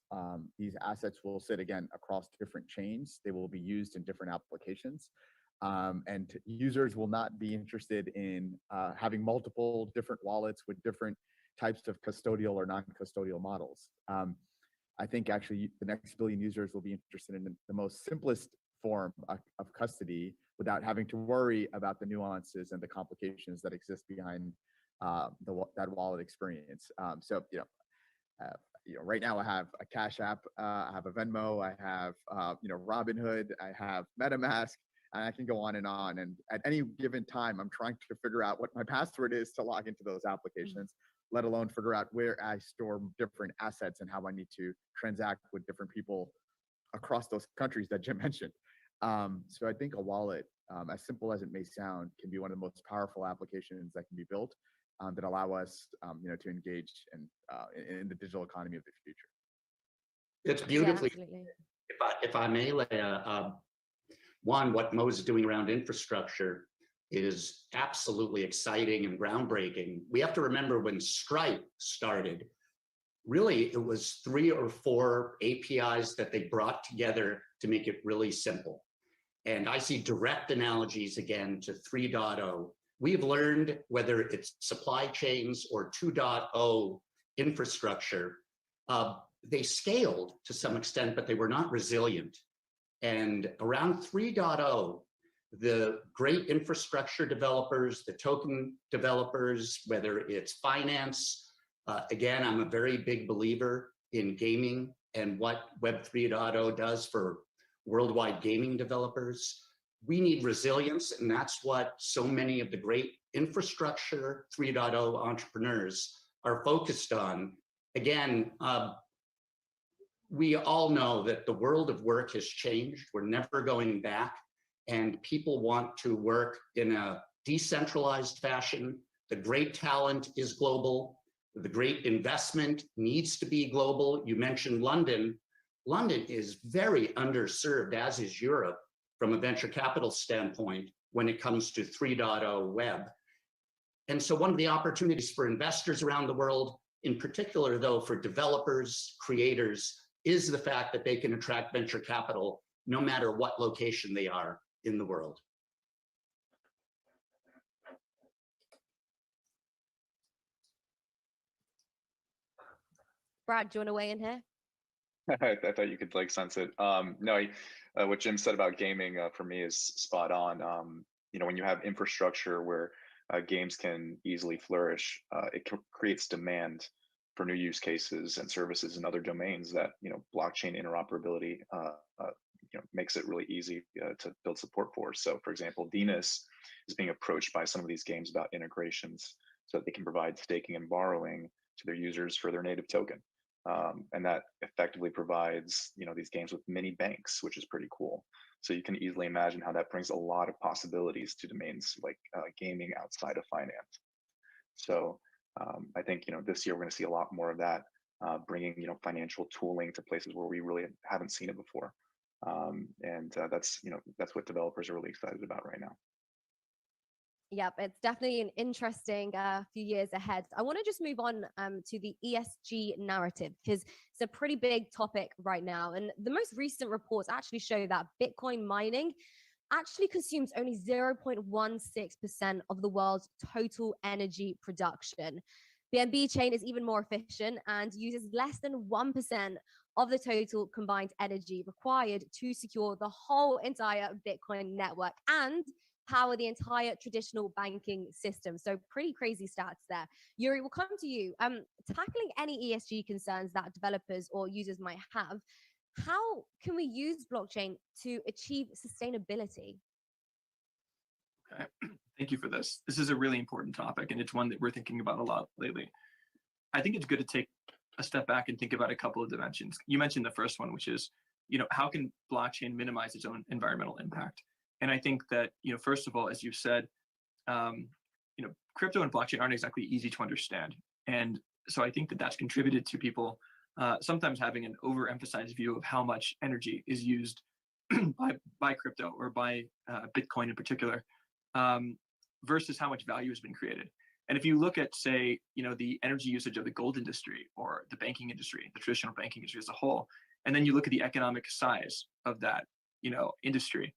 assets will sit again across different chains. They will be used in different applications. And users will not be interested in having multiple different wallets with different types of custodial or non-custodial models. I think actually the next billion users will be interested in the most simplest form of custody without having to worry about the nuances and the complications that exist behind that wallet experience. Right now I have a Cash App, I have a Venmo, I have Robinhood, I have MetaMask, and I can go on. And at any given time, I'm trying to figure out what my password is to log into those applications, let alone figure out where I store different assets and how I need to transact with different people across those countries that Jim mentioned. So I think a wallet, as simple as it may sound, can be one of the most powerful applications that can be built that allow us, to engage in the digital economy of the future. It's beautifully, if I may, Leah, one, what Mo's doing around infrastructure is absolutely exciting and groundbreaking. We have to remember when Stripe started, really it was 3 or 4 APIs that they brought together to make it really simple. And I see direct analogies again to 3.0. We've learned, whether it's supply chains or 2.0 infrastructure, they scaled to some extent, but they were not resilient. And around 3.0, the great infrastructure developers, the token developers, whether it's finance, again, I'm a very big believer in gaming and what Web 3.0 does for worldwide gaming developers. We need resilience, and that's what so many of the great infrastructure 3.0 entrepreneurs are focused on. Again, we all know that the world of work has changed. We're never going back, and people want to work in a decentralized fashion. The great talent is global. The great investment needs to be global. You mentioned London. London is very underserved, as is Europe, from a venture capital standpoint when it comes to 3.0 web. And so one of the opportunities for investors around the world, in particular though for developers, creators, is the fact that they can attract venture capital no matter what location they are in the world. Brad, do you want to weigh in here? I thought you could sense it. No, what Jim said about gaming for me is spot on. When you have infrastructure where games can easily flourish, it creates demand for new use cases and services in other domains that blockchain interoperability makes it really easy to build support for. So, for example, Venus is being approached by some of these games about integrations so that they can provide staking and borrowing to their users for their native token. And that effectively provides, these games with mini banks, which is pretty cool. So you can easily imagine how that brings a lot of possibilities to domains like gaming outside of finance. So I think, this year we're going to see a lot more of that, bringing, financial tooling to places where we really haven't seen it before. And that's what developers are really excited about right now. Yep, it's definitely an interesting few years ahead. I want to just move on to the ESG narrative, because it's a pretty big topic right now. And the most recent reports actually show that Bitcoin mining actually consumes only 0.16% of the world's total energy production. BNB chain is even more efficient and uses less than 1% of the total combined energy required to secure the whole entire Bitcoin network and power the entire traditional banking system. So pretty crazy stats there. Yuri, we'll come to you. Tackling any ESG concerns that developers or users might have, how can we use blockchain to achieve sustainability? Okay. Thank you for this. This is a really important topic, and it's one that we're thinking about a lot lately. I think it's good to take a step back and think about a couple of dimensions. You mentioned the first one, which is, how can blockchain minimize its own environmental impact? And I think that, first of all, as you've said, crypto and blockchain aren't exactly easy to understand. And so I think that that's contributed to people sometimes having an overemphasized view of how much energy is used by crypto or by Bitcoin in particular, versus how much value has been created. And if you look at, say, the energy usage of the gold industry or the banking industry, the traditional banking industry as a whole, and then you look at the economic size of that, industry,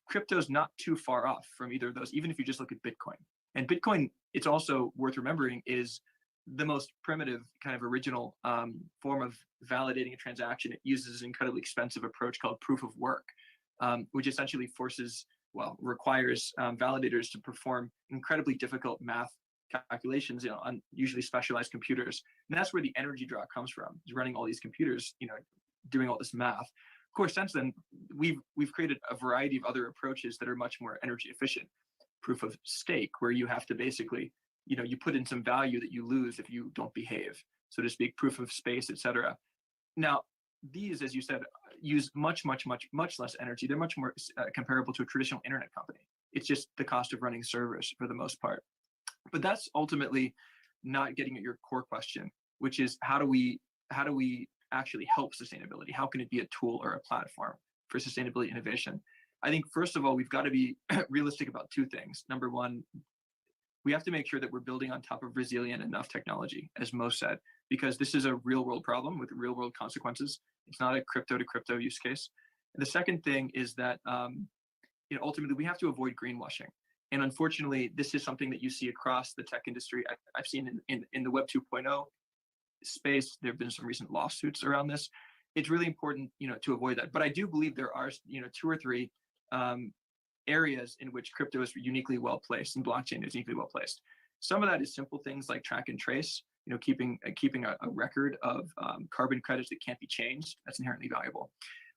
crypto is not too far off from either of those, even if you just look at Bitcoin. And Bitcoin, it's also worth remembering, is the most primitive kind of original form of validating a transaction. It uses an incredibly expensive approach called proof of work, which essentially requires validators to perform incredibly difficult math calculations on usually specialized computers. And that's where the energy draw comes from, is running all these computers, doing all this math. Of course, since then, we've created a variety of other approaches that are much more energy efficient. Proof of stake, where you have to basically, you put in some value that you lose if you don't behave, so to speak, proof of space, etc. Now, these, as you said, use much less energy. They're much more comparable to a traditional internet company. It's just the cost of running servers for the most part. But that's ultimately not getting at your core question, which is how do we actually help sustainability? How can it be a tool or a platform for sustainability innovation? I think, first of all, we've got to be realistic about two things. Number one, we have to make sure that we're building on top of resilient enough technology, as Mo said, because this is a real world problem with real world consequences. It's not a crypto to crypto use case. And the second thing is that ultimately we have to avoid greenwashing. And unfortunately, this is something that you see across the tech industry. I've seen in the Web 2.0 space, there have been some recent lawsuits around this. It's really important, to avoid that. But I do believe there are, 2 or 3 areas in which crypto is uniquely well placed and blockchain is uniquely well placed. Some of that is simple things like track and trace, keeping a record of carbon credits that can't be changed. That's inherently valuable.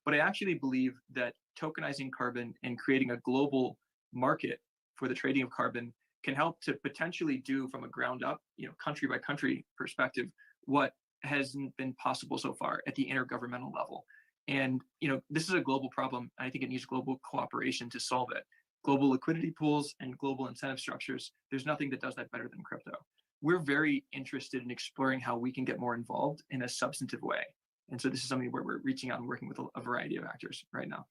But I actually believe that tokenizing carbon and creating a global market for the trading of carbon can help to potentially do, from a ground up, country by country perspective, what hasn't been possible so far at the intergovernmental level. And this is a global problem. I think it needs global cooperation to solve it. Global liquidity pools and global incentive structures, there's nothing that does that better than crypto. We're very interested in exploring how we can get more involved in a substantive way. And so this is something where we're reaching out and working with a variety of actors right now.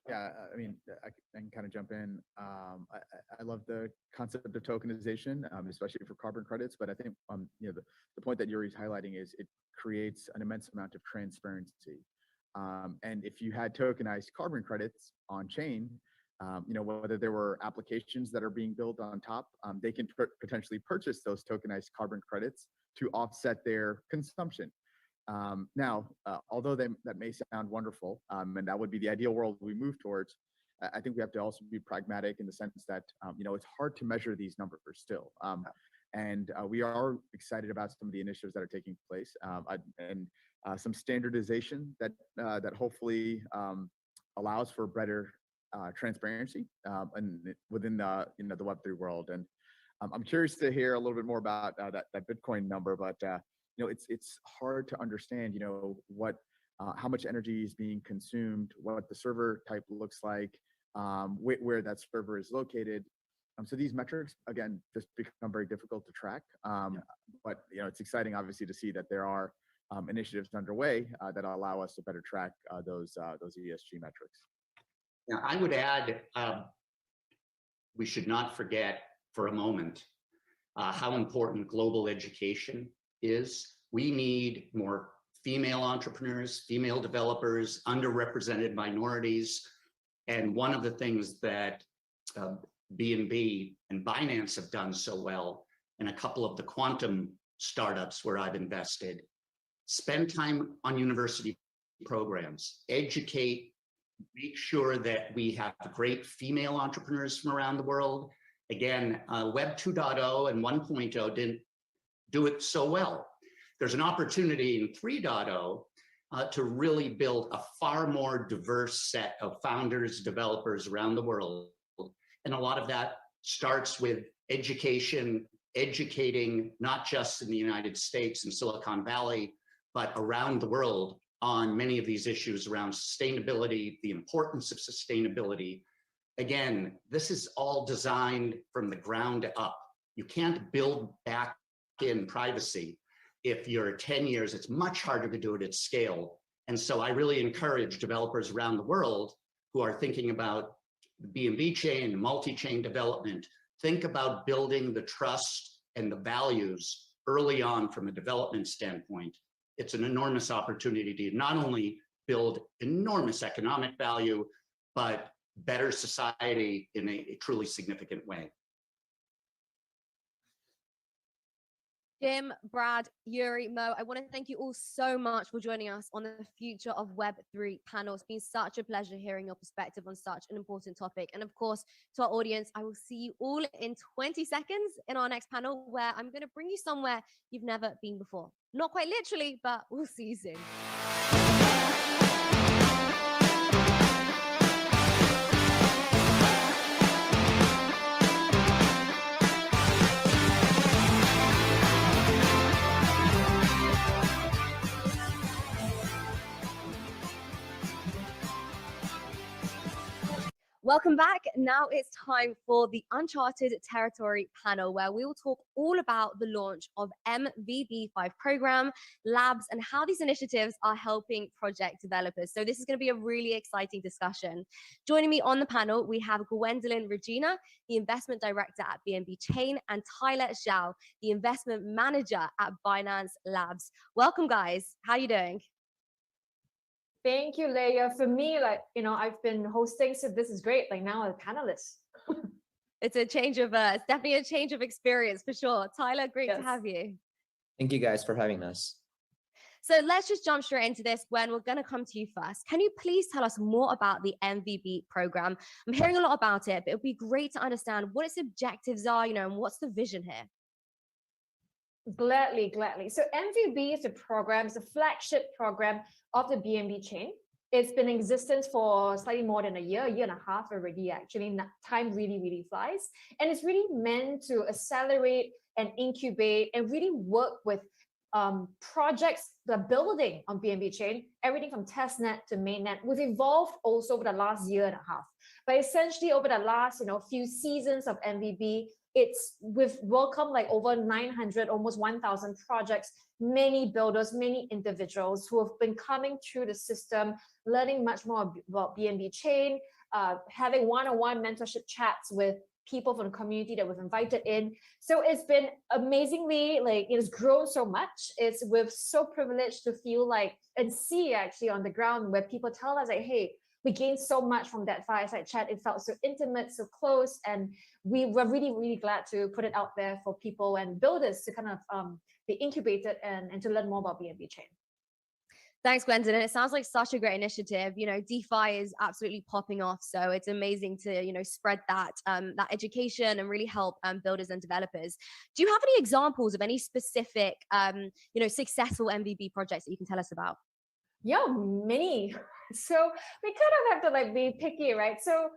Yeah, I mean, I can kind of jump in. I love the concept of tokenization, especially for carbon credits. But I think, the point that Yuri's highlighting is it creates an immense amount of transparency. And if you had tokenized carbon credits on chain, whether there were applications that are being built on top, they can potentially purchase those tokenized carbon credits to offset their consumption. Now, although that may sound wonderful, and that would be the ideal world we move towards, I think we have to also be pragmatic in the sense that, it's hard to measure these numbers still. And we are excited about some of the initiatives that are taking place, and some standardization that hopefully allows for better transparency and within the the Web3 world. And I'm curious to hear a little bit more about that Bitcoin number, but it's hard to understand what how much energy is being consumed, what the server type looks like, where that server is located. So these metrics, again, just become very difficult to track. But it's exciting, obviously, to see that there are initiatives underway that allow us to better track those ESG metrics. Now, I would add, we should not forget for a moment how important global education is. We need more female entrepreneurs, female developers, underrepresented minorities. And one of the things that BNB and Binance have done so well, and a couple of the quantum startups where I've invested, spend time on university programs, educate, make sure that we have great female entrepreneurs from around the world. Again, Web 2.0 and 1.0 didn't do it so well. There's an opportunity in 3.0 to really build a far more diverse set of founders, developers around the world. And a lot of that starts with education educating not just in the United States and Silicon Valley, but around the world on many of these issues around sustainability, the importance of sustainability. Again, this is all designed from the ground up. You can't build back in privacy. If you're 10 years, it's much harder to do it at scale. And so I really encourage developers around the world who are thinking about the BNB chain, multi-chain development, think about building the trust and the values early on from a development standpoint. It's an enormous opportunity to not only build enormous economic value, but better society in a truly significant way. Jim, Brad, Yuri, Mo, I want to thank you all so much for joining us on the Future of Web3 panel. It's been such a pleasure hearing your perspective on such an important topic. And of course, to our audience, I will see you all in 20 seconds in our next panel, where I'm going to bring you somewhere you've never been before. Not quite literally, but we'll see you soon. Welcome back. Now it's time for the Uncharted Territory panel, where we will talk all about the launch of MVB5 program, labs, and how these initiatives are helping project developers. So this is going to be a really exciting discussion. Joining me on the panel, we have Gwendolyn Regina, the investment director at BNB Chain, and Tyler Zhao, the investment manager at Binance Labs. Welcome, guys. How are you doing? Thank you, Leia. For me, I've been hosting, so this is great. Now I'm a panelist. It's a change of, it's definitely a change of experience for sure. Tyler, great to have you. Thank you guys for having us. So let's just jump straight into this. Gwen, we're going to come to you first. Can you please tell us more about the MVB program? I'm hearing a lot about it, but it would be great to understand what its objectives are, and what's the vision here? Gladly. So MVB is a program, it's a flagship program of the BNB chain. It's been in existence for slightly more than a year and a half already, actually. Time really, really flies. And it's really meant to accelerate and incubate and really work with projects that are building on BNB chain, everything from testnet to mainnet. We've evolved also over the last year and a half. But essentially over the last few seasons of MVB, we've welcomed over 900, almost 1,000 projects, many builders, many individuals who have been coming through the system, learning much more about BNB chain, having one-on-one mentorship chats with people from the community that we've invited in. So it's been amazingly, it has grown so much. We're so privileged to feel and see actually on the ground where people tell us hey, we gained so much from that fireside chat. It felt so intimate, so close, and we were really, really glad to put it out there for people and builders to kind of be incubated and to learn more about BNB chain. Thanks, Gwendolyn. It sounds like such a great initiative. DeFi is absolutely popping off, so it's amazing to spread that that education and really help builders and developers. Do you have any examples of any specific successful MVB projects that you can tell us about? Yeah, many. So we kind of have to be picky, right? So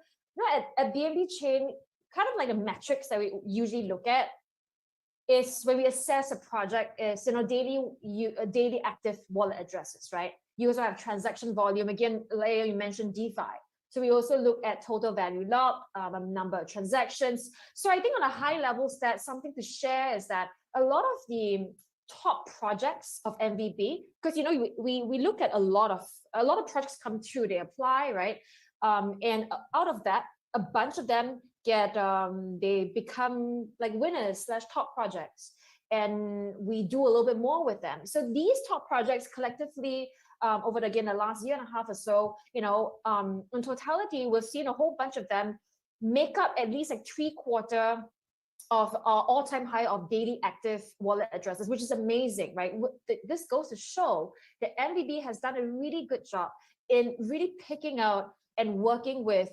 at BNB chain, kind of the metrics that we usually look at is when we assess a project is daily active wallet addresses, right? You also have transaction volume. Again, Leia, you mentioned DeFi. So we also look at total value locked, number of transactions. So I think on a high level stat, something to share is that a lot of the top projects of MVB, because we look at a lot of projects come through, they apply, right? And out of that, a bunch of them they become winners / top projects, and we do a little bit more with them. So these top projects collectively over the last year and a half or so, in totality, we've seen a whole bunch of them make up at least 3/4 of our all-time high of daily active wallet addresses, which is amazing, right? This goes to show that MVB has done a really good job in really picking out and working with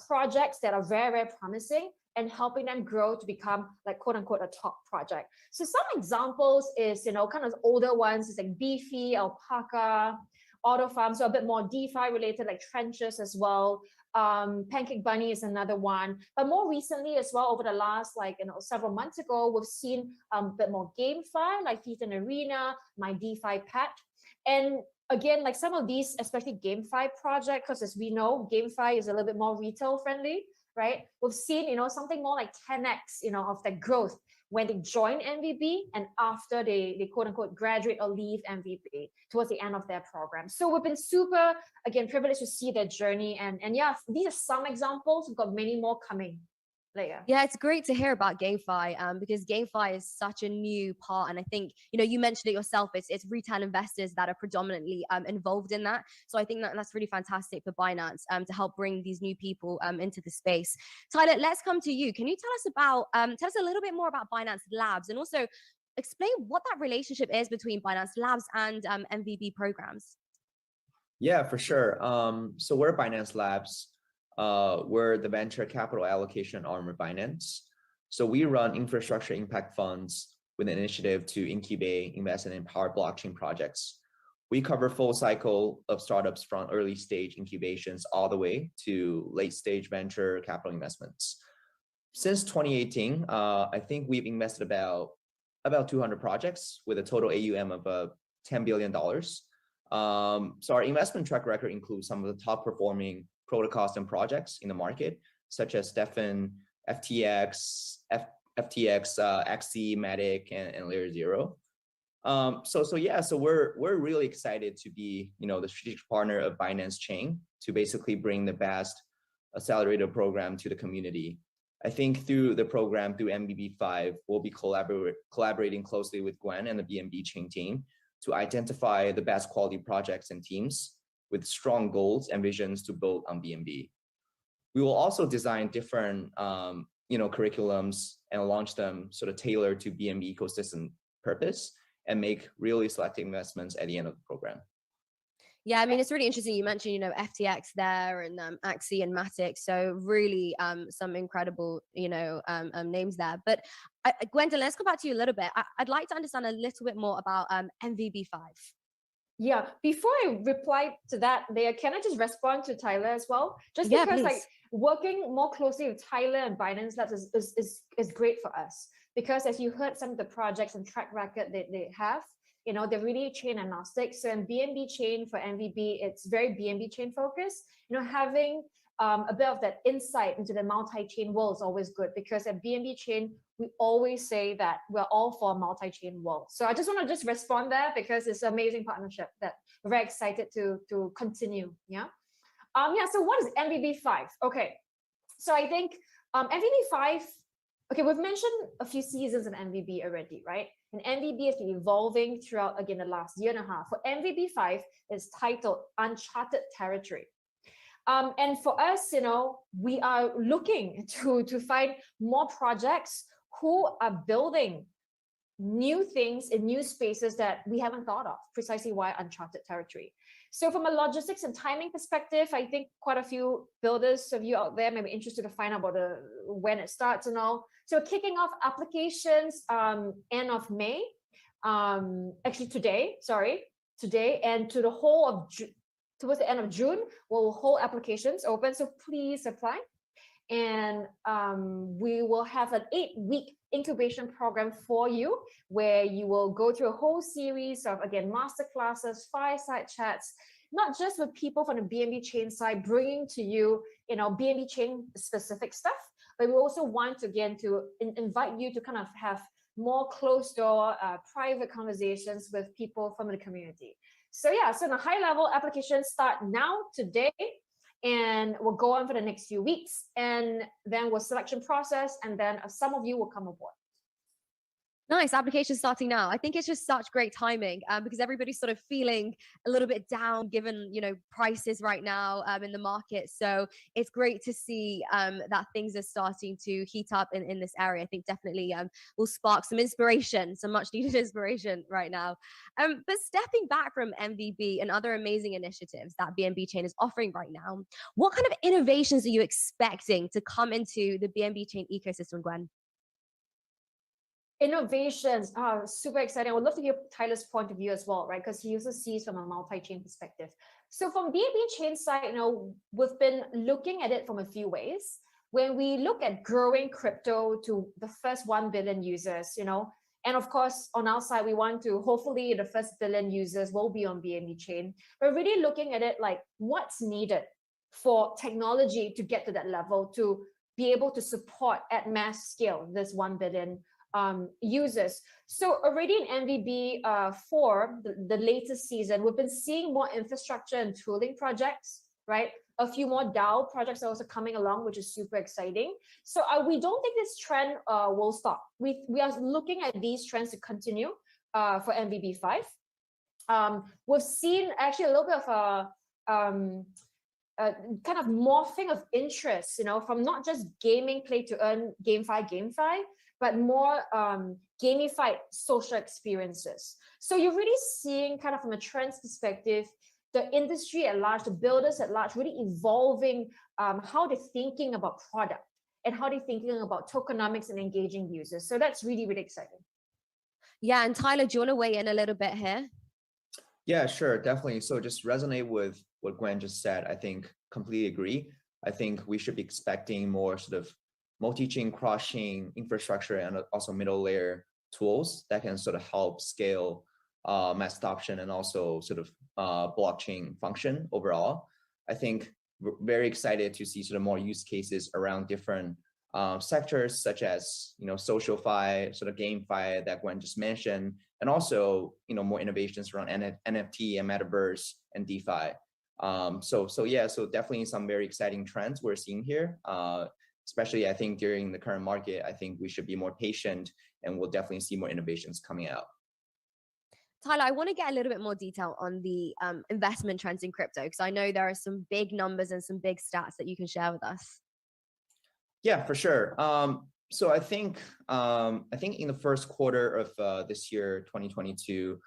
projects that are very, very promising and helping them grow to become quote unquote a top project. So some examples is kind of older ones is Beefy, Alpaca, Auto Farm, so a bit more DeFi related, like Trenches as well. Pancake Bunny is another one. But more recently as well, over the last several months ago, we've seen a bit more GameFi, like Ethan Arena, My DeFi Pet. And again, like some of these, especially GameFi project, because as we know, GameFi is a little bit more retail friendly, right? We've seen, something more like 10x, of that growth when they join MVB and after they quote unquote graduate or leave MVB towards the end of their program. So we've been super, again, privileged to see their journey. And yeah, these are some examples. We've got many more coming later. Yeah, it's great to hear about GameFi because GameFi is such a new part. And I think, you mentioned it yourself, it's retail investors that are predominantly involved in that. So I think that's really fantastic for Binance to help bring these new people into the space. Tyler, let's come to you. Can you tell us a little bit more about Binance Labs and also explain what that relationship is between Binance Labs and MVB programs? Yeah, for sure. So we're Binance Labs. We're the venture capital allocation arm of Binance. So we run infrastructure impact funds with an initiative to incubate, invest, and empower blockchain projects. We cover full cycle of startups from early stage incubations all the way to late stage venture capital investments. Since 2018, I think we've invested about 200 projects with a total AUM of $10 billion. So our investment track record includes some of the top performing protocols and projects in the market, such as Stefan, FTX, XC, Matic, and Layer Zero. So we're really excited to be, the strategic partner of Binance Chain to basically bring the best accelerator program to the community. I think through the program, through MVB5, we'll be collaborating closely with Gwen and the BNB Chain team to identify the best quality projects and teams with strong goals and visions to build on BNB. We will also design different, curriculums and launch them sort of tailored to BNB ecosystem purpose and make really selective investments at the end of the program. Yeah, I mean, it's really interesting. You mentioned, FTX there and Axie and Matic. So really some incredible, names there. But Gwendolyn, let's go back to you a little bit. I'd like to understand a little bit more about MVB5. Yeah, before I reply to that, Leah, can I just respond to Tyler as well? Just Yeah, because please. working more closely with Tyler and Binance Labs is great for us. Because as you heard some of the projects and track record that they have, they're really chain agnostic. So in BNB chain for MVB, it's very BNB chain focused. Having a bit of that insight into the multi-chain world is always good because at BNB chain, we always say that we're all for a multi-chain world. So I just want to respond there because it's an amazing partnership that we're very excited to continue. Yeah. So what is MVB5? Okay. So I think MVB5, okay, we've mentioned a few seasons of MVB already, right? And MVB has been evolving throughout, again, the last year and a half. For MVB5, it's titled Uncharted Territory. And for us, we are looking to find more projects who are building new things in new spaces that we haven't thought of, precisely why Uncharted Territory. So from a logistics and timing perspective, I think quite a few builders of you out there may be interested to find out about when it starts and all. So kicking off applications end of May, actually today, and to the whole of towards the end of June, we'll hold applications open. So please apply. And we will have an 8-week incubation program for you where you will go through a whole series of, again, masterclasses, fireside chats, not just with people from the BNB chain side, bringing to you, BNB chain specific stuff, but we also want, again, to invite you to kind of have more closed door, private conversations with people from the community. So yeah, so the high level applications start now, today, and we'll go on for the next few weeks, and then we'll selection process, and then some of you will come aboard. Nice. Application starting now. I think it's just such great timing because everybody's sort of feeling a little bit down given, prices right now in the market. So it's great to see that things are starting to heat up in this area. I think definitely will spark some inspiration, some much needed inspiration right now. But stepping back from MVB and other amazing initiatives that BNB Chain is offering right now, what kind of innovations are you expecting to come into the BNB Chain ecosystem, Gwen? Innovations are super exciting. I would love to hear Tyler's point of view as well, right? Because he also sees from a multi-chain perspective. So from BNB Chain side, we've been looking at it from a few ways. When we look at growing crypto to the first 1 billion users, and of course, on our side, we want to, hopefully the first billion users will be on BNB Chain. We're really looking at it like what's needed for technology to get to that level, to be able to support at mass scale this 1 billion users. So already in MVB 4, the latest season, we've been seeing more infrastructure and tooling projects, right? A few more DAO projects are also coming along, which is super exciting. So we don't think this trend will stop. We are looking at these trends to continue for MVB 5. We've seen actually a little bit of a kind of morphing of interest, from not just gaming play to earn GameFi, but more gamified social experiences. So you're really seeing kind of from a trends perspective, the industry at large, the builders at large, really evolving how they're thinking about product and how they're thinking about tokenomics and engaging users. So that's really, really exciting. Yeah, and Tyler, do you want to weigh in a little bit here? Yeah, sure, definitely. So just resonate with what Gwen just said. I think completely agree. I think we should be expecting more sort of multi-chain, cross-chain infrastructure and also middle layer tools that can sort of help scale mass adoption and also sort of blockchain function overall. I think we're very excited to see sort of more use cases around different sectors such as SocialFi, sort of GameFi that Gwen just mentioned, and also more innovations around NFT and metaverse and DeFi. So definitely some very exciting trends we're seeing here. Especially I think during the current market, I think we should be more patient and we'll definitely see more innovations coming out. Tyler, I want to get a little bit more detail on the investment trends in crypto, because I know there are some big numbers and some big stats that you can share with us. Yeah, for sure. So I think in the first quarter of this year, 2022,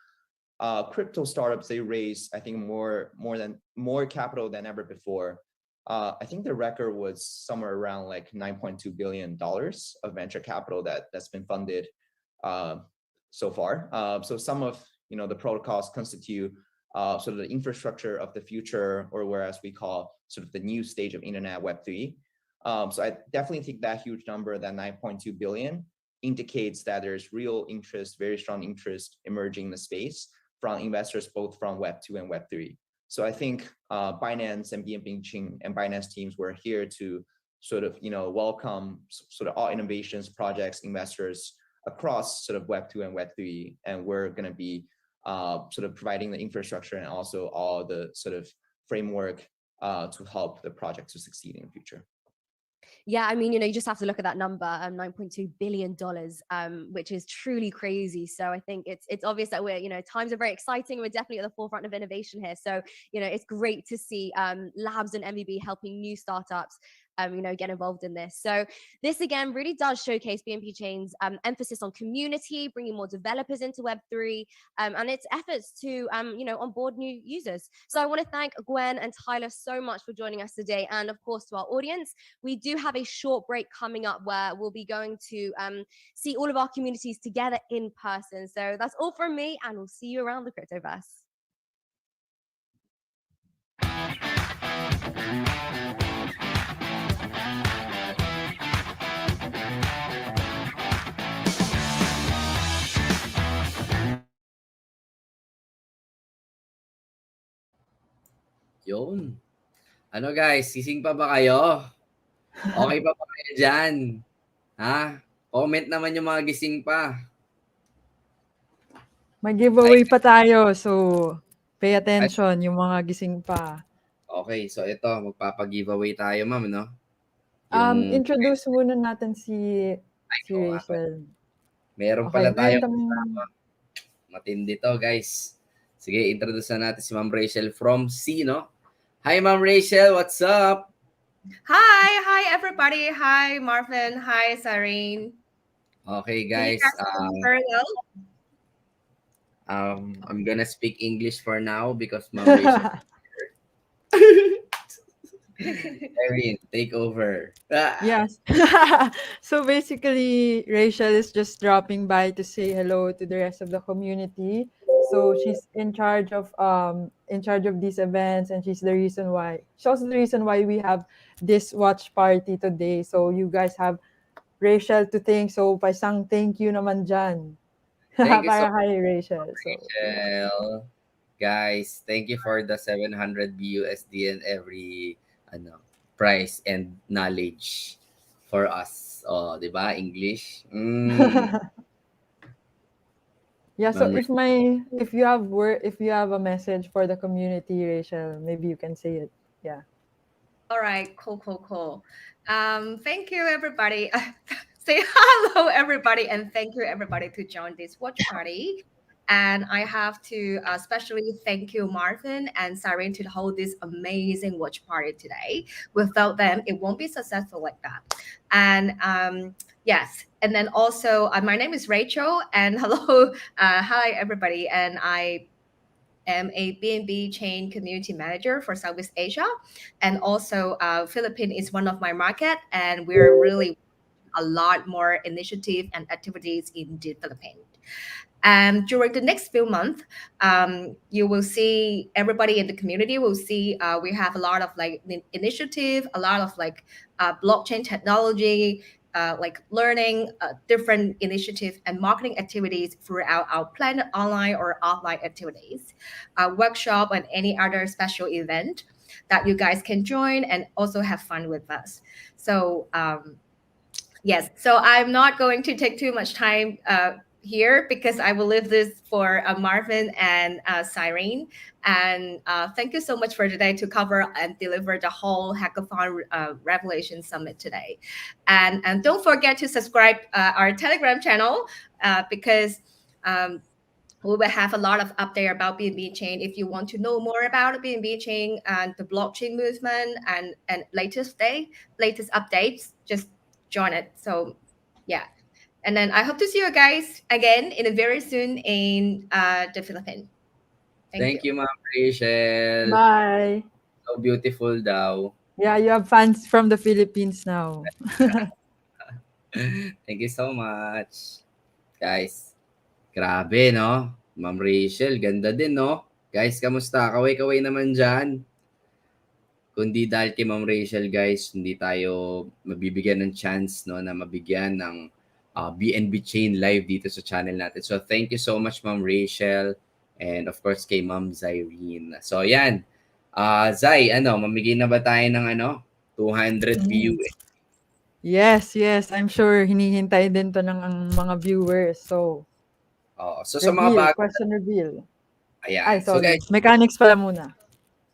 crypto startups, they raised, I think more capital than ever before. I think the record was somewhere around like $9.2 billion of venture capital that's been funded so far. So some of the protocols constitute sort of the infrastructure of the future, or whereas we call sort of the new stage of internet Web3. So I definitely think that huge number, that 9.2 billion, indicates that there's real interest, very strong interest emerging in the space from investors, both from Web2 and Web3. So I think Binance and BNB Chain and Binance teams were here to sort of welcome sort of all innovations, projects, investors across sort of Web2 and Web3, and we're going to be sort of providing the infrastructure and also all the sort of framework to help the project to succeed in the future. Yeah, I mean, you just have to look at that number, $9.2 billion, which is truly crazy. So I think it's obvious that we're, times are very exciting. We're definitely at the forefront of innovation here. So, it's great to see labs and MVB helping new startups get involved in this. So this again really does showcase BNB Chain's emphasis on community, bringing more developers into Web3, and its efforts to onboard new users. So I want to thank Gwen and Tyler so much for joining us today, and of course to our audience. We do have a short break coming up where we'll be going to see all of our communities together in person. So that's all from me, and we'll see you around the cryptoverse. Yun. Ano guys, sising pa ba kayo? Okay pa ba kayo dyan? Ha? Comment naman yung mga gising pa. Mag-giveaway pa tayo, so pay attention yung mga gising pa. Okay, so ito, magpapag-giveaway tayo, ma'am, no? Introduce muna natin si Rachel. Meron pala tayo matindi to, guys. Sige, introduce na natin si Ma'am Rachel from C, no? Hi, Ma'am Rachel. What's up? Hi, everybody. Hi, Marvin. Hi, Sareen. Okay, guys. Very well. I'm gonna speak English for now because Ma'am Rachel. Erin, take over. Yes. So basically, Rachel is just dropping by to say hello to the rest of the community. So she's in charge of these events, and she's also the reason why we have this watch party today. So you guys have Rachel to thank. So paisang thank you naman dyan. Thank you so Para much, kay Rachel. So yeah. Rachel. Guys, thank you for the 700 BUSD and every price and knowledge for us. Oh, 'di ba? English. Yeah, so Ma'am if you have a message for the community, Rachel, maybe you can say it. Yeah. All right, cool. Thank you, everybody. Say hello, everybody, and thank you, everybody, to join this watch party. And I have to especially thank you, Marvin and Cyrene, to hold this amazing watch party today. Without them, it won't be successful like that. And yes, and then also, my name is Rachel, and hello, hi, everybody, and I am a BNB chain community manager for Southeast Asia, and also Philippines is one of my market, and we're really a lot more initiative and activities in the Philippines. And during the next few months, you will see everybody in the community will see we have a lot of like initiative, a lot of like blockchain technology, like learning different initiatives and marketing activities throughout our planned online or offline activities, workshop, and any other special event that you guys can join and also have fun with us. So yes, so I'm not going to take too much time here because I will leave this for Marvin and Cyrene. And thank you so much for today to cover and deliver the whole Hackathon Revelation Summit today. And don't forget to subscribe our Telegram channel because we will have a lot of update about BNB chain. If you want to know more about BNB chain and the blockchain movement and latest updates, just join it. So yeah. And then I hope to see you guys again in a very soon in the Philippines. Thank you, Ma'am Rachel. Bye. So beautiful daw. Yeah, you have fans from the Philippines now. Thank you so much. Guys, grabe, no? Ma'am Rachel, ganda din, no? Guys, kamusta? Kaway-kaway naman dyan. Kundi dahil kay Ma'am Rachel, guys, hindi tayo mabibigyan ng chance, no, na mabigyan ng BNB Chain live dito sa channel natin. So, thank you so much, Ma'am Rachel. And of course, kay Ma'am Zyrene. So, yan. Zay, mamigay na ba tayo ng 200 views? Yes. I'm sure hinihintay din to ng ang mga viewers. So, so sa mga bago, question reveal. Ayan. Ay, So sorry. guys, Mechanics pala muna.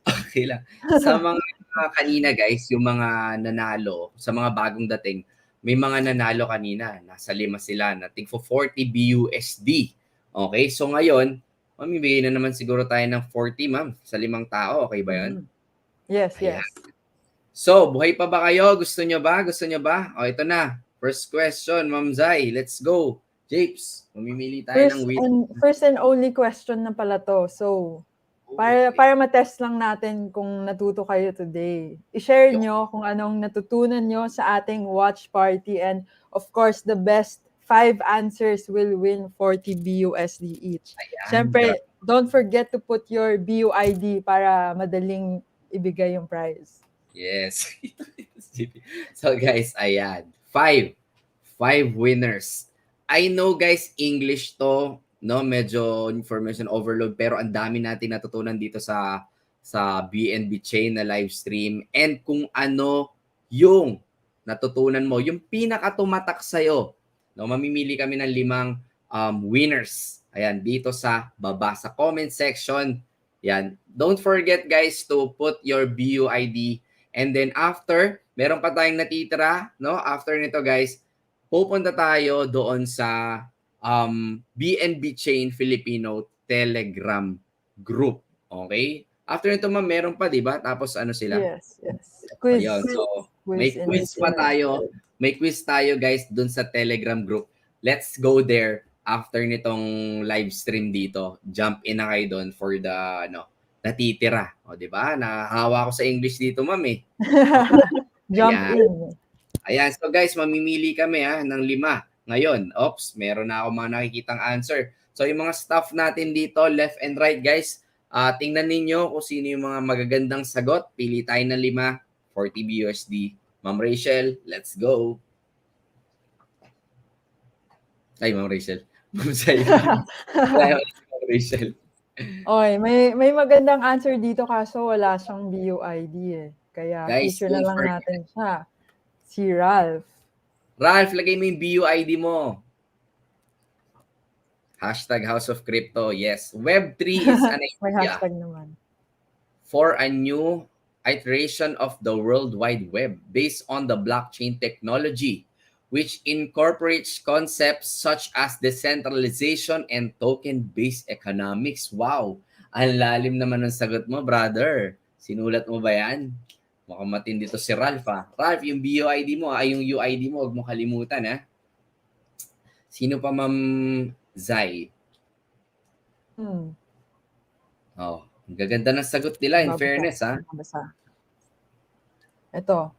Okay lang. Sa mga kanina guys, yung mga nanalo, sa mga bagong dating, may mga nanalo kanina. Nasa 5 sila. Nating for 40 BUSD. Okay? So ngayon, mamibigay na naman siguro tayo ng 40, ma'am, sa 5 tao. Okay ba yun? Yes. So, buhay pa ba kayo? Gusto nyo ba? O, ito na. First question, Ma'am Zai. Let's go. Japes, mamimili tayo ng winner. First and only question na pala to. So, para matest lang natin kung natuto kayo today. I-share nyo kung anong natutunan nyo sa ating watch party, and of course, the best 5 answers will win 40 BUSD each. Siyempre, don't forget to put your BUID para madaling ibigay yung prize. Yes. So guys, ayan. 5 winners. I know guys, English to, no? Medyo information overload, pero ang dami nating natutunan dito sa BNB Chain na live stream, and kung ano yung natutunan mo, yung pinaka-tumatak sa'yo. No, mamimili kami ng 5 winners. Ayan, dito sa baba sa comment section. Yan. Don't forget guys to put your BUID, and then after, meron pa tayong natitira, no? After nito guys, pupunta tayo doon sa BNB Chain Filipino Telegram group. Okay? After nito, ma'am, meron pa, di ba? Tapos ano sila? Yes. Quiz. Ayun. So, may quiz pa tayo. May quiz tayo, guys, doon sa Telegram group. Let's go there after nitong live stream dito. Jump in na kayo doon for the natitira. O, di ba? Nahawa ko sa English dito, ma'am, Jump in. Ayan. So guys, mamimili kami ng 5. Ngayon, meron na ako mga nakikitang answer. So yung mga staff natin dito, left and right guys, tingnan ninyo kung sino yung mga magagandang sagot. Pili tayo ng 5, 40 BUSD. Ma'am Rachel, let's go. Ay, Ma'am Rachel. Ma'am Rachel. Okay, may magandang answer dito kaso wala siyang BUID eh. Kaya Guys, feature na don't lang forget. natin siya. Si Ralph. Ralph, lagay mo yung BUID mo. Hashtag House of Crypto. Yes. Web3 is an May idea hashtag naman. for a new iteration of the World Wide Web based on the blockchain technology, which incorporates concepts such as decentralization and token-based economics. Wow! Ang lalim naman ng sagot mo, brother. Sinulat mo ba yan? Mukhang matindi to si Ralph, ha? Ralph, yung BUID mo, yung UID mo, huwag mo kalimutan, ha? Sino pa, Ma'am Zai? Oh, ang gaganda ng sagot nila, in fairness, ha? Ito,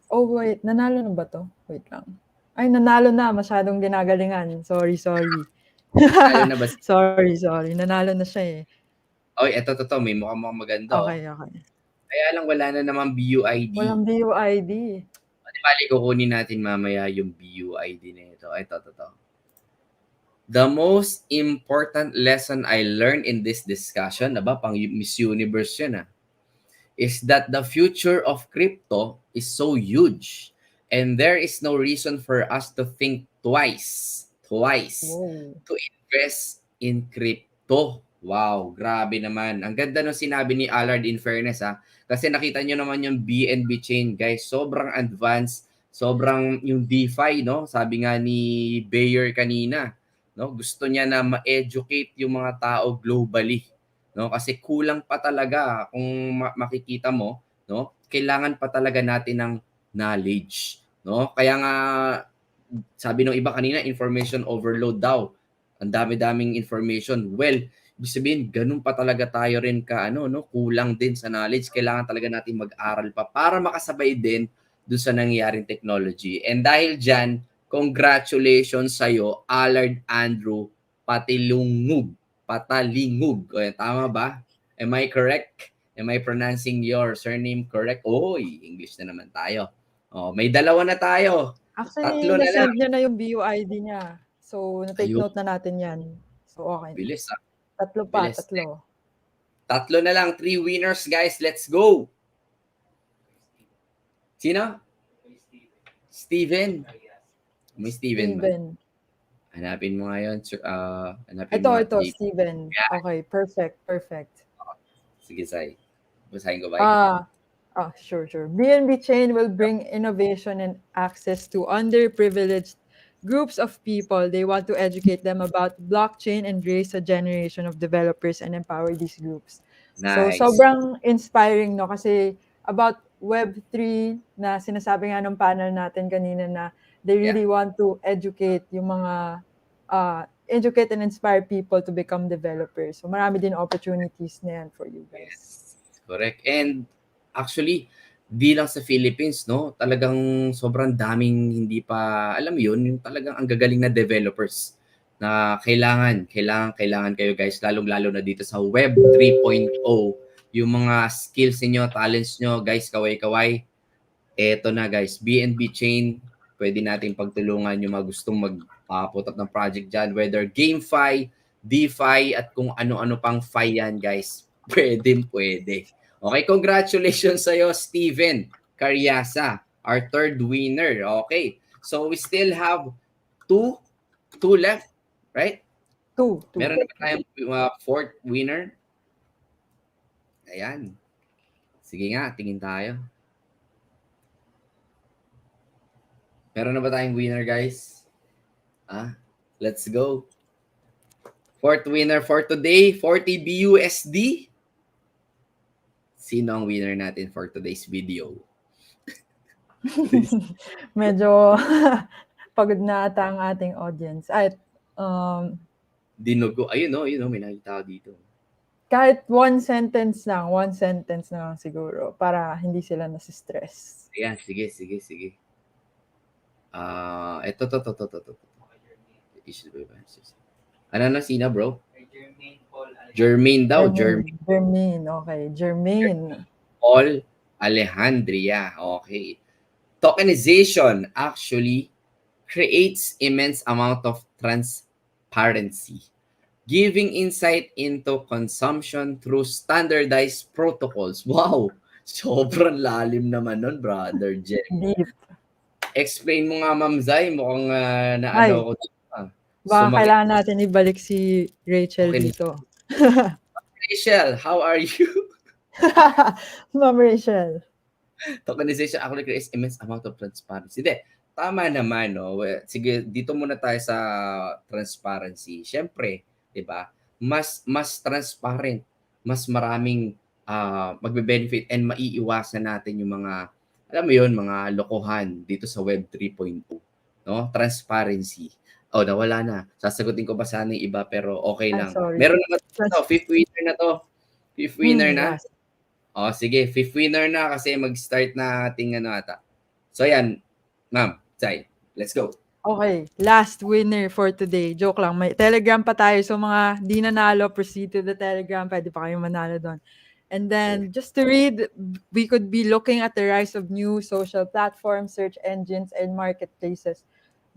wait, nanalo na ba to? Wait lang. Ay, nanalo na, masyadong ginagalingan. Sorry. Nanalo na ba? sorry, nanalo na siya eh. Oy, eto, may mukhang maganda. Okay. Kaya lang wala na naman BUID. Walang BUID. Di bali, kukunin natin mamaya yung BUID na ito. Ito. The most important lesson I learned in this discussion, pang Miss Universe yun, is that the future of crypto is so huge and there is no reason for us to think twice to invest in crypto. Wow, grabe naman. Ang ganda ng sinabi ni Allard, in fairness, kasi nakita nyo naman yung BNB chain, guys. Sobrang advanced, sobrang yung DeFi, no? Sabi nga ni Bayer kanina, no? Gusto niya na ma-educate yung mga tao globally, no? Kasi kulang pa talaga kung makikita mo, no? Kailangan pa talaga natin ng knowledge, no? Kaya nga sabi ng iba kanina, information overload daw. Ang dami-daming information. Well, ibig sabihin, ganun pa talaga tayo rin kulang din sa knowledge. Kailangan talaga natin mag-aral pa para makasabay din doon sa nangyayaring technology. And dahil dyan, congratulations sa'yo, Allard Andrew Patalingug. Tama ba? Am I correct? Am I pronouncing your surname correct? Oy, English na naman tayo. May dalawa na tayo. Actually, Tatlo na lang. na-send niya na yung BUID niya. So, na-take note na natin yan. So, okay. Bilis, Tatlo. Tatlo na lang. 3 winners, guys. Let's go. Sino? Steven. May Steven ba? Hanapin mo ngayon. Ito, Steven. Yeah. Okay, perfect. Sige, Sai. Basahin ko ba? Sure. BNB chain will bring innovation and access to underprivileged groups of people. They want to educate them about blockchain and raise a generation of developers and empower these groups. Nice. So, sobrang inspiring, no? Kasi about Web3 na sinasabi nga ng panel natin kanina na they really want to educate yung mga educate and inspire people to become developers. So, marami din opportunities na yan for you guys. Yes, correct. And actually, di lang sa Philippines, no? Talagang sobrang daming hindi pa, alam mo yun, yung talagang ang gagaling na developers na kailangan kayo guys, lalong-lalo na dito sa Web 3.0. Yung mga skills niyo, talents nyo, guys, kaway-kaway. Eto na guys, BNB chain, pwede natin pagtulungan yung mga gustong mag-put up ng project dyan, whether GameFi, DeFi, at kung ano-ano pang fi yan guys, pwede. Okay, congratulations sa'yo, Steven Cariasa, our third winner. Okay, so we still have two left, right? Two. Meron na ba tayong fourth winner? Ayan. Sige nga, tingin tayo. Meron na ba tayong winner, guys? Let's go. Fourth winner for today, 40 BUSD. Sino ang winner natin for today's video? Medyo pagod na ata ang ating audience. Dinugo. Ayun, may nakita ko dito. Kahit one sentence lang siguro para hindi sila nasistress. Ayan, sige. Ito. Ano na, Sina, bro? Jermaine daw, Jermaine Jermaine. Okay, Jermaine. Paul Alejandria. Okay. Tokenization actually creates immense amount of transparency, giving insight into consumption through standardized protocols. Wow! Sobrang lalim naman nun, brother Jem. Deep. Explain mo nga, Ma'am Zai. Mukhang naano Ay, ako. baka Sumakit. kailangan natin ibalik si Rachel Okay. dito. Rachel, how are you? Ma'am Rachel. Tokenization actually creates immense amount of transparency. Hindi, tama naman, no? Well, sige, dito muna tayo sa transparency. Siyempre, di ba? Mas transparent, mas maraming magbe-benefit and maiiwasan natin yung mga, alam mo yun, mga lokohan dito sa Web 3.0. No? Transparency. Oh, nawala na. Sasagutin ko pa sana yung iba pero okay Ay, lang. sorry. Meron naman ito, fifth winner na to. Fifth winner na. Yes. Oh, sige, fifth winner na kasi mag-start na ating ano ata. So ayan, Ma'am Zai, let's go. Okay, last winner for today. Joke lang, may Telegram pa tayo. So mga di nanalo, proceed to the Telegram. Pwede pa kayong manalo doon. And then, just to read, we could be looking at the rise of new social platforms, search engines, and marketplaces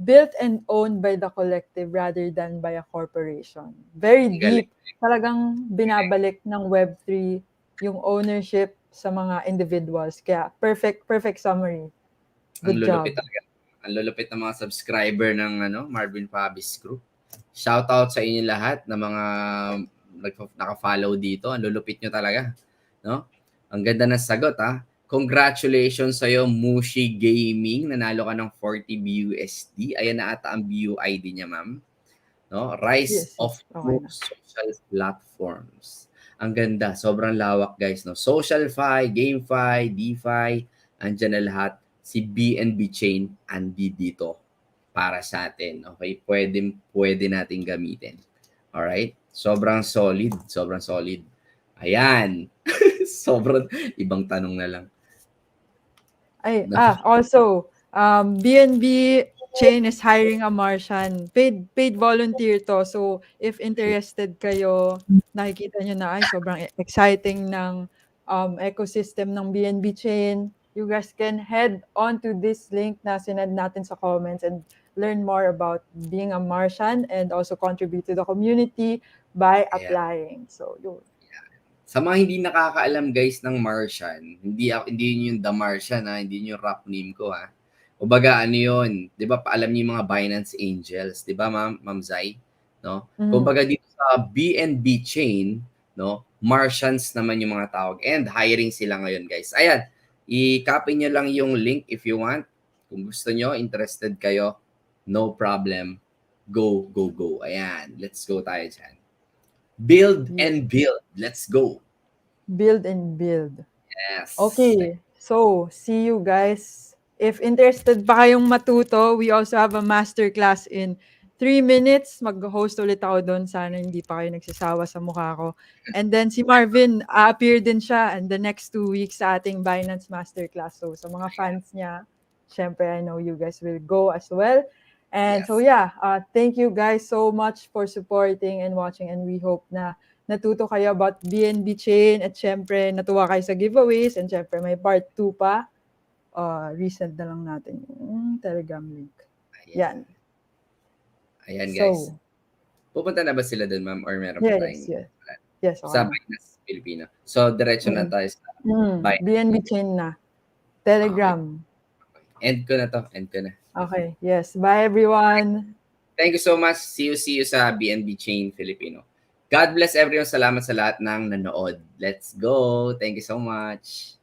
built and owned by the collective rather than by a corporation. Very deep. Talagang binabalik ng Web3 yung ownership sa mga individuals. Kaya perfect summary. Ang Good job. lulupit talaga. Ang lulupit ng mga subscriber ng Marvin Fabis Group. Shout out sa inyo lahat na mga naka-follow dito. Ang lulupit nyo talaga, no? Ang ganda ng sagot, ha. Congratulations sa iyo, Mushi Gaming. Nanalo ka ng 40 BUSD. Ayan na ata ang BUID niya, ma'am. No? Rise of Okay new social platforms. Ang ganda, sobrang lawak, guys, no. SocialFi, GameFi, DeFi, andyan na lahat. Si BNB Chain andi dito para sa atin. Okay, pwede nating gamitin. All right? Sobrang solid. Ayan. Sobrang ibang tanong na lang. Ay, also, BNB Chain is hiring a Martian. Paid volunteer to. So, if interested kayo, nakikita nyo na, ay, sobrang exciting ng ecosystem ng BNB Chain. You guys can head on to this link na sinend natin sa comments and learn more about being a Martian and also contribute to the community by applying. So, yun. Sa mga hindi nakakaalam, guys, ng Martian, hindi yun yung The Martian, ha? Hindi yun yung rap name ko, ha? O baga, ano yun? Di ba, paalam niyo yung mga Binance Angels, di ba, Ma'am Zai? No? Kung baga dito sa BNB Chain, no, Martians naman yung mga tawag. And hiring sila ngayon, guys. Ayan, i-copy nyo lang yung link if you want. Kung gusto nyo, interested kayo, no problem. Go. Ayan, let's go tayo dyan. Build and build. Let's go. Build and build. Yes. Okay. So, see you guys. If interested pa kayong matuto, we also have a masterclass in 3 minutes. Mag-host ulit ako doon. Sana hindi pa kayo nagsasawa sa mukha ko. And then si Marvin, appear din siya in the next 2 weeks sa ating Binance Masterclass. So, sa mga fans niya, syempre, I know you guys will go as well. And so yeah, thank you guys so much for supporting and watching, and we hope na natuto kayo about BNB Chain at syempre natuwa kayo sa giveaways, and syempre may part 2 pa. Recent na lang natin yung Telegram link. Yan. Ayan, guys. Pupunta na ba sila doon, ma'am, or meron pa tayong? Yes. Sa Binance Filipino. So, diretso na tayo sa BNB Chain na. Telegram. End ko na. Okay, yes. Bye, everyone. Thank you so much. See you sa BNB Chain Filipino. God bless everyone. Salamat sa lahat ng nanood. Let's go. Thank you so much.